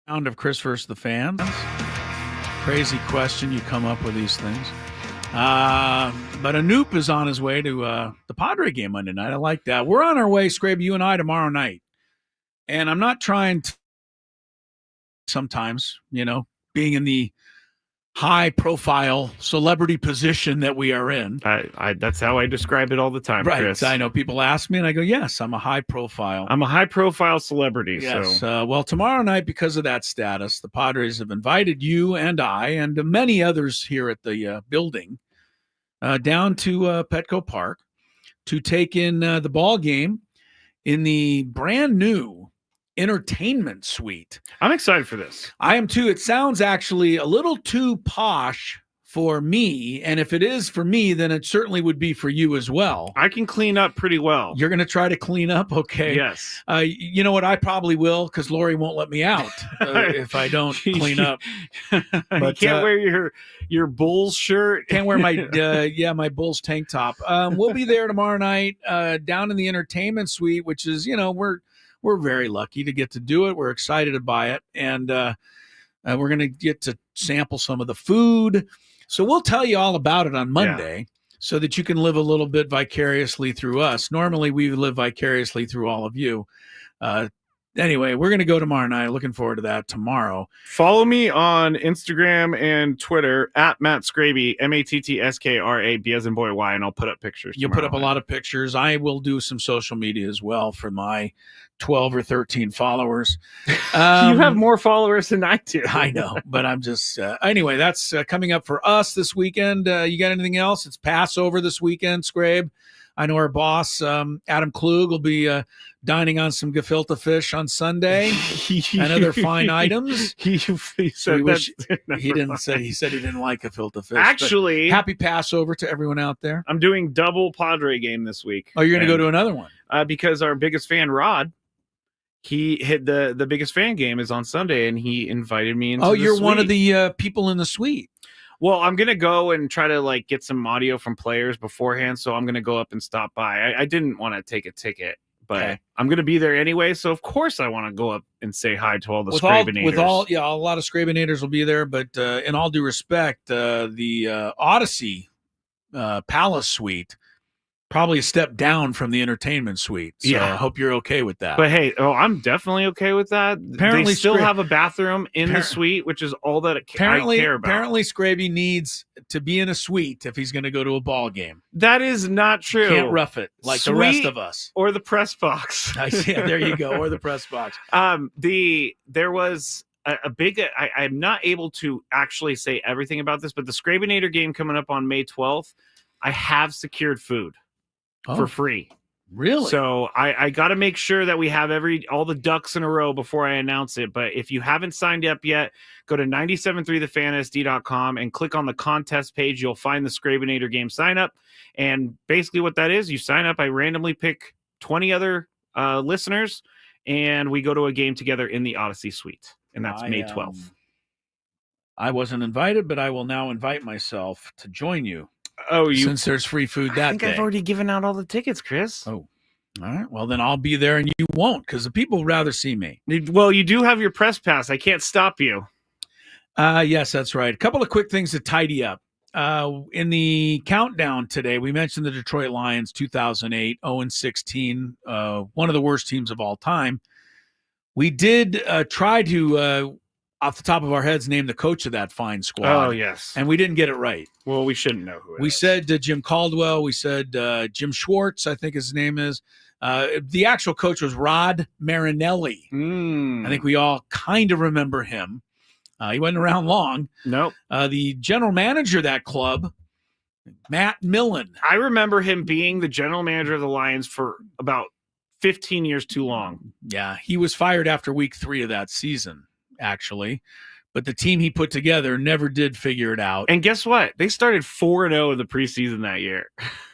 Round of Chris versus the fans. Crazy question. You come up with these things. But Anoop is on his way to the Padre game Monday night. I like that. We're on our way, Scrabe, you and I, tomorrow night. And I'm not trying to sometimes, being in the high-profile celebrity position that we are in. That's how I describe it all the time, right. Chris. I know people ask me, and I go, yes, I'm a high-profile. I'm a high-profile celebrity. Yes. So. Well, tomorrow night, because of that status, the Padres have invited you and I and many others here at the building down to Petco Park to take in the ball game in the brand new entertainment suite. I'm excited for this. I am too. It sounds actually a little too posh for me. And if it is for me, then it certainly would be for you as well. I can clean up pretty well. You're going to try to clean up? Okay. Yes. You know what? I probably will, because Lori won't let me out if I don't clean up. But, you can't wear your Bulls shirt. Can't wear my my Bulls tank top. We'll be there tomorrow night down in the entertainment suite, which is, we're very lucky to get to do it. We're excited by it. And we're going to get to sample some of the food. So we'll tell you all about it on Monday so that you can live a little bit vicariously through us. Normally, we live vicariously through all of you. Anyway, we're going to go tomorrow night. Looking forward to that tomorrow. Follow me on Instagram and Twitter at Matt Scraby, MattsKraby as in boy Y, and I'll put up pictures. You'll put up a lot of pictures. I will do some social media as well for my 12 or 13 followers. You have more followers than I do. I know, but I'm just anyway, that's coming up for us this weekend. You got anything else? It's Passover this weekend, Scrabe. I know our boss, Adam Klug, will be dining on some gefilte fish on Sunday and other fine items. He said he said he didn't like gefilte fish. Actually, happy Passover to everyone out there. I'm doing double Padre game this week. Oh, you're going to go to another one? Because our biggest fan, Rod, he hit the biggest fan game is on Sunday, and he invited me into you're suite. One of the people in the suite. Well, I'm going to go and try to get some audio from players beforehand. So I'm going to go up and stop by. I didn't want to take a ticket, but I'm going to be there anyway. So of course I want to go up and say hi to all the Scrabenators. A lot of Scrabenators will be there, but in all due respect, the Odyssey Palace Suite, probably a step down from the entertainment suite. So I hope you're okay with that. But hey, I'm definitely okay with that. Apparently they still have a bathroom in the suite, which is all that I care about. Apparently Scraby needs to be in a suite if he's going to go to a ball game. That is not true. Can't rough it like the rest of us. Or the press box. Yeah, there you go. Or the press box. There was a big, I'm not able to actually say everything about this, but the Scrabenator game coming up on May 12th, I have secured food. For free. Really? So I got to make sure that we have all the ducks in a row before I announce it. But if you haven't signed up yet, go to 973thefansd.com and click on the contest page. You'll find the Scrabenator game sign up. And basically what that is, you sign up. I randomly pick 20 other listeners, and we go to a game together in the Odyssey Suite. And that's May 12th. I wasn't invited, but I will now invite myself to join you. Since there's free food that day. I think I've already given out all the tickets, Chris. Oh, all right. Well, then I'll be there and you won't, because the people would rather see me. Well, you do have your press pass. I can't stop you. Yes, that's right. A couple of quick things to tidy up. In the countdown today, we mentioned the Detroit Lions 2008, 0-16, one of the worst teams of all time. We did try to, off the top of our heads, name the coach of that fine squad. Oh, yes. And we didn't get it right. Well, we shouldn't know who it is. We said Jim Caldwell. We said Jim Schwartz, I think his name is. The actual coach was Rod Marinelli. I think we all kind of remember him. He wasn't around long. Nope. The general manager of that club, Matt Millen. I remember him being the general manager of the Lions for about 15 years too long. Yeah, he was fired after week 3 of that season, actually. but the team he put together never did figure it out. And guess what? They started 4-0 in the preseason that year.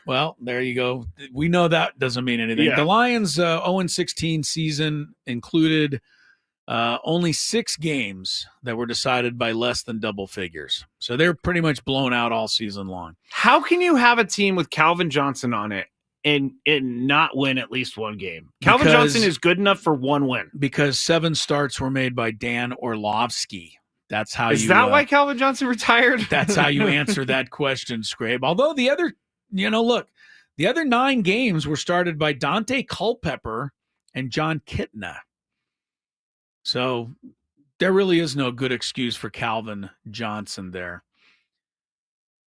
Well, there you go. We know that doesn't mean anything. Yeah. The Lions' 0-16 season included only 6 games that were decided by less than double figures. So they're pretty much blown out all season long. How can you have a team with Calvin Johnson on it and not win at least one game? Calvin Johnson is good enough for one win. Because 7 starts were made by Dan Orlovsky. That's how Is that why Calvin Johnson retired? That's how you answer that question, Scrabe. Although the other, the other 9 games were started by Dante Culpepper and John Kitna. So there really is no good excuse for Calvin Johnson there.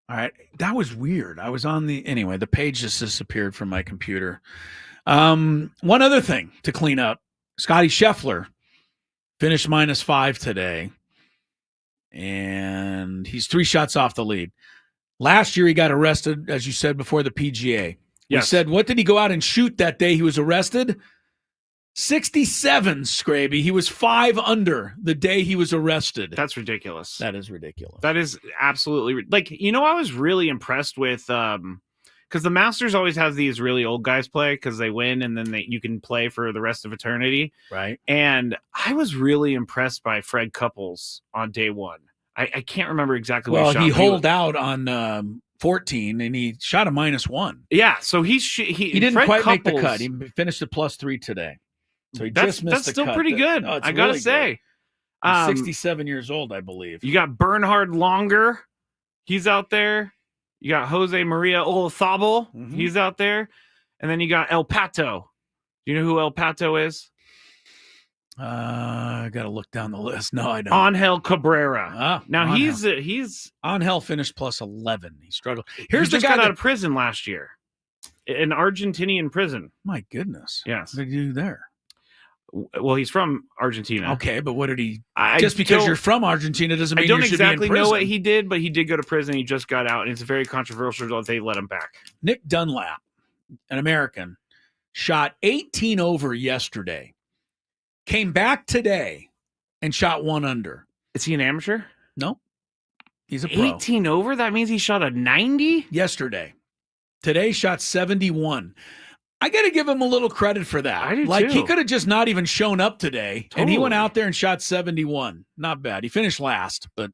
All right. That was weird. I was on anyway, the page just disappeared from my computer. One other thing to clean up. Scotty Scheffler finished -5 today. And he's 3 shots off the lead. Last year, he got arrested, as you said, before the PGA. We said, what did he go out and shoot that day he was arrested? 67, Scraby. He was 5 under the day he was arrested. That's ridiculous. That is ridiculous. That is absolutely I was really impressed with because the Masters always has these really old guys play because they win and then you can play for the rest of eternity. Right. And I was really impressed by Fred Couples on day 1. I can't remember exactly what he shot. He holed out on 14 and he shot a -1. Yeah, so he didn't Fred quite make the Couples, cut. He finished at +3 today. So he that's just missed the still cut. pretty good. No, I gotta say. He's 67 years old, I believe. You got Bernhard Longer. He's out there. You got Jose Maria Olazabal. Mm-hmm. He's out there. And then you got El Pato. Do you know who El Pato is? I got to look down the list. No, I don't. Angel Cabrera. Now Angel. he's Angel finished +11. He struggled. Here's the guy got out of prison last year. An Argentinian prison. My goodness. Yes. What did he do there? Well, he's from Argentina. Okay, but what did he? Just because you're from Argentina doesn't mean I don't you should be in exactly prison. know what he did, but he did go to prison. He just got out, and it's very controversial that they let him back. Nick Dunlap, an American, shot 18 over yesterday, came back today, and shot 1 under. Is he an amateur? No, he's a pro. 18 over? That means he shot a 90? Yesterday. Today, shot 71. I got to give him a little credit for that. I do too. He too. could have just not even shown up today, and he Totally. went out there and shot 71. Not bad. He finished last, but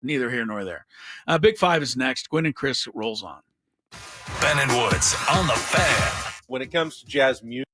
neither here nor there. Big Five is next. Gwynn and Chris rolls on. Ben and Woods on the Fan. When it comes to jazz music,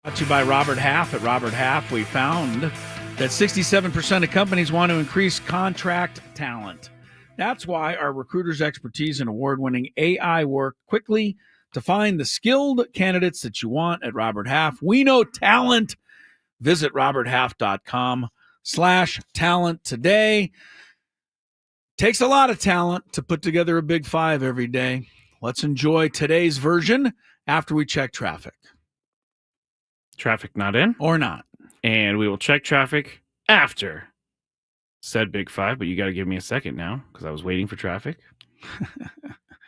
Brought to you by Robert Half. At Robert Half, we found that 67% of companies want to increase contract talent. That's why our recruiters' expertise and award-winning AI work quickly to find the skilled candidates that you want at Robert Half. We know talent. Visit roberthalf.com/talent today. Takes a lot of talent to put together a Big Five every day. Let's enjoy today's version after we check traffic. Traffic not in. Or not. And we will check traffic after said Big Five, but you got to give me a second now because I was waiting for traffic.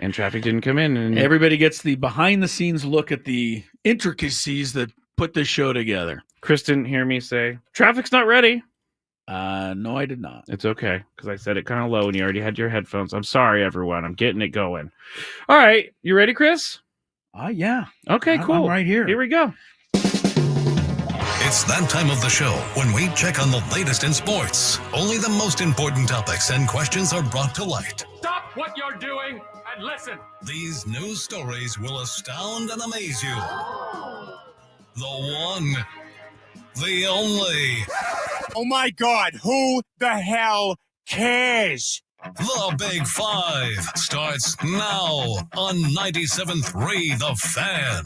And traffic didn't come in. And everybody gets the behind-the-scenes look at the intricacies that put this show together. Chris didn't hear me say, traffic's not ready. No, I did not. It's okay because I said it kind of low and you already had your headphones. I'm sorry, everyone. I'm getting it going. All right. You ready, Chris? Yeah. Okay, cool. I'm right here. Here we go. It's that time of the show when we check on the latest in sports. Only the most important topics and questions are brought to light. Stop what you're doing and listen. These news stories will astound and amaze you. The one, the only. Oh my God, who the hell cares? The Big Five starts now on 97.3 The Fan.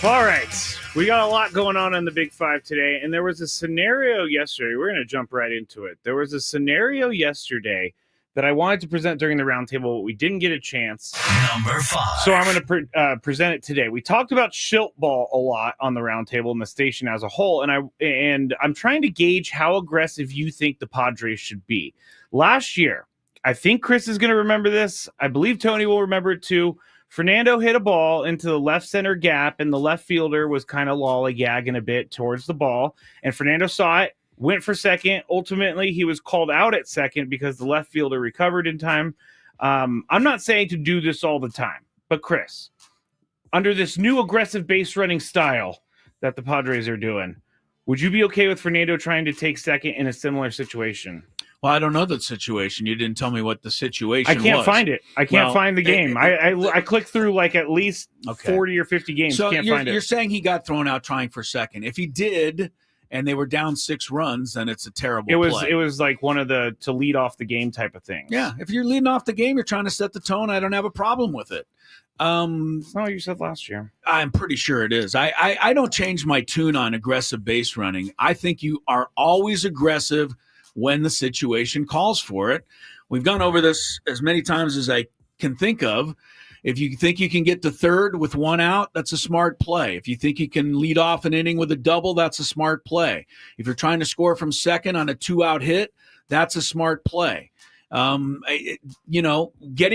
All right. We got a lot going on in the Big Five today, and there was a scenario yesterday. We're going to jump right into it. There was a scenario yesterday that I wanted to present during the roundtable, but we didn't get a chance. Number 5. So I'm going to present it today. We talked about Schilt ball a lot on the roundtable and the station as a whole, and I'm trying to gauge how aggressive you think the Padres should be. Last year, I think Chris is going to remember this. I believe Tony will remember it too. Fernando hit a ball into the left center gap, and the left fielder was kind of lollygagging a bit towards the ball. And Fernando saw it, went for second. Ultimately, he was called out at second because the left fielder recovered in time. I'm not saying to do this all the time, but Chris, under this new aggressive base running style that the Padres are doing, would you be okay with Fernando trying to take second in a similar situation? Well, I don't know the situation. You didn't tell me what the situation was. I can't find it. I can't find the game. I clicked through like at least 40 or 50 games. So Can't find it. You're saying he got thrown out trying for second. If he did and they were down 6 runs, then it's a terrible play. It was like one of the to lead off the game type of things. Yeah, if you're leading off the game, you're trying to set the tone. I don't have a problem with it. It's not what you said last year. I'm pretty sure it is. I don't change my tune on aggressive base running. I think you are always aggressive when the situation calls for it. We've gone over this as many times as I can think of. If you think you can get to third with 1 out, that's a smart play. If you think you can lead off an inning with a double, that's a smart play. If you're trying to score from second on a 2-out hit, that's a smart play. Getting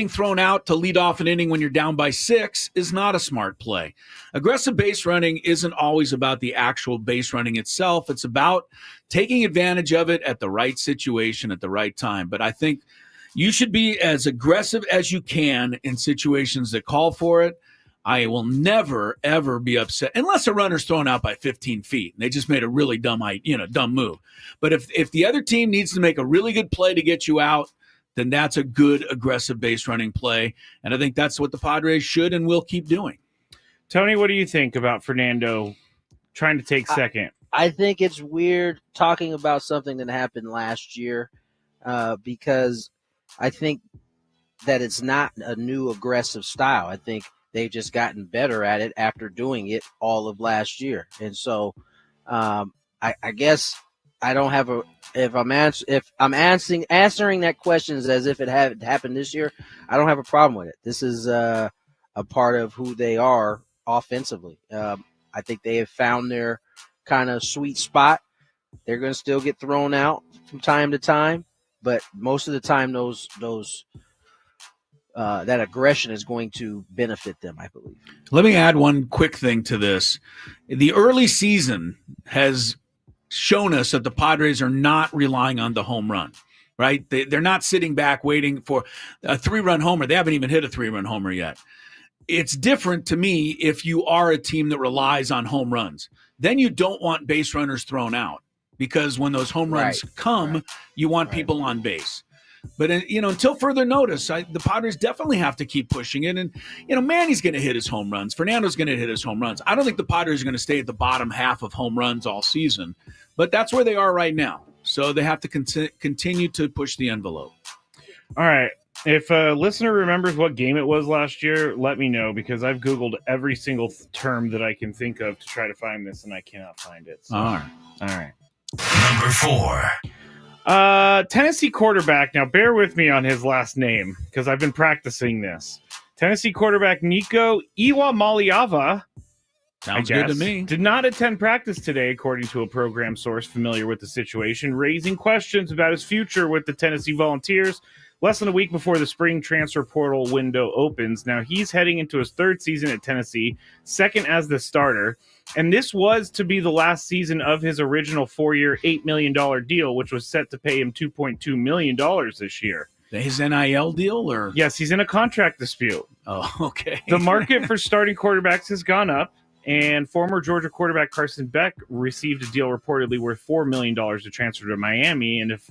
thrown out to lead off an inning when you're down by 6 is not a smart play. Aggressive base running isn't always about the actual base running itself. It's about taking advantage of it at the right situation at the right time. But I think you should be as aggressive as you can in situations that call for it. I will never, ever be upset unless a runner's thrown out by 15 feet and they just made a really dumb move. But if the other team needs to make a really good play to get you out, then that's a good aggressive base running play. And I think that's what the Padres should and will keep doing. Tony, what do you think about Fernando trying to take second? I think it's weird talking about something that happened last year because I think that it's not a new aggressive style. I think they've just gotten better at it after doing it all of last year. And so I guess I don't have if I'm answering that question as if it had happened this year, I don't have a problem with it. This is a part of who they are offensively. I think they have found their kind of sweet spot. They're going to still get thrown out from time to time, but most of the time that aggression is going to benefit them, I believe. Let me add one quick thing to this. The early season has shown us that the Padres are not relying on the home run, right? They're not sitting back waiting for a 3-run homer. They haven't even hit a 3-run homer yet. It's different to me if you are a team that relies on home runs. Then you don't want base runners thrown out because when those home runs come, you want people on base. But, until further notice, the Padres definitely have to keep pushing it. And, Manny's going to hit his home runs. Fernando's going to hit his home runs. I don't think the Padres are going to stay at the bottom half of home runs all season. But that's where they are right now. So they have to continue to push the envelope. All right. If a listener remembers what game it was last year, let me know because I've Googled every single term that I can think of to try to find this, and I cannot find it. So. All right. Number 4. Tennessee quarterback. Now, bear with me on his last name because I've been practicing this. Tennessee quarterback Nico Iwamaliava. Sounds good to me. Did not attend practice today, according to a program source familiar with the situation, raising questions about his future with the Tennessee Volunteers less than a week before the spring transfer portal window opens. Now, he's heading into his 3rd season at Tennessee, 2nd as the starter. And this was to be the last season of his original 4-year, $8 million deal, which was set to pay him $2.2 million this year. His NIL deal? Or Yes, he's in a contract dispute. Oh, okay. The market for starting quarterbacks has gone up, and former Georgia quarterback Carson Beck received a deal reportedly worth $4 million to transfer to Miami. And if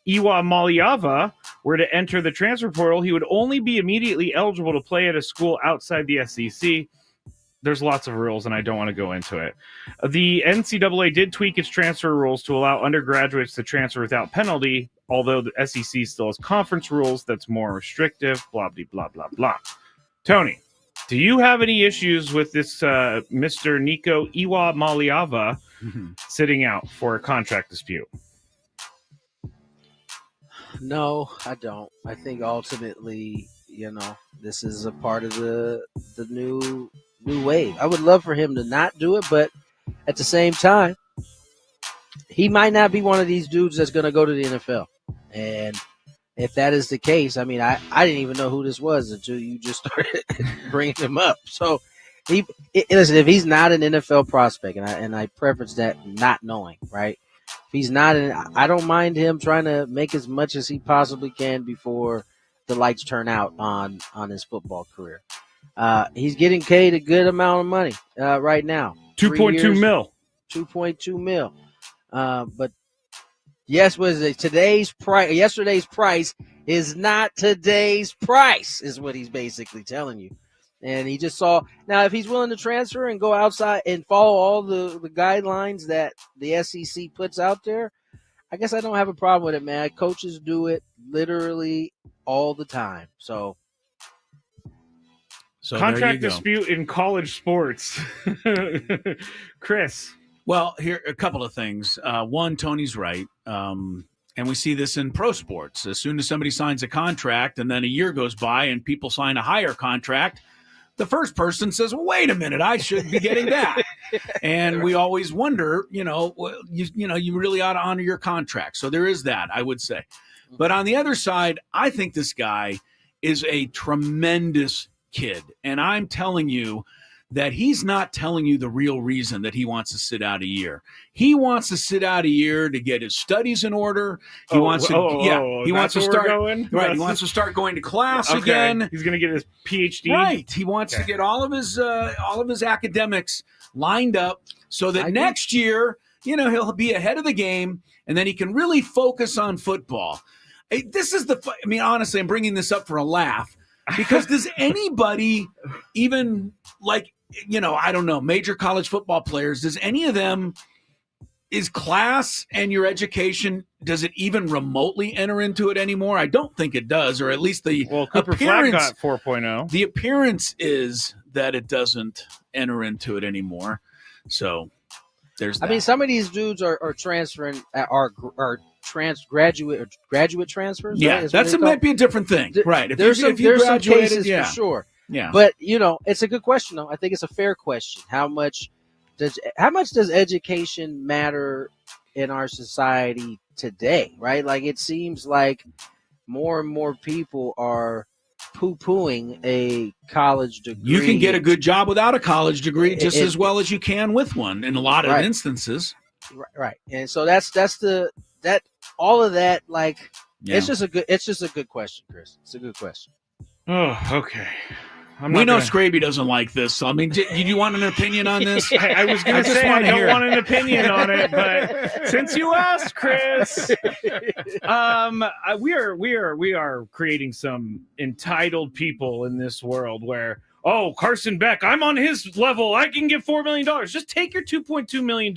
Iwamaliava were to enter the transfer portal, he would only be immediately eligible to play at a school outside the SEC. There's lots of rules, and I don't want to go into it. The NCAA did tweak its transfer rules to allow undergraduates to transfer without penalty, although the SEC still has conference rules that's more restrictive, blah, blah, blah, blah, blah. Tony, do you have any issues with this Mr. Nico Iwamaliava sitting out for a contract dispute? No, I don't. I think ultimately, this is a part of the new wave. I would love for him to not do it, but at the same time, he might not be one of these dudes that's going to go to the NFL. And if that is the case, I mean, I didn't even know who this was until you just started bringing him up. So, listen, if he's not an NFL prospect, and I preference that not knowing, right? If he's not, I don't mind him trying to make as much as he possibly can before the lights turn out on his football career. He's getting paid a good amount of money right now. 2.2 mil. 2.2 mil. But yes, was it today's price? Yesterday's price is not today's price, is what he's basically telling you. And he just saw now if he's willing to transfer and go outside and follow all the guidelines that the SEC puts out there, I guess I don't have a problem with it, man. Coaches do it literally all the time. So contract dispute in college sports. Chris. Well, here a couple of things. One, Tony's right. And we see this in pro sports. As soon as somebody signs a contract and then a year goes by and people sign a higher contract, the first person says, well, wait a minute, I should be getting that. And we always wonder, you really ought to honor your contract. So there is that, I would say. But on the other side, I think this guy is a tremendous kid. And I'm telling you that he's not telling you the real reason that he wants to sit out a year. He wants to sit out a year to get his studies in order. He wants to start going? Right. He wants to start going to class again. He's going to get his PhD. Right. He wants to get all of his academics lined up so that next year, he'll be ahead of the game and then he can really focus on football. this is honestly, I'm bringing this up for a laugh because does anybody even I don't know, major college football players, does any of them, is class and your education, does it even remotely enter into it anymore? I don't think it does, or at least Cooper Flag got 4.0. The appearance is that it doesn't enter into it anymore. So there's that. I mean, some of these dudes are transferring, are graduate transfers. Yeah, right? Might be a different thing, right? There's some cases yeah. for sure. Yeah, but it's a good question though. I think it's a fair question. How much does education matter in our society today? Right? Like it seems like more and more people are poo-pooing a college degree. You can get a good job without a college degree just as well as you can with one in a lot of instances. Right. And so that's all of that. Like it's just a good question, Chris. It's a good question. Oh, okay. We know Scraby doesn't like this. So, I mean, do you want an opinion on this? I was going to say I don't want an opinion on it, but since you asked, Chris, we are creating some entitled people in this world where, Carson Beck, I'm on his level. I can get $4 million. Just take your $2.2 million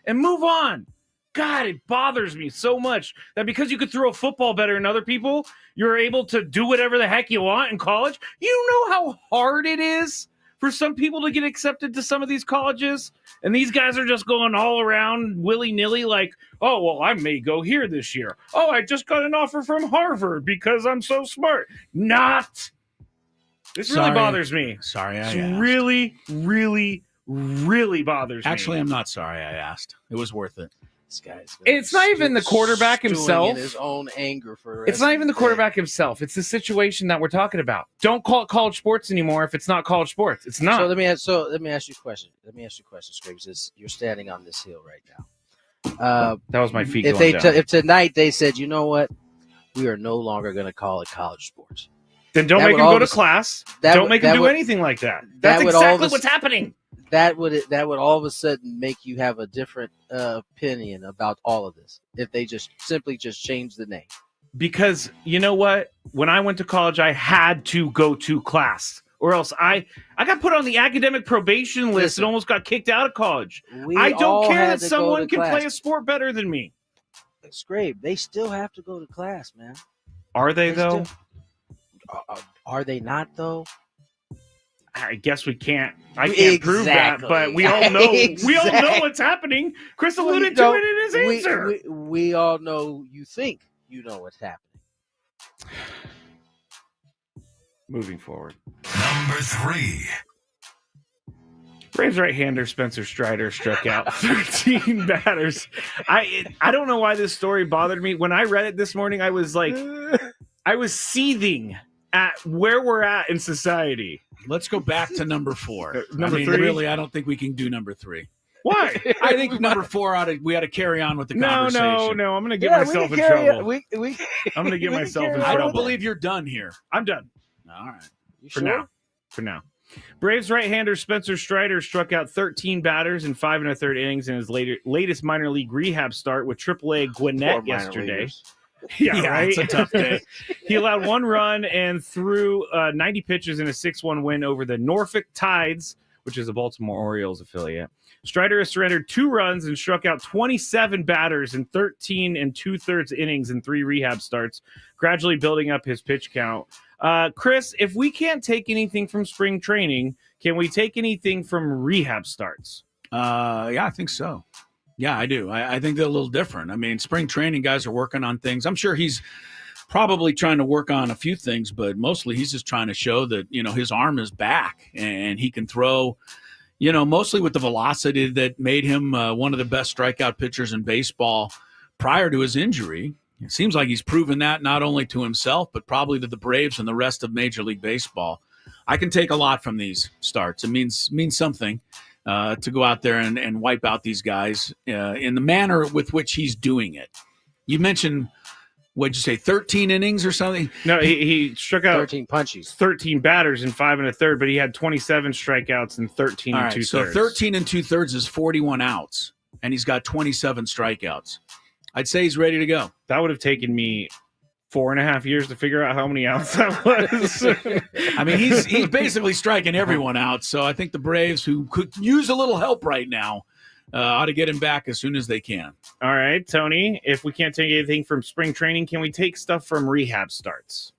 and move on. God, it bothers me so much that because you could throw a football better than other people, you're able to do whatever the heck you want in college. You know how hard it is for some people to get accepted to some of these colleges? And these guys are just going all around willy-nilly like, I may go here this year. I just got an offer from Harvard because I'm so smart. Not. This really bothers me. Sorry, It's really, really, really bothers me. Actually, I'm not sorry I asked. It was worth it. This guy's it's not even the quarterback himself. In his own anger for it's not even the quarterback himself. It's the situation that we're talking about. Don't call it college sports anymore if it's not college sports. It's not. So let me ask you a question. Scrapes, since you're standing on this hill right now. That was my feet. If tonight they said, you know what, we are no longer going to call it college sports, then don't make him go to class. Don't make him do anything like that. That's exactly what's happening. That would all of a sudden make you have a different opinion about all of this if they just simply change the name. Because you know what? When I went to college, I had to go to class, or else I got put on the academic probation list and almost got kicked out of college. I don't care that someone can play a sport better than me. Scrape, they still have to go to class, man. Are they though? Are they not though? I guess we can't. I can't prove that, but we all know. We all know what's happening. Chris alluded to it in his answer. We all know. You think you know what's happening. Moving forward. Number 3. Braves right-hander Spencer Strider struck out 13 batters. I don't know why this story bothered me. When I read it this morning, I was seething at where we're at in society. Let's go back to number 4. Number 3? Really, I don't think we can do number 3. Why? I think number 4 we ought to carry on with the conversation. No. I'm going to get myself in trouble. I'm going to get myself in trouble. I don't believe you're done here. I'm done. All right. For now. Braves right-hander Spencer Strider struck out 13 batters in 5 1/3 innings in his latest minor league rehab start with AAA Gwinnett yesterday. Yeah, right? It's a tough day. He allowed 1 run and threw 90 pitches in a 6-1 win over the Norfolk Tides, which is a Baltimore Orioles affiliate. Strider has surrendered 2 runs and struck out 27 batters in 13 2/3 innings in 3 rehab starts, gradually building up his pitch count. Chris, if we can't take anything from spring training, can we take anything from rehab starts? Yeah, I think so. Yeah, I do. I think they're a little different. I mean, spring training guys are working on things. I'm sure he's probably trying to work on a few things, but mostly he's just trying to show that, his arm is back and he can throw, mostly with the velocity that made him one of the best strikeout pitchers in baseball prior to his injury. It seems like he's proven that not only to himself, but probably to the Braves and the rest of Major League Baseball. I can take a lot from these starts. It means something. To go out there and wipe out these guys in the manner with which he's doing it. You mentioned, what'd you say, 13 innings or something? No, he struck out 13 punchies. 13 batters in 5 1/3, but he had 27 strikeouts in 13 All 2/3. So 13 2/3 is 41 outs, and he's got 27 strikeouts. I'd say he's ready to go. That would have taken me 4.5 years to figure out how many outs that was. I mean, he's basically striking everyone out. So I think the Braves, who could use a little help right now, ought to get him back as soon as they can. All right, Tony, if we can't take anything from spring training, can we take stuff from rehab starts?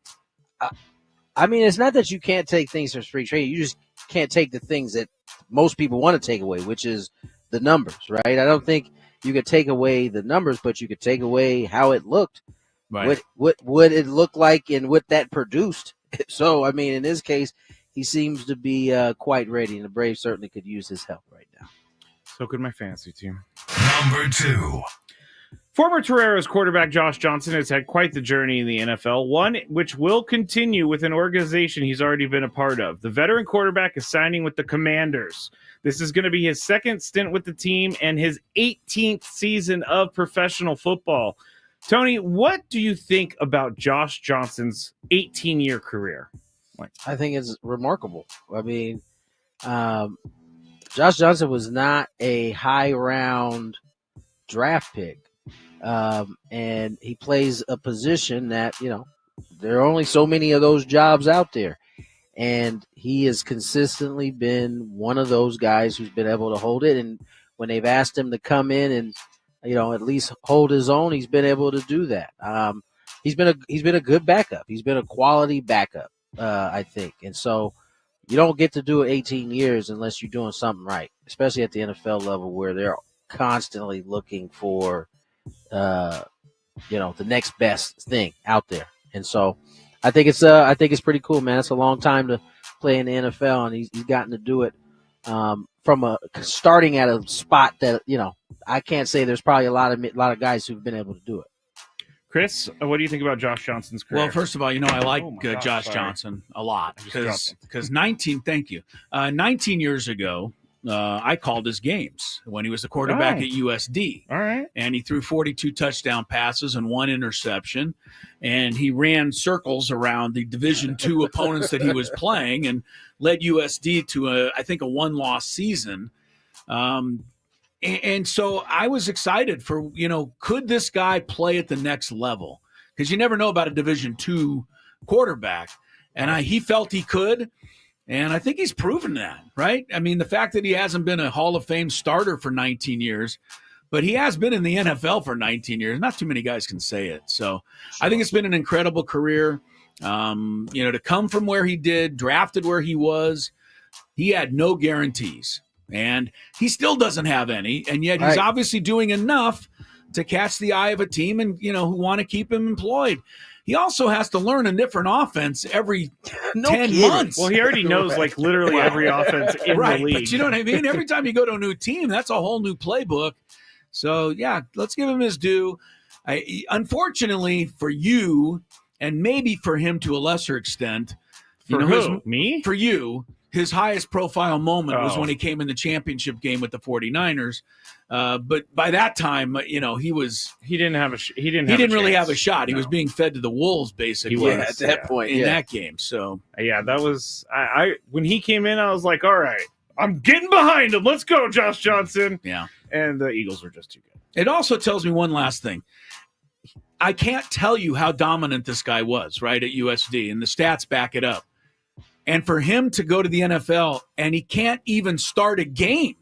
I mean, it's not that you can't take things from spring training. You just can't take the things that most people want to take away, which is the numbers, right? I don't think you could take away the numbers, but you could take away how it looked. Right. What it looked like and what that produced. So, I mean, in this case, he seems to be quite ready, and the Braves certainly could use his help right now. So could my fantasy team. Number 2. Former Toreros quarterback Josh Johnson has had quite the journey in the NFL, one which will continue with an organization he's already been a part of. The veteran quarterback is signing with the Commanders. This is going to be his second stint with the team and his 18th season of professional football. Tony, what do you think about Josh Johnson's 18-year career? I think it's remarkable. I mean, Josh Johnson was not a high-round draft pick. And he plays a position that, there are only so many of those jobs out there. And he has consistently been one of those guys who's been able to hold it. And when they've asked him to come in and, at least hold his own, he's been able to do that. He's been a good backup. He's been a quality backup, I think. And so you don't get to do it 18 years unless you're doing something right, especially at the NFL level where they're constantly looking for the next best thing out there. And so I think it's pretty cool, man. It's a long time to play in the NFL, and he's gotten to do it from starting at a spot that, I can't say there's probably a lot of guys who've been able to do it. Chris, what do you think about Josh Johnson's career? Well, first of all, I like Josh Johnson a lot because 19 years ago, I called his games when he was the quarterback at USD. All right. And he threw 42 touchdown passes and 1 interception. And he ran circles around the Division II opponents that he was playing and led USD to, I think, a 1-loss season. And so I was excited for, could this guy play at the next level? Because you never know about a Division II quarterback. And he felt he could. And I think he's proven that, right? I mean, the fact that he hasn't been a Hall of Fame starter for 19 years, but he has been in the NFL for 19 years. Not too many guys can say it. So I think it's been an incredible career. To come from where he did, drafted where he was, he had no guarantees. And he still doesn't have any. And yet he's obviously doing enough to catch the eye of a team and, who want to keep him employed. He also has to learn a different offense every 10 months. Well, he already knows literally every offense in the league. But you know what I mean? Every time you go to a new team, that's a whole new playbook. So, yeah, let's give him his due. Unfortunately for you, and maybe for him to a lesser extent. For who? Me? For you. His highest profile moment was when he came in the championship game with the 49ers. But by that time, he didn't really have a shot. He was being fed to the wolves, basically. At that point in that game. So that was I when he came in, I was like, all right, I'm getting behind him. Let's go, Josh Johnson. Yeah. And the Eagles were just too good. It also tells me one last thing. I can't tell you how dominant this guy was, right, at USD, and the stats back it up. And for him to go to the NFL and he can't even start a game,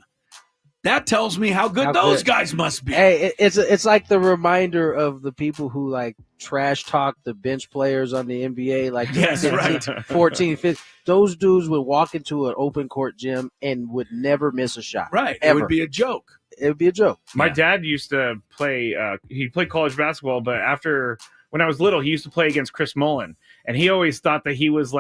that tells me how good those guys must be. Hey, it's like the reminder of the people who trash talk the bench players on the NBA, 14, 15. Those dudes would walk into an open court gym and would never miss a shot. Right. Ever. It would be a joke. It would be a joke. My dad used to play, he played college basketball, but when I was little, he used to play against Chris Mullin. And he always thought that he was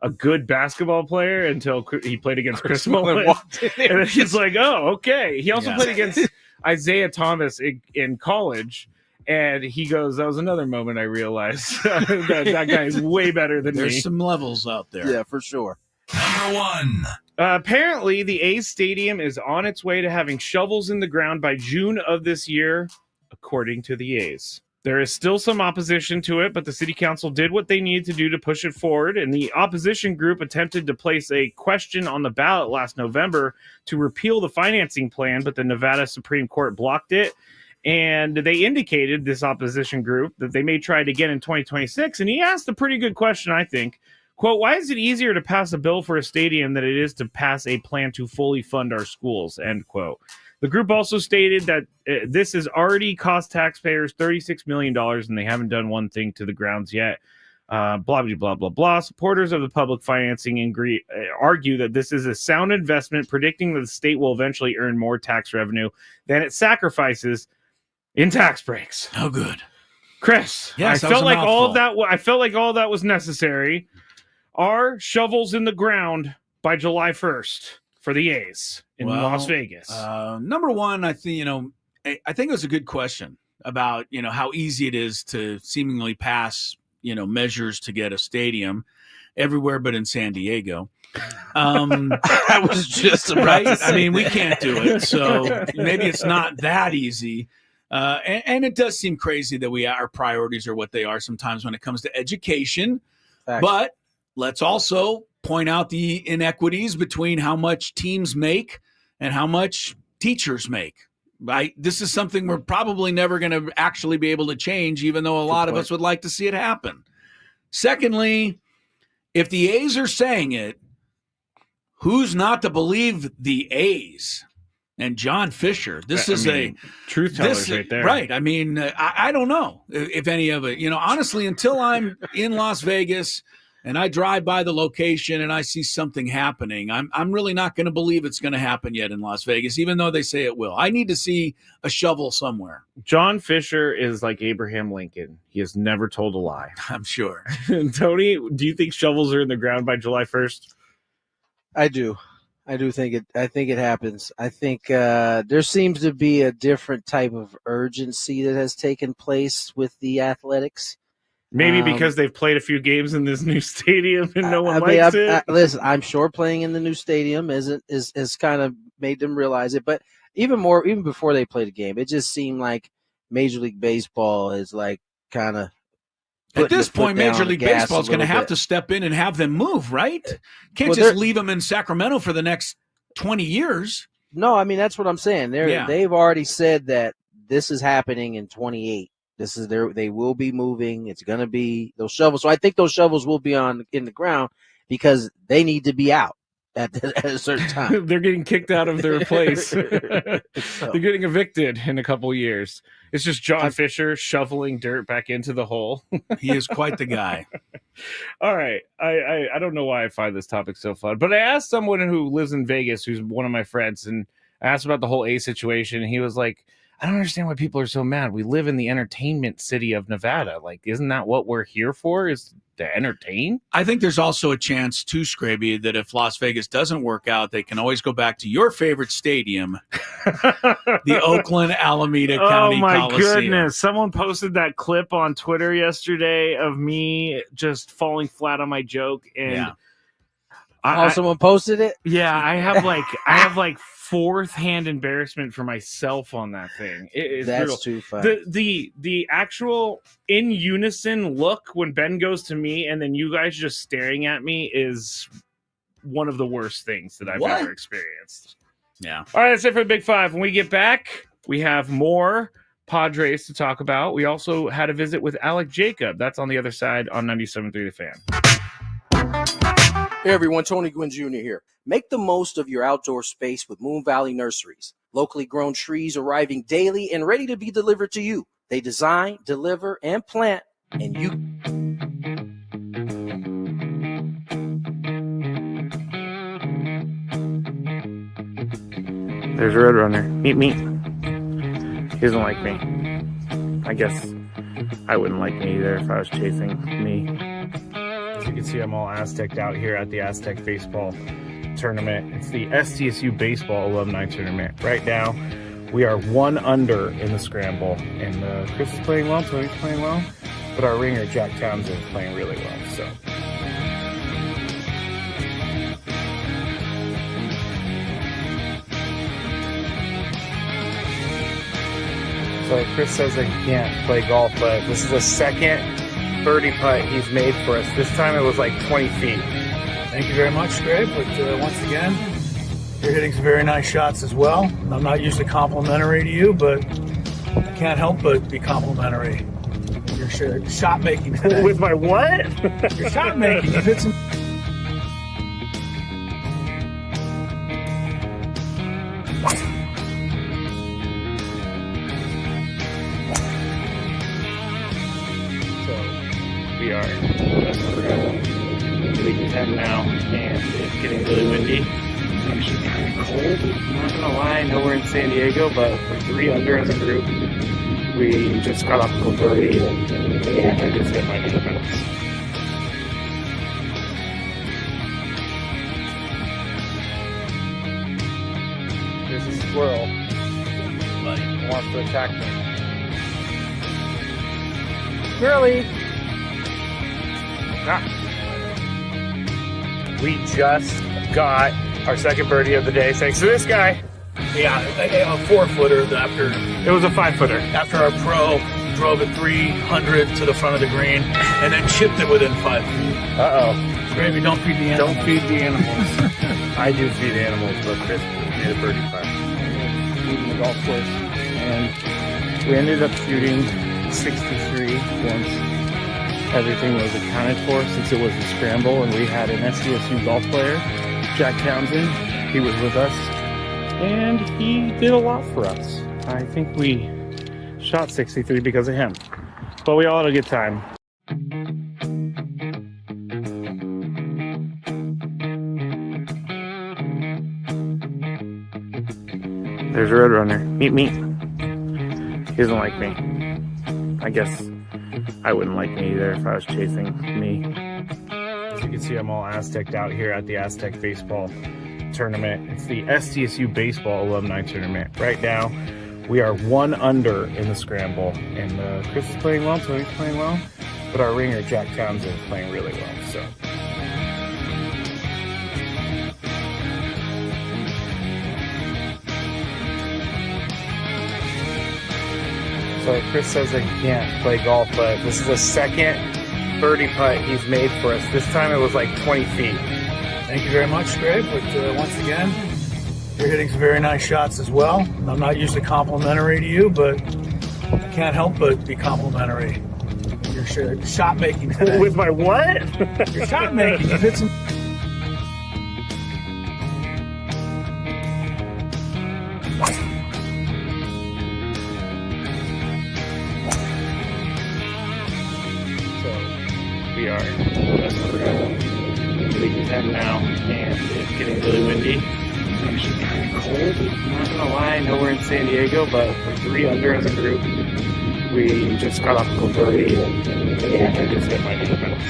a good basketball player until he played against Chris Mullin. And then he's like, oh, okay. He also played against Isaiah Thomas in college. And he goes, that was another moment I realized that guy is way better than me. There's some levels out there. Yeah, for sure. Number 1. Apparently, the A's stadium is on its way to having shovels in the ground by June of this year, according to the A's. There is still some opposition to it, but the city council did what they needed to do to push it forward, and the opposition group attempted to place a question on the ballot last November to repeal the financing plan, but the Nevada Supreme Court blocked it. And they indicated, this opposition group, that they may try it again in 2026. And he asked a pretty good question, I think. Quote, why is it easier to pass a bill for a stadium than it is to pass a plan to fully fund our schools? End quote. The group also stated that this has already cost taxpayers $36 million, and they haven't done one thing to the grounds yet. Blah, blah, blah, blah, blah. Supporters of the public financing argue that this is a sound investment, predicting that the state will eventually earn more tax revenue than it sacrifices in tax breaks. Oh, good. Chris, yes, I felt like all of that was necessary. Are shovels in the ground by July 1st for the A's in Las Vegas? Number one, I think it was a good question about, how easy it is to seemingly pass, measures to get a stadium everywhere but in San Diego. I was just right. I mean, we can't do it, so maybe it's not that easy. And it does seem crazy that our priorities are what they are sometimes when it comes to education. Facts. But let's also point out the inequities between how much teams make and how much teachers make. Right? This is something we're probably never going to actually be able to change, even though a lot of us would like to see it happen. Secondly, if the A's are saying it, who's not to believe the A's? And John Fisher, this is truth tellers right there. Right. I mean, I don't know if any of it, honestly, until I'm in Las Vegas and I drive by the location and I see something happening, I'm really not going to believe it's going to happen yet in Las Vegas, even though they say it will. I need to see a shovel somewhere. John Fisher is like Abraham Lincoln. He has never told a lie. I'm sure. Tony, do you think shovels are in the ground by July 1st? I do. I think it happens. I think there seems to be a different type of urgency that has taken place with the Athletics. Maybe because they've played a few games in this new stadium and no one likes it. Listen, I'm sure playing in the new stadium is kind of made them realize it. But even before they played the game, it just seemed like Major League Baseball is like kind of. At this point, Major League Baseball is going to have to step in and have them move, right? Can't just leave them in Sacramento for the next 20 years. No, I mean, that's what I'm saying. They've already said that this is happening in 28. They will be moving. It's going to be those shovels. So I think those shovels will be in the ground because they need to be out at a certain time. They're getting kicked out of their place. They're getting evicted in a couple years. It's just John Fisher shoveling dirt back into the hole. He is quite the guy. All right. I don't know why I find this topic so fun, but I asked someone who lives in Vegas, who's one of my friends, and I asked about the whole A situation. And he was like, I don't understand why people are so mad. We live in the entertainment city of Nevada. Like, isn't that what we're here for, is to entertain? I think there's also a chance, too, Scraby, that if Las Vegas doesn't work out, they can always go back to your favorite stadium, the Oakland Alameda County Coliseum. Oh, my goodness. Someone posted that clip on Twitter yesterday of me just falling flat on my joke. And someone posted it? Yeah, I have like fourth-hand embarrassment for myself on that thing. That's brutal. Too funny. The actual in unison look when Ben goes to me and then you guys just staring at me is one of the worst things that I've ever experienced. Yeah. All right, that's it for the Big Five. When we get back, we have more Padres to talk about. We also had a visit with Alek Jacob. That's on the other side on 97.3 The Fan. Hey everyone, Tony Gwynn Jr. here. Make the most of your outdoor space with Moon Valley Nurseries. Locally grown trees arriving daily and ready to be delivered to you. They design, deliver, and plant, and you... There's a Roadrunner. Meet me. He doesn't like me. I guess I wouldn't like me either if I was chasing me. As you can see, I'm all Aztec out here at the Aztec Baseball Tournament. It's the SDSU Baseball Alumni Tournament. Right now, we are 1 under in the scramble. And Chris is playing well, Tony's playing well. But our ringer, Jack Townsend, is playing really well. So Chris says I can't play golf, but this is the second birdie putt he's made for us. This time it was like 20 feet. Thank you very much, Scrape. But once again, you're hitting some very nice shots as well. I'm not usually complimentary to you, but I can't help but be complimentary. Your shot making today. With my what? Your shot making. You hit some. We are league 10 now, and it's getting really windy. It's actually kind of cold. I'm not gonna lie, I know we're in San Diego, but we're 3 under as a group. We just got off the birdie, and I just hit my defense. There's a squirrel. He wants to attack me. Squirrely! We just got our second birdie of the day thanks to this guy. Yeah, a 4-footer after. It was a 5-footer. After our pro drove it 300 to the front of the green and then chipped it within 5 feet. Uh-oh. Gravy, don't feed the animals. Don't feed the animals. I do feed animals, but Chris made a birdie putt. Leaving the golf course. And we ended up shooting 63 once everything was accounted for, since it was a scramble, and we had an SDSU golf player, Jack Townsend. He was with us, and he did a lot for us. I think we shot 63 because of him. But we all had a good time. There's a Roadrunner. Meet me. He doesn't like me. I guess I wouldn't like me either if I was chasing me. As you can see, I'm all Aztec'd out here at the Aztec Baseball Tournament. It's the SDSU Baseball Alumni Tournament. Right now, we are 1 under in the scramble, and Chris is playing well, so he's playing well. But our ringer, Jack Townsend, is playing really well, so. So Chris says that he can't play golf, but this is the second birdie putt he's made for us. This time it was like 20 feet. Thank you very much, Greg. But once again, you're hitting some very nice shots as well. I'm not usually complimentary to you, but I can't help but be complimentary. Your shot making today. With my what? Your shot making. You hit some. We are league 10 now, and it's getting really windy. It's actually kind of cold. I'm not gonna lie, I know we're in San Diego, but we're 3 under as a group. We just got off the birdie, and I just hit my defense.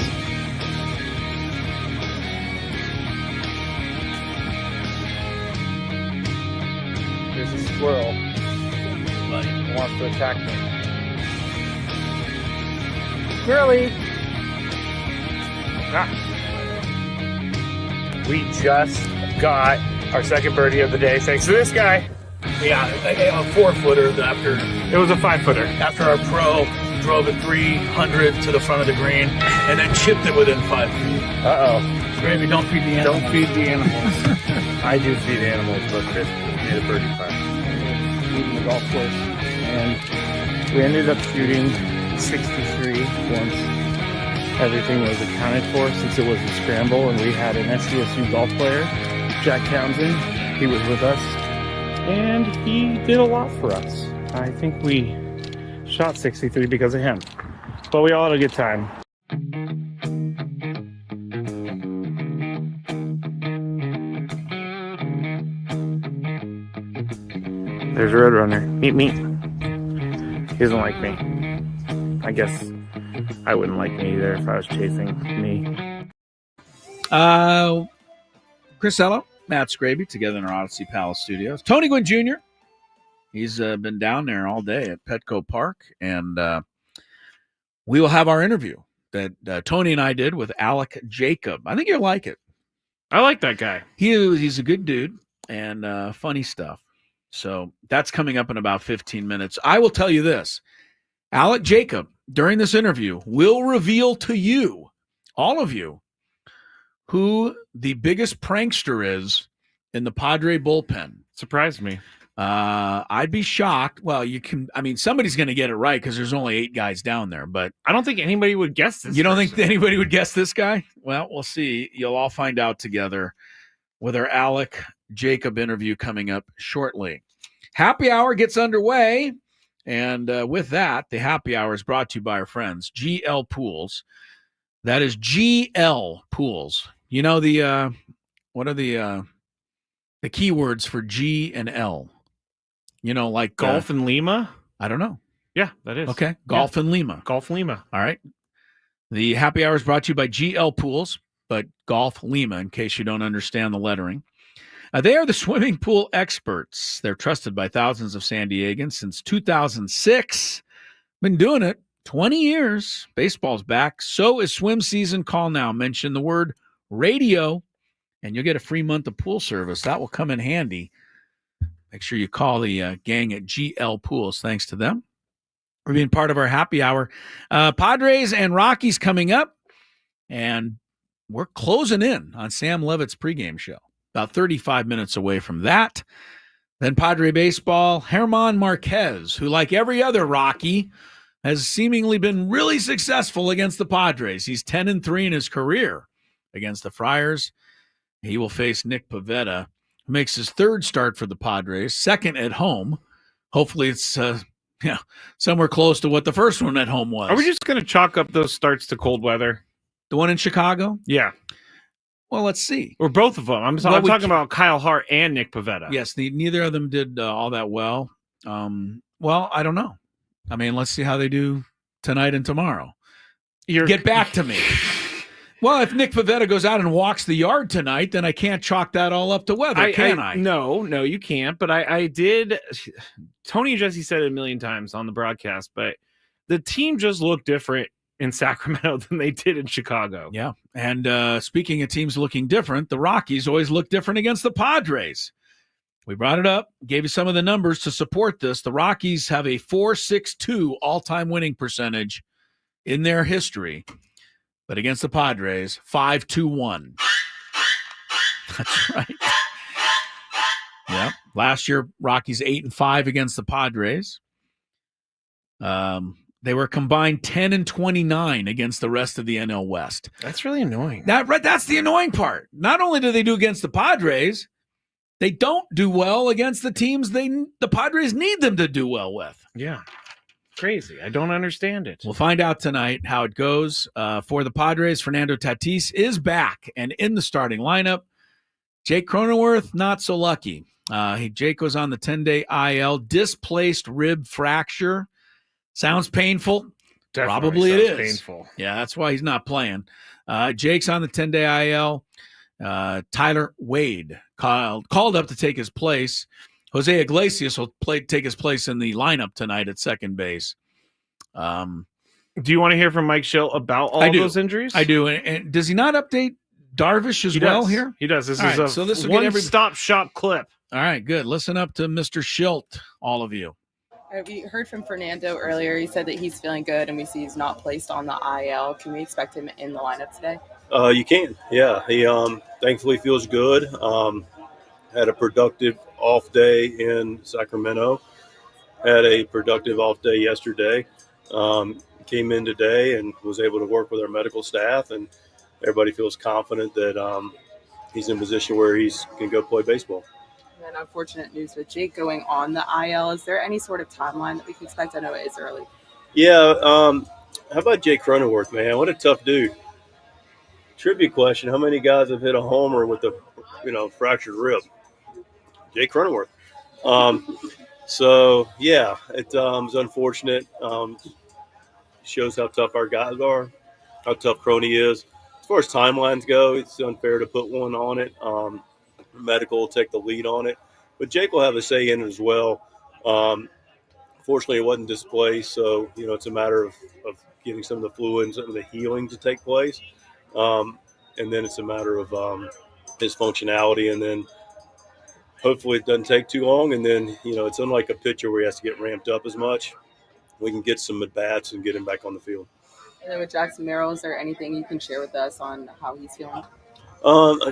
There's a squirrel. He wants to attack me. Squirrely! We just got our second birdie of the day thanks to this guy. Yeah, a 4-footer after. It was a 5-footer. After our pro drove it 300 to the front of the green and then chipped it within 5 feet. Uh-oh. Gravy, don't feed the animals. Don't feed the animals. I do feed animals, but Chris made a birdie putt. Leaving the golf course. And we ended up shooting 63 once everything was accounted for, since it was a scramble, and we had an SDSU golf player, Jack Townsend. He was with us, and he did a lot for us. I think we shot 63 because of him. But we all had a good time. There's a Roadrunner. Meet me. He doesn't like me. I guess I wouldn't like me either if I was chasing me. Chris Ello, Matt Scraby, together in our Odyssey Palace studios. Tony Gwynn Jr., he's been down there all day at Petco Park, and we will have our interview that Tony and I did with Alec Jacob. I think you'll like it. I like that guy. He's a good dude and funny stuff. So that's coming up in about 15 minutes. I will tell you this. Alec Jacob, during this interview, will reveal to you, all of you, who the biggest prankster is in the Padre bullpen. Surprised me. I'd be shocked. Well, somebody's going to get it right because there's only 8 guys down there, but I don't think anybody would guess this. You don't think anybody would guess this guy? Well, we'll see. You'll all find out together with our Alek Jacob interview coming up shortly. Happy Hour gets underway, and with that, the Happy Hour is brought to you by our friends, GL Pools. That is GL Pools. You know what are the keywords for G and L? You know, like Golf and Lima? I don't know. Yeah, that is. Okay, Golf and Lima. Golf Lima. All right. The Happy Hour is brought to you by GL Pools, but Golf Lima, in case you don't understand the lettering. They are the swimming pool experts. They're trusted by thousands of San Diegans since 2006. Been doing it 20 years. Baseball's back. So is swim season. Call now. Mention the word radio, and you'll get a free month of pool service. That will come in handy. Make sure you call the gang at GL Pools. Thanks to them for being part of our Happy Hour. Padres and Rockies coming up, and we're closing in on Sam Levitt's pregame show. About 35 minutes away from that. Then Padre baseball, German Marquez, who, like every other Rocky, has seemingly been really successful against the Padres. He's 10-3 in his career against the Friars. He will face Nick Pivetta, who makes his 3rd start for the Padres, 2nd at home. Hopefully it's somewhere close to what the first one at home was. Are we just going to chalk up those starts to cold weather? The one in Chicago? Yeah. Well, let's see. Or both of them. I'm talking about Kyle Hart and Nick Pivetta. Yes, neither of them did all that well. Well, I don't know. I mean, let's see how they do tonight and tomorrow. Get back to me. Well, if Nick Pivetta goes out and walks the yard tonight, then I can't chalk that all up to weather, can I? No, you can't. But I did. Tony and Jesse said it a million times on the broadcast, but the team just looked different in Sacramento than they did in Chicago. Yeah. And speaking of teams looking different, the Rockies always look different against the Padres. We brought it up, gave you some of the numbers to support this. The Rockies have a .462 all-time winning percentage in their history. But against the Padres, 5-2-1. That's right. Yeah. Last year, Rockies 8-5 against the Padres. They were combined 10-29 against the rest of the NL West. That's really annoying. That's the annoying part. Not only do they do against the Padres, they don't do well against the teams the Padres need them to do well with. Yeah. Crazy. I don't understand it. We'll find out tonight how it goes. For the Padres, Fernando Tatis is back and in the starting lineup. Jake Cronenworth, not so lucky. Jake was on the 10-day IL, displaced rib fracture. Sounds painful. Definitely Probably it is. Painful. Yeah, that's why he's not playing. Jake's on the 10-day IL. Tyler Wade called up to take his place. Jose Iglesias will take his place in the lineup tonight at second base. Do you want to hear from Mike Schill about all those injuries? I do. And does he not update Darvish as well here? He does. This all is right, a one-stop shop clip. All right, good. Listen up to Mr. Schilt, all of you. We heard from Fernando earlier. He said that he's feeling good, and we see he's not placed on the IL. Can we expect him in the lineup today? You can, yeah. He thankfully feels good. Had a productive off day in Sacramento. Had a productive off day yesterday. Came in today and was able to work with our medical staff, and everybody feels confident that he's in a position where he can go play baseball. And then unfortunate news with Jake going on the IL. Is there any sort of timeline that we can expect? I know it is early. Yeah. How about Jake Cronenworth, man? What a tough dude. Trivia question: how many guys have hit a homer with a fractured rib? Jake Cronenworth. So yeah, it was unfortunate. Shows how tough our guys are, how tough Croney is. As far as timelines go, it's unfair to put one on it. Medical will take the lead on it, but Jake will have a say in it as well. Fortunately, it wasn't displaced, so it's a matter of getting some of the fluids and the healing to take place, and then it's a matter of his functionality, and then hopefully it doesn't take too long, and then it's unlike a pitcher where he has to get ramped up as much. We can get some at bats and get him back on the field. And then with Jackson Merrill, is there anything you can share with us on how he's feeling?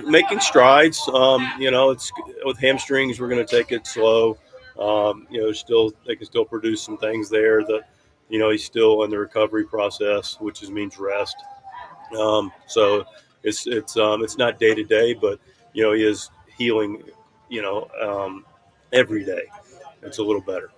Making strides. It's with hamstrings, we're going to take it slow. Still they can still produce some things there. That he's still in the recovery process, which means rest. So it's not day to day, but he is healing. Every day, it's a little better.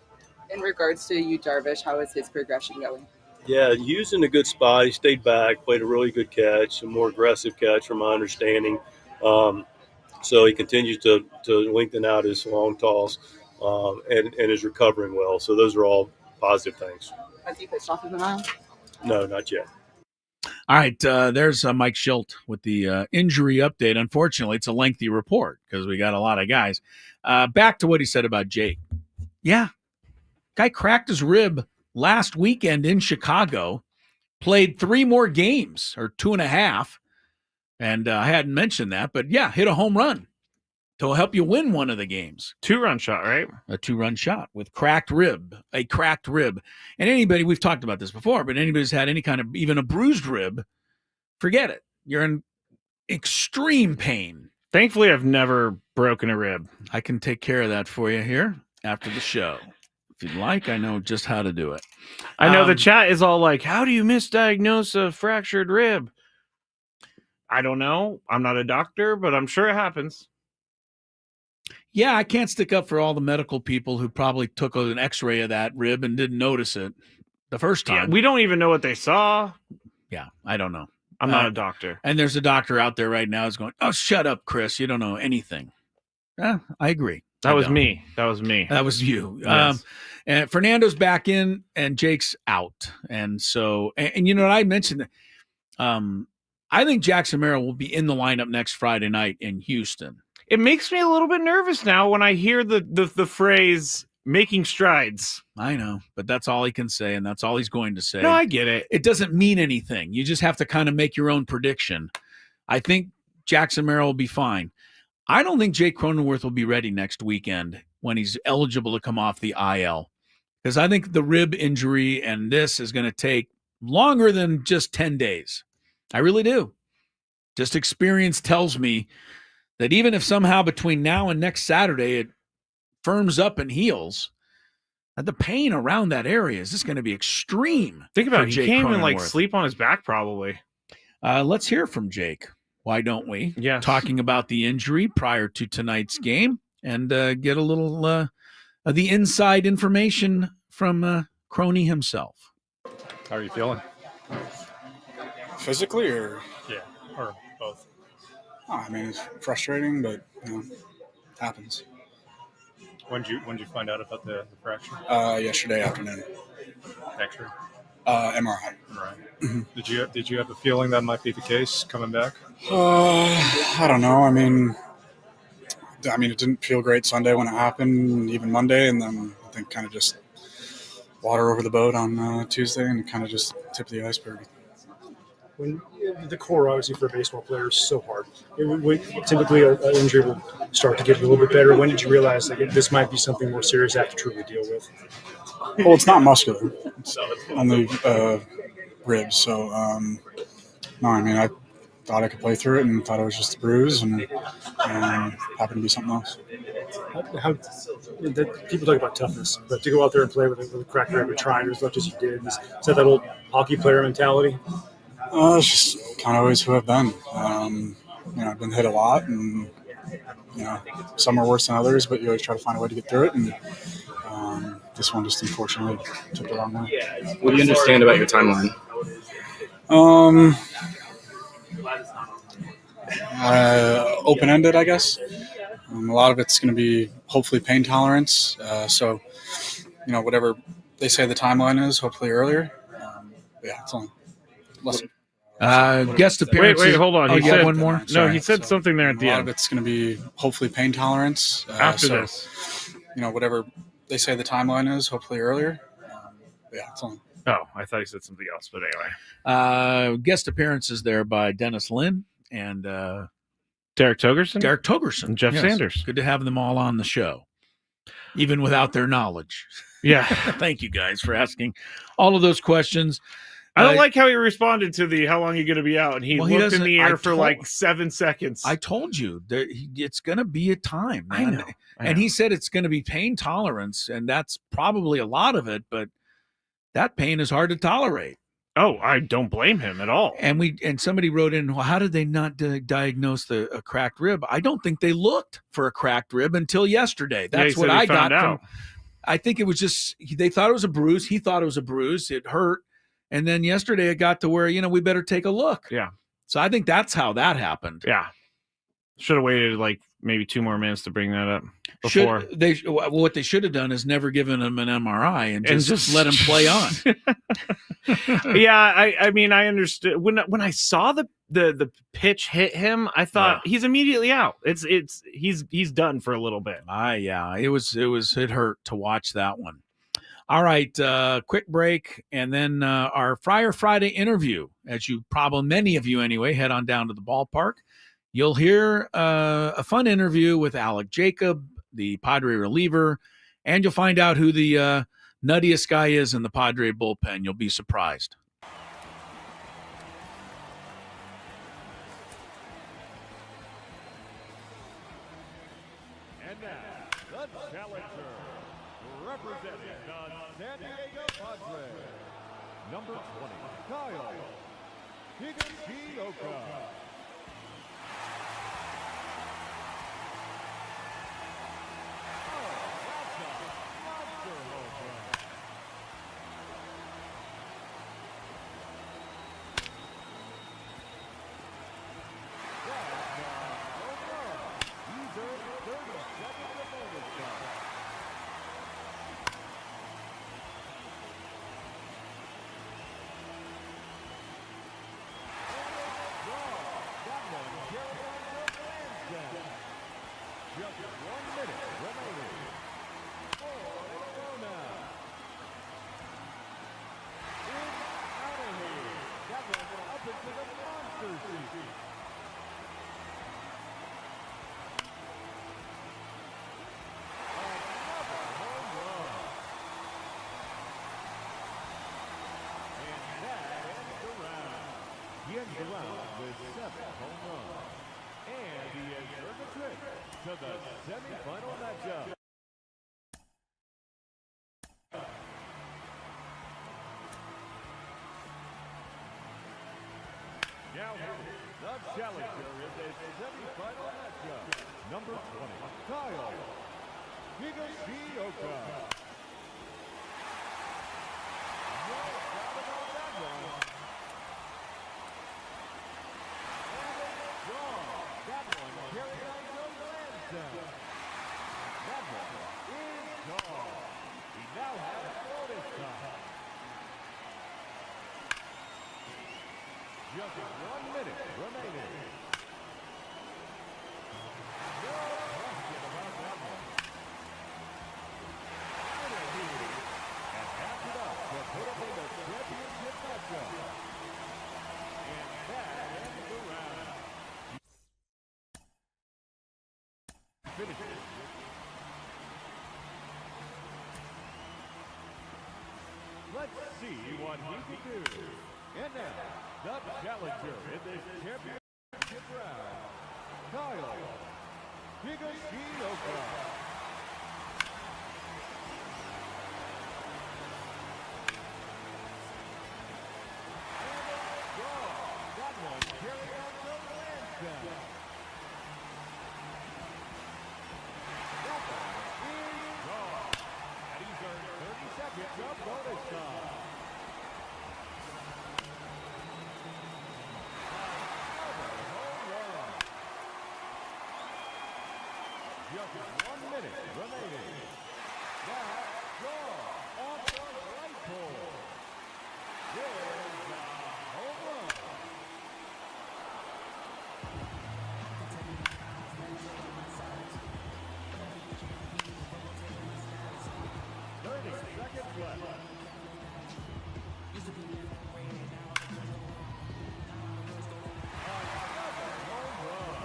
In regards to Yu Darvish, how is his progression going? Yeah, Yu's in a good spot. He stayed back, played a really good catch, a more aggressive catch from my understanding. So he continues to lengthen out his long toss and is recovering well. So those are all positive things. Has he pitched off of the mound? No, not yet. All right, there's Mike Schilt with the injury update. Unfortunately, it's a lengthy report because we got a lot of guys. Back to what he said about Jake. Yeah, guy cracked his rib last weekend in Chicago, played 3 more games, or 2.5, and I hadn't mentioned that, but yeah, hit a home run to help you win one of the games. 2-run shot, right? A 2-run shot with a cracked rib. And anybody, we've talked about this before, but anybody who's had any kind of, even a bruised rib, forget it. You're in extreme pain. Thankfully, I've never broken a rib. I can take care of that for you here after the show. If you'd like, I know just how to do it. I know the chat is all like, how do you misdiagnose a fractured rib? I don't know. I'm not a doctor, but I'm sure it happens. Yeah, I can't stick up for all the medical people who probably took an x-ray of that rib and didn't notice it the first time. Yeah, we don't even know what they saw. Yeah, I don't know. I'm not a doctor. And there's a doctor out there right now who's going, oh, shut up, Chris. You don't know anything. I agree. That was me. That was you. Yes. And Fernando's back in and Jake's out. And so, and you know what I mentioned? I think Jackson Merrill will be in the lineup next Friday night in Houston. It makes me a little bit nervous now when I hear the phrase making strides. I know, but that's all he can say, and that's all he's going to say. No, I get it. It doesn't mean anything. You just have to kind of make your own prediction. I think Jackson Merrill will be fine. I don't think Jake Cronenworth will be ready next weekend when he's eligible to come off the IL, because I think the rib injury and this is going to take longer than just 10 days. I really do. Just experience tells me that even if somehow between now and next Saturday it firms up and heals, that the pain around that area is just going to be extreme. Think about it. He Jake can't even Cronenworth. sleep on his back probably. Let's hear from Jake. Why don't we? Yes. Talking about the injury prior to tonight's game and get a little of the inside information from Croney himself. How are you feeling? Physically or? Yeah, or both. Oh, I mean, it's frustrating, but it happens. When did you find out about the fracture? Yesterday afternoon. X-ray? MRI. Mm-hmm. Did you have a feeling that might be the case coming back? I don't know. I mean, it didn't feel great Sunday when it happened, even Monday, and then I think kind of just water over the boat on Tuesday, and kind of just tip of the iceberg. When the core, obviously, for a baseball player is so hard. Typically, an injury will start to get a little bit better. When did you realize that this might be something more serious I have to truly deal with? Well, it's not muscular. It's only ribs. So, no, I mean, I thought I could play through it and thought it was just a bruise and happened to be something else. People talk about toughness, but to go out there and play with a cracked rib and trying as much as you did, is that old hockey player mentality? It's just kind of always who I've been. I've been hit a lot, and some are worse than others, but you always try to find a way to get through it. And this one just unfortunately took the wrong way. What do you understand about your timeline? Open-ended, I guess. A lot of it's going to be hopefully pain tolerance. So, whatever they say the timeline is, hopefully earlier. It's only less. Guest appearances. Wait, hold on. Oh, He said one more. No, Sorry. he said something there at the A lot end. of it's going to be hopefully pain tolerance. After this. Whatever they say the timeline is, hopefully earlier. It's only. Oh, I thought he said something else, but anyway. Guest appearances there by Dennis Lynn and Derek Togerson? Derek Togerson. And Jeff Yes. Sanders. Good to have them all on the show, even without their knowledge. Yeah. Thank you guys for asking all of those questions. I don't like how he responded to the how long are you going to be out, and he looked in the air for like 7 seconds. I told you that it's going to be a time, man. I know. And he said it's going to be pain tolerance, and that's probably a lot of it, but that pain is hard to tolerate. Oh, I don't blame him at all. And somebody wrote in, well, how did they not diagnose a cracked rib? I don't think they looked for a cracked rib until yesterday. That's what I got from. I think it was just they thought it was a bruise. He thought it was a bruise. It hurt. And then yesterday it got to where, we better take a look. Yeah. So I think that's how that happened. Yeah. Should have waited like maybe 2 more minutes to bring that up before. What they should have done is never given him an MRI and just let him play on. Yeah. I mean, I understood when I saw the pitch hit him, I thought he's immediately out. He's done for a little bit. It hurt to watch that one. All right, quick break, and then our Friar Friday interview. As many of you anyway, head on down to the ballpark. You'll hear a fun interview with Alek Jacob, the Padre reliever, and you'll find out who the nuttiest guy is in the Padre bullpen. You'll be surprised. And now, the challenger, representing the San Diego Padres, number 20, Kyle Higashioka. Just 1 minute remaining. Corona. It's out of here. That one up into the monster seat. Another home run. And that ends the round. He ends the round with 7 home runs. And he has earned the trip to the semifinal matchup. Now the challenger in this semifinal matchup, number 20, Kyle Higashioka. No doubt about that one. That one carried on to Lansdowne. That one is gone. He now has bonus time. Just 1 minute remaining. No question about that one. And wrapped it up to put up in the championship matchup. And that ends the round. Finishes. Let's see what he can do. And now, the challenger in this championship round, Kyle Higashioka. That one carried on to Lansdowne. That one is gone. And he's earned 30 seconds of bonus time. Just 1 minute remaining. That draw off the right pole. There's a home run. Seconds left. Another home run.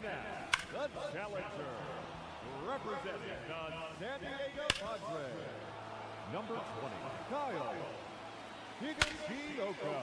now, the challenger, representing the San Diego Padres, number 20, Kyle Higashioka.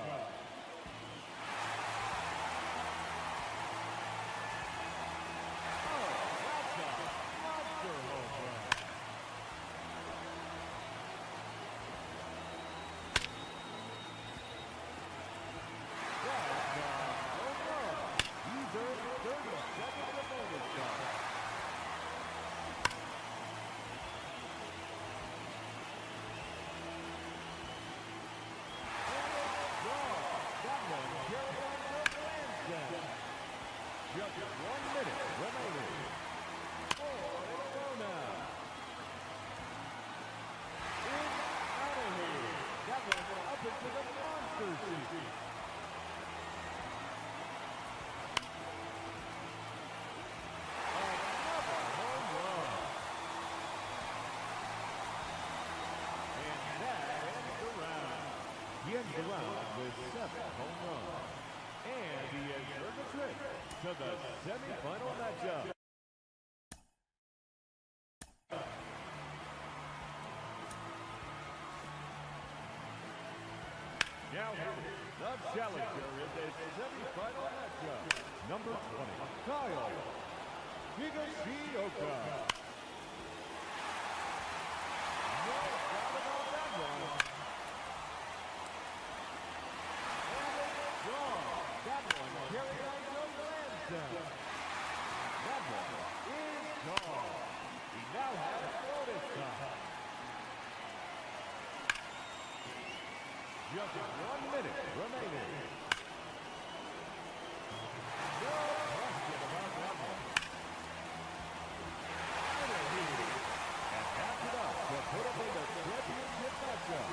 Just 1 minute remaining. It's out of here. That one up into the monster seat. Another home run. And that ends the round. He ends the round with 7 home runs. And he has earned a trip to the semifinal matchup. Now the challenger in this semifinal matchup, number 20, Kyle Higashioka. No doubt about that one. That one carried on to Lansdowne. That one is gone. He now has bonus time. Just 1 minute remaining. No question about that one. And tapped it up to put up in the championship matchup.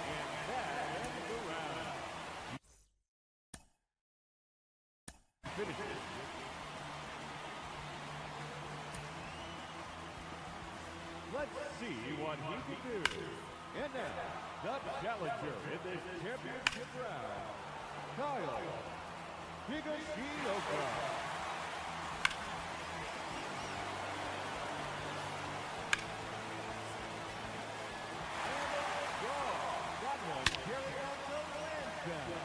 And that ends the round. Finishes. Let's see what he can do. And now, the challenger in this championship round, Kyle Higashioka. That one carried out to Lansdowne.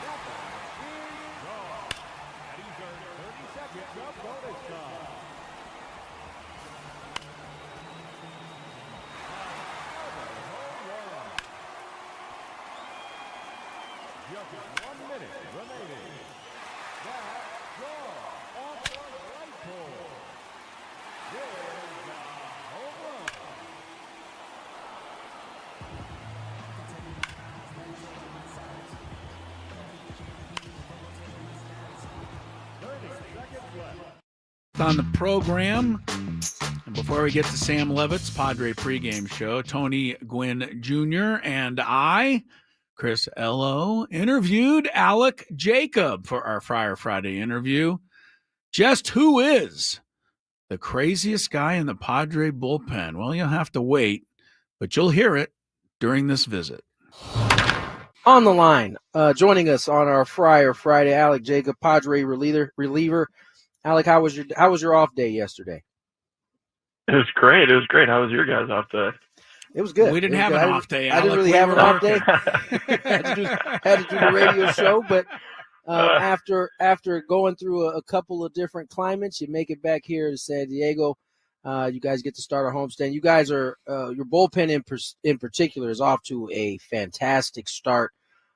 That one is gone. And he's earned 30 seconds of bonus time. Just 1 minute remaining. That draw off the right pole. There's a home run. On the program, and before we get to Sam Levitt's Padre pregame show, Tony Gwynn Jr. and I, Chris Ello, interviewed Alek Jacob for our Friar Friday interview. Just who is the craziest guy in the Padre bullpen? Well, you'll have to wait, but you'll hear it during this visit. On the line, joining us on our Friar Friday, Alek Jacob, Padre reliever. Alek, how was your off day yesterday? It was great. How was your guys' off day? It was good. We didn't have an off day, I didn't really have an off day. had to do the radio show, but after going through a couple of different climates, you make it back here to San Diego. You guys get to start a homestand. You guys are your bullpen in particular is off to a fantastic start.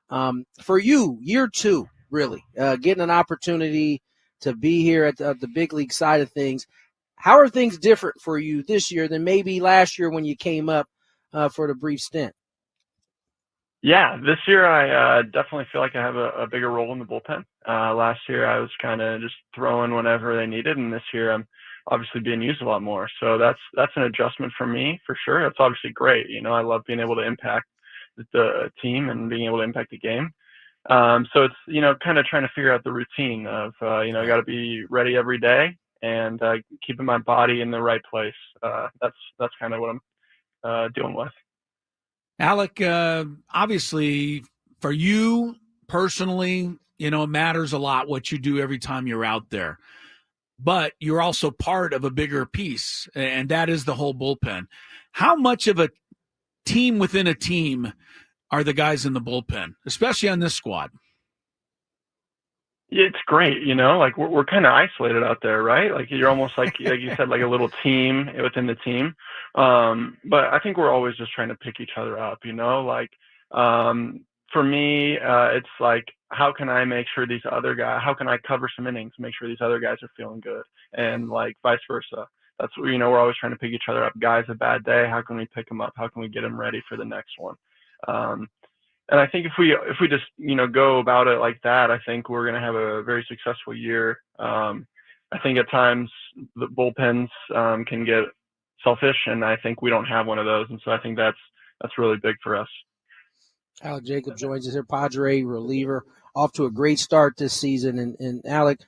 For you, year 2, really getting an opportunity to be here at the big league side of things. How are things different for you this year than maybe last year when you came up for the brief stint? Yeah, this year I definitely feel like I have a bigger role in the bullpen. Last year I was kind of just throwing whenever they needed, and this year I'm obviously being used a lot more. So that's an adjustment for me for sure. That's obviously great. I love being able to impact the team and being able to impact the game. So it's kind of trying to figure out the routine of I got to be ready every day and keeping my body in the right place. That's kind of what I'm dealing with. Alek, obviously for you, personally, it matters a lot what you do every time you're out there. But you're also part of a bigger piece, and that is the whole bullpen. How much of a team within a team are the guys in the bullpen, especially on this squad? It's great, like we're kind of isolated out there, right? Like you're almost like you said, like a little team within the team. But I think we're always just trying to pick each other up, like for me, it's like, how can I make sure these other guys, how can I cover some innings, make sure these other guys are feeling good, and like vice versa. That's what, we're always trying to pick each other up. Guys, a bad day, how can we pick them up? How can we get them ready for the next one? And I think if we just, go about it like that, I think we're going to have a very successful year. I think at times the bullpens can get selfish, and I think we don't have one of those. And so I think that's really big for us. Alek Jacob joins us here, Padre reliever, off to a great start this season. And Alek,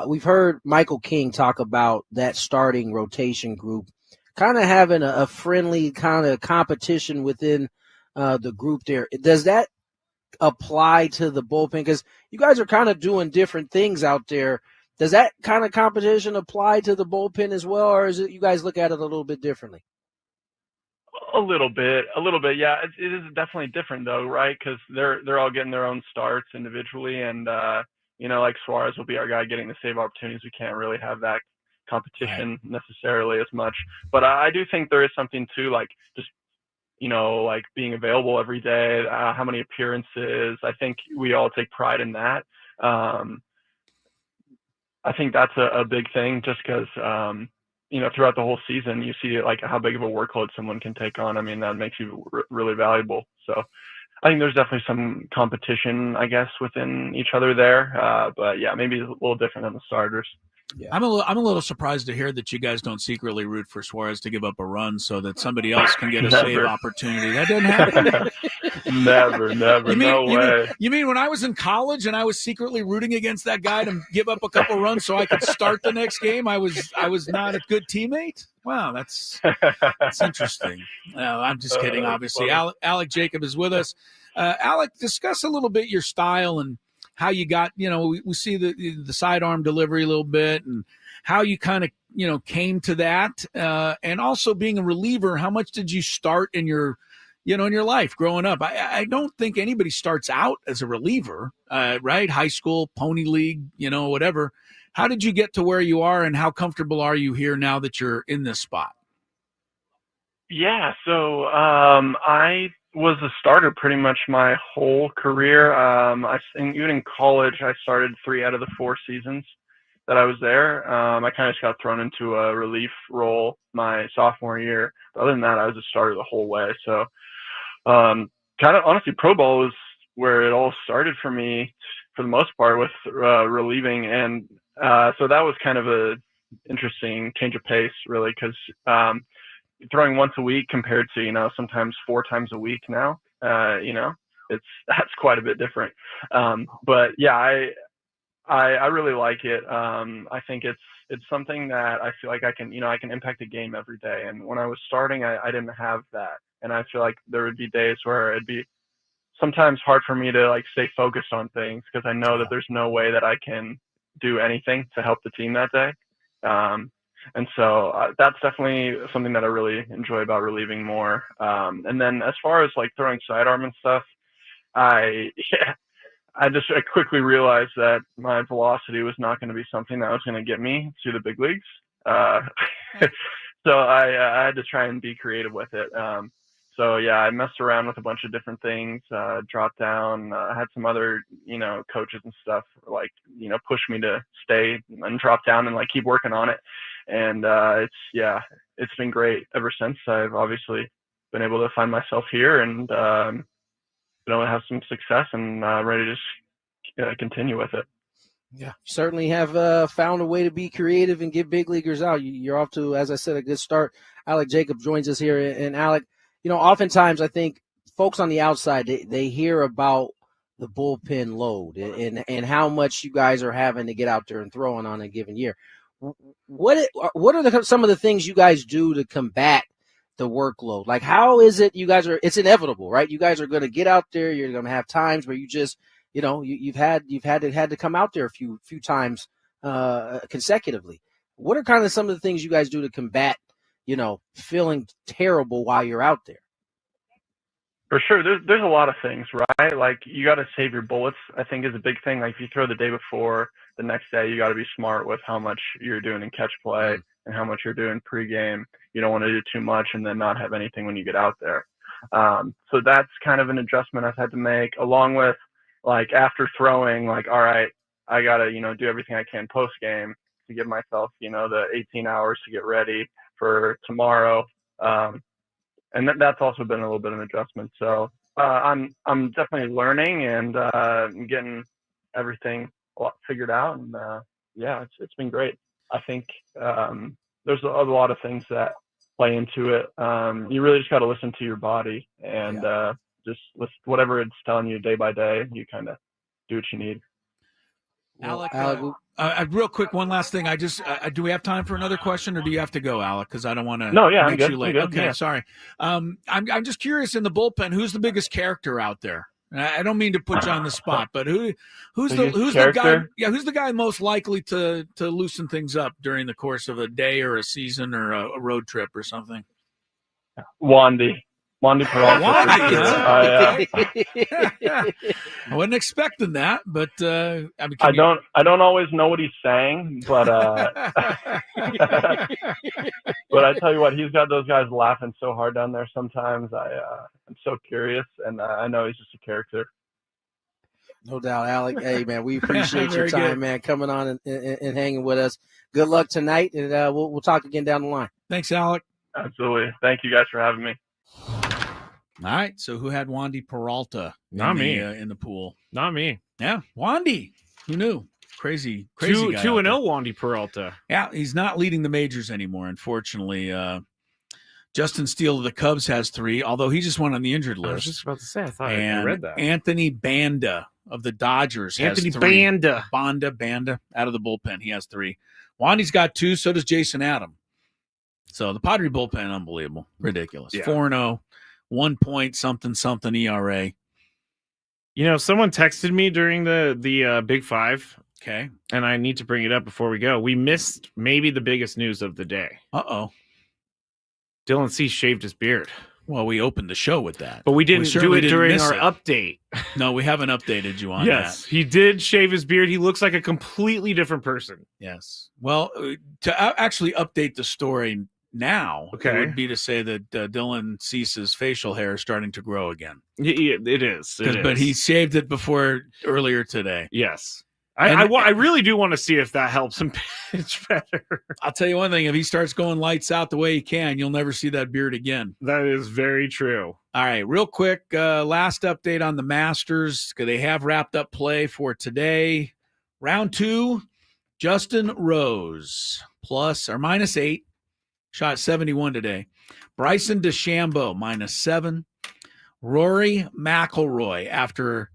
we've heard Michael King talk about that starting rotation group kind of having a friendly kind of competition within the group there. Does that apply to the bullpen? Because you guys are kind of doing different things out there. Does that kind of competition apply to the bullpen as well, or is it you guys look at it a little bit differently? A little bit. Yeah, it is definitely different though, right? Because they're all getting their own starts individually, and like Suarez will be our guy getting the save opportunities. We can't really have that competition necessarily as much, but I do think there is something to like just like being available every day, how many appearances. I think we all take pride in that. I think that's a big thing, just because throughout the whole season you see like how big of a workload someone can take on. I mean, that makes you really valuable. So I think there's definitely some competition, I guess, within each other there. But yeah, maybe a little different than the starters. Yeah. I'm a little surprised to hear that you guys don't secretly root for Suarez to give up a run so that somebody else can get a save opportunity. That doesn't happen. Never. No way. You mean when I was in college and I was secretly rooting against that guy to give up a couple runs so I could start the next game, I was not a good teammate? Wow, that's interesting. I'm just kidding, obviously. Alek Jacob is with us. Alek, discuss a little bit your style and how you got, we see the sidearm delivery a little bit, and how you kind of, came to that. And also being a reliever, how much did you start in your life growing up? I don't think anybody starts out as a reliever, right? High school, pony league, whatever. How did you get to where you are, and how comfortable are you here now that you're in this spot? Yeah, so I was a starter pretty much my whole career. Even in college, I started 3 out of the 4 seasons that I was there. I kind of just got thrown into a relief role my sophomore year. But other than that, I was a starter the whole way. So kind of honestly, pro ball was where it all started for me for the most part, with relieving. And so that was kind of a interesting change of pace, really, because throwing once a week compared to sometimes 4 times a week now, that's quite a bit different. But yeah, I really like it. I think it's something that I feel like I can impact a game every day. And when I was starting, I didn't have that, and I feel like there would be days where it'd be sometimes hard for me to like stay focused on things, because I know that there's no way that I can do anything to help the team that day. And so that's definitely something that I really enjoy about relieving more. And then as far as like throwing sidearm and stuff, I quickly realized that my velocity was not going to be something that was going to get me to the big leagues. So I had to try and be creative with it. So yeah, I messed around with a bunch of different things, dropped down. I had some other, coaches and stuff push me to stay and drop down and like keep working on it. And it's been great ever since. I've obviously been able to find myself here and have some success, and ready to just continue with it. Yeah, you certainly have found a way to be creative and get big leaguers out. You're off to, as I said, a good start. Alek Jacob joins us here, and Alek, oftentimes I think folks on the outside they hear about the bullpen load and how much you guys are having to get out there and throwing on a given year. What are some of the things you guys do to combat the workload? Like, how is it you guys are? It's inevitable, right? You guys are going to get out there. You're going to have times where you just you've had to come out there a few times consecutively. What are kind of some of the things you guys do to combat, feeling terrible while you're out there? For sure, there's a lot of things, right? Like you got to save your bullets. I think is a big thing. Like if you throw the day before, the next day you got to be smart with how much you're doing in catch play and how much you're doing pregame. You don't want to do too much and then not have anything when you get out there. So that's kind of an adjustment I've had to make, along with like after throwing, like all right, I got to do everything I can post game to give myself the 18 hours to get ready for tomorrow. And that's also been a little bit of an adjustment. So I'm definitely learning and getting everything a lot figured out. And it's been great. I think there's a lot of things that play into it. You really just got to listen to your body and just listen, whatever it's telling you day by day. You kind of do what you need. Alec, real quick, one last thing. Do we have time for another question, or do you have to go, Alec? Because I don't want to make you late. Okay, sorry. I'm just curious in the bullpen, who's the biggest character out there? I don't mean to put you on the spot, but who's the guy? Yeah, who's the guy most likely to loosen things up during the course of a day or a season or a road trip or something? Wandy Peralta. I wasn't expecting that, but I don't always know what he's saying, but but I tell you what, he's got those guys laughing so hard down there. Sometimes I'm so curious, and I know he's just a character. No doubt, Alec. Hey, man, we appreciate your time, man, coming on and hanging with us. Good luck tonight, and we'll talk again down the line. Thanks, Alec. Absolutely. Thank you guys for having me. All right, so who had Wandy Peralta in the pool? Not me. Yeah, Wandy. Who knew? Crazy guy. 2-0 Wandy Peralta. Yeah, he's not leading the majors anymore, unfortunately. Justin Steele of the Cubs has 3, although he just went on the injured list. I was just about to say, I thought I read that. Anthony Banda of the Dodgers has 3. Banda out of the bullpen. He has 3. Wandy's got 2, so does Jason Adam. So the Padre bullpen, unbelievable. Ridiculous. Yeah. 4-0. 1 point something ERA. Someone texted me during the Big Five. Okay. And I need to bring it up before we go. We missed maybe the biggest news of the day. Uh-oh. Dylan Cease shaved his beard. Well, we opened the show with that. But we didn't do it during our update. No, we haven't updated you on that. Yes, he did shave his beard. He looks like a completely different person. Yes. Well, to actually update the story now, it would be to say that Dylan Cease's facial hair is starting to grow again. Yeah, it is. But he shaved it earlier today. Yes. I really do want to see if that helps him pitch better. I'll tell you one thing. If he starts going lights out the way he can, you'll never see that beard again. That is very true. All right, real quick, last update on the Masters. They have wrapped up play for today. Round 2, Justin Rose -8. Shot 71 today. Bryson DeChambeau -7. Rory McIlroy, after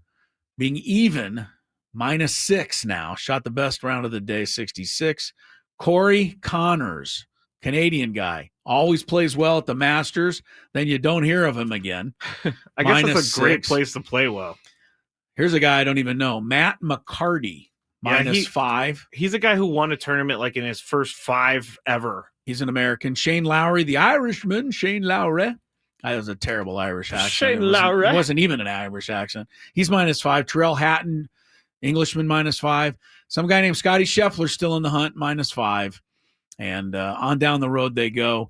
being even, -6 now. Shot the best round of the day, 66. Corey Connors, Canadian guy, always plays well at the Masters. Then you don't hear of him again. I guess that's a great place to play well. Here's a guy I don't even know. Matt McCarty, -5. He's a guy who won a tournament like in his first 5 ever. He's an American. Shane Lowry, the Irishman, Shane Lowry. That was a terrible Irish accent. Shane Lowry. It wasn't even an Irish accent. He's -5. Terrell Hatton, Englishman, -5. Some guy named Scotty Scheffler still in the hunt, -5. And on down the road they go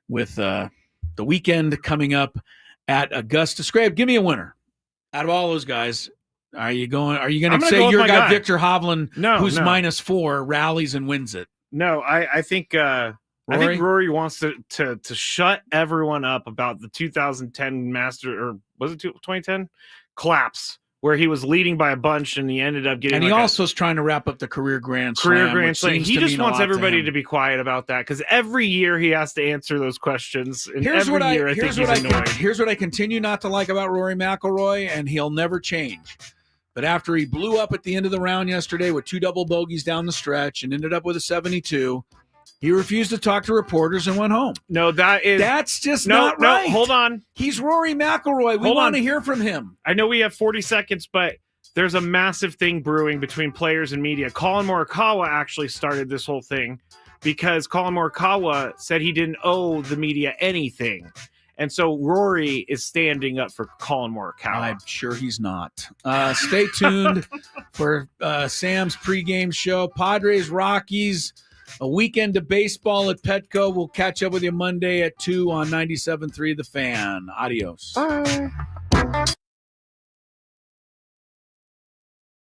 with the weekend coming up at Augusta. Scrape, give me a winner. Out of all those guys, are you going to say your guy Victor Hovland, who's -4, rallies and wins it? No, I think I think Rory wants to shut everyone up about the 2010 Master, or was it 2010 collapse, where he was leading by a bunch and he ended up getting. And he also is trying to wrap up the career Grand Slam. He just wants everybody to be quiet about that, because every year he has to answer those questions. And here's what I continue not to like about Rory McIlroy, and he'll never change. But after he blew up at the end of the round yesterday with 2 double bogeys down the stretch and ended up with a 72. He refused to talk to reporters and went home. No, that's just not right. Hold on. He's Rory McIlroy. We want to hear from him. I know we have 40 seconds, but there's a massive thing brewing between players and media. Colin Morikawa actually started this whole thing because Colin Morikawa said he didn't owe the media anything. And so Rory is standing up for Colin Morikawa. I'm sure he's not. Stay tuned for Sam's pregame show. Padres, Rockies, a weekend of baseball at Petco. We'll catch up with you Monday at 2 on 97.3 The Fan. Adios. Bye.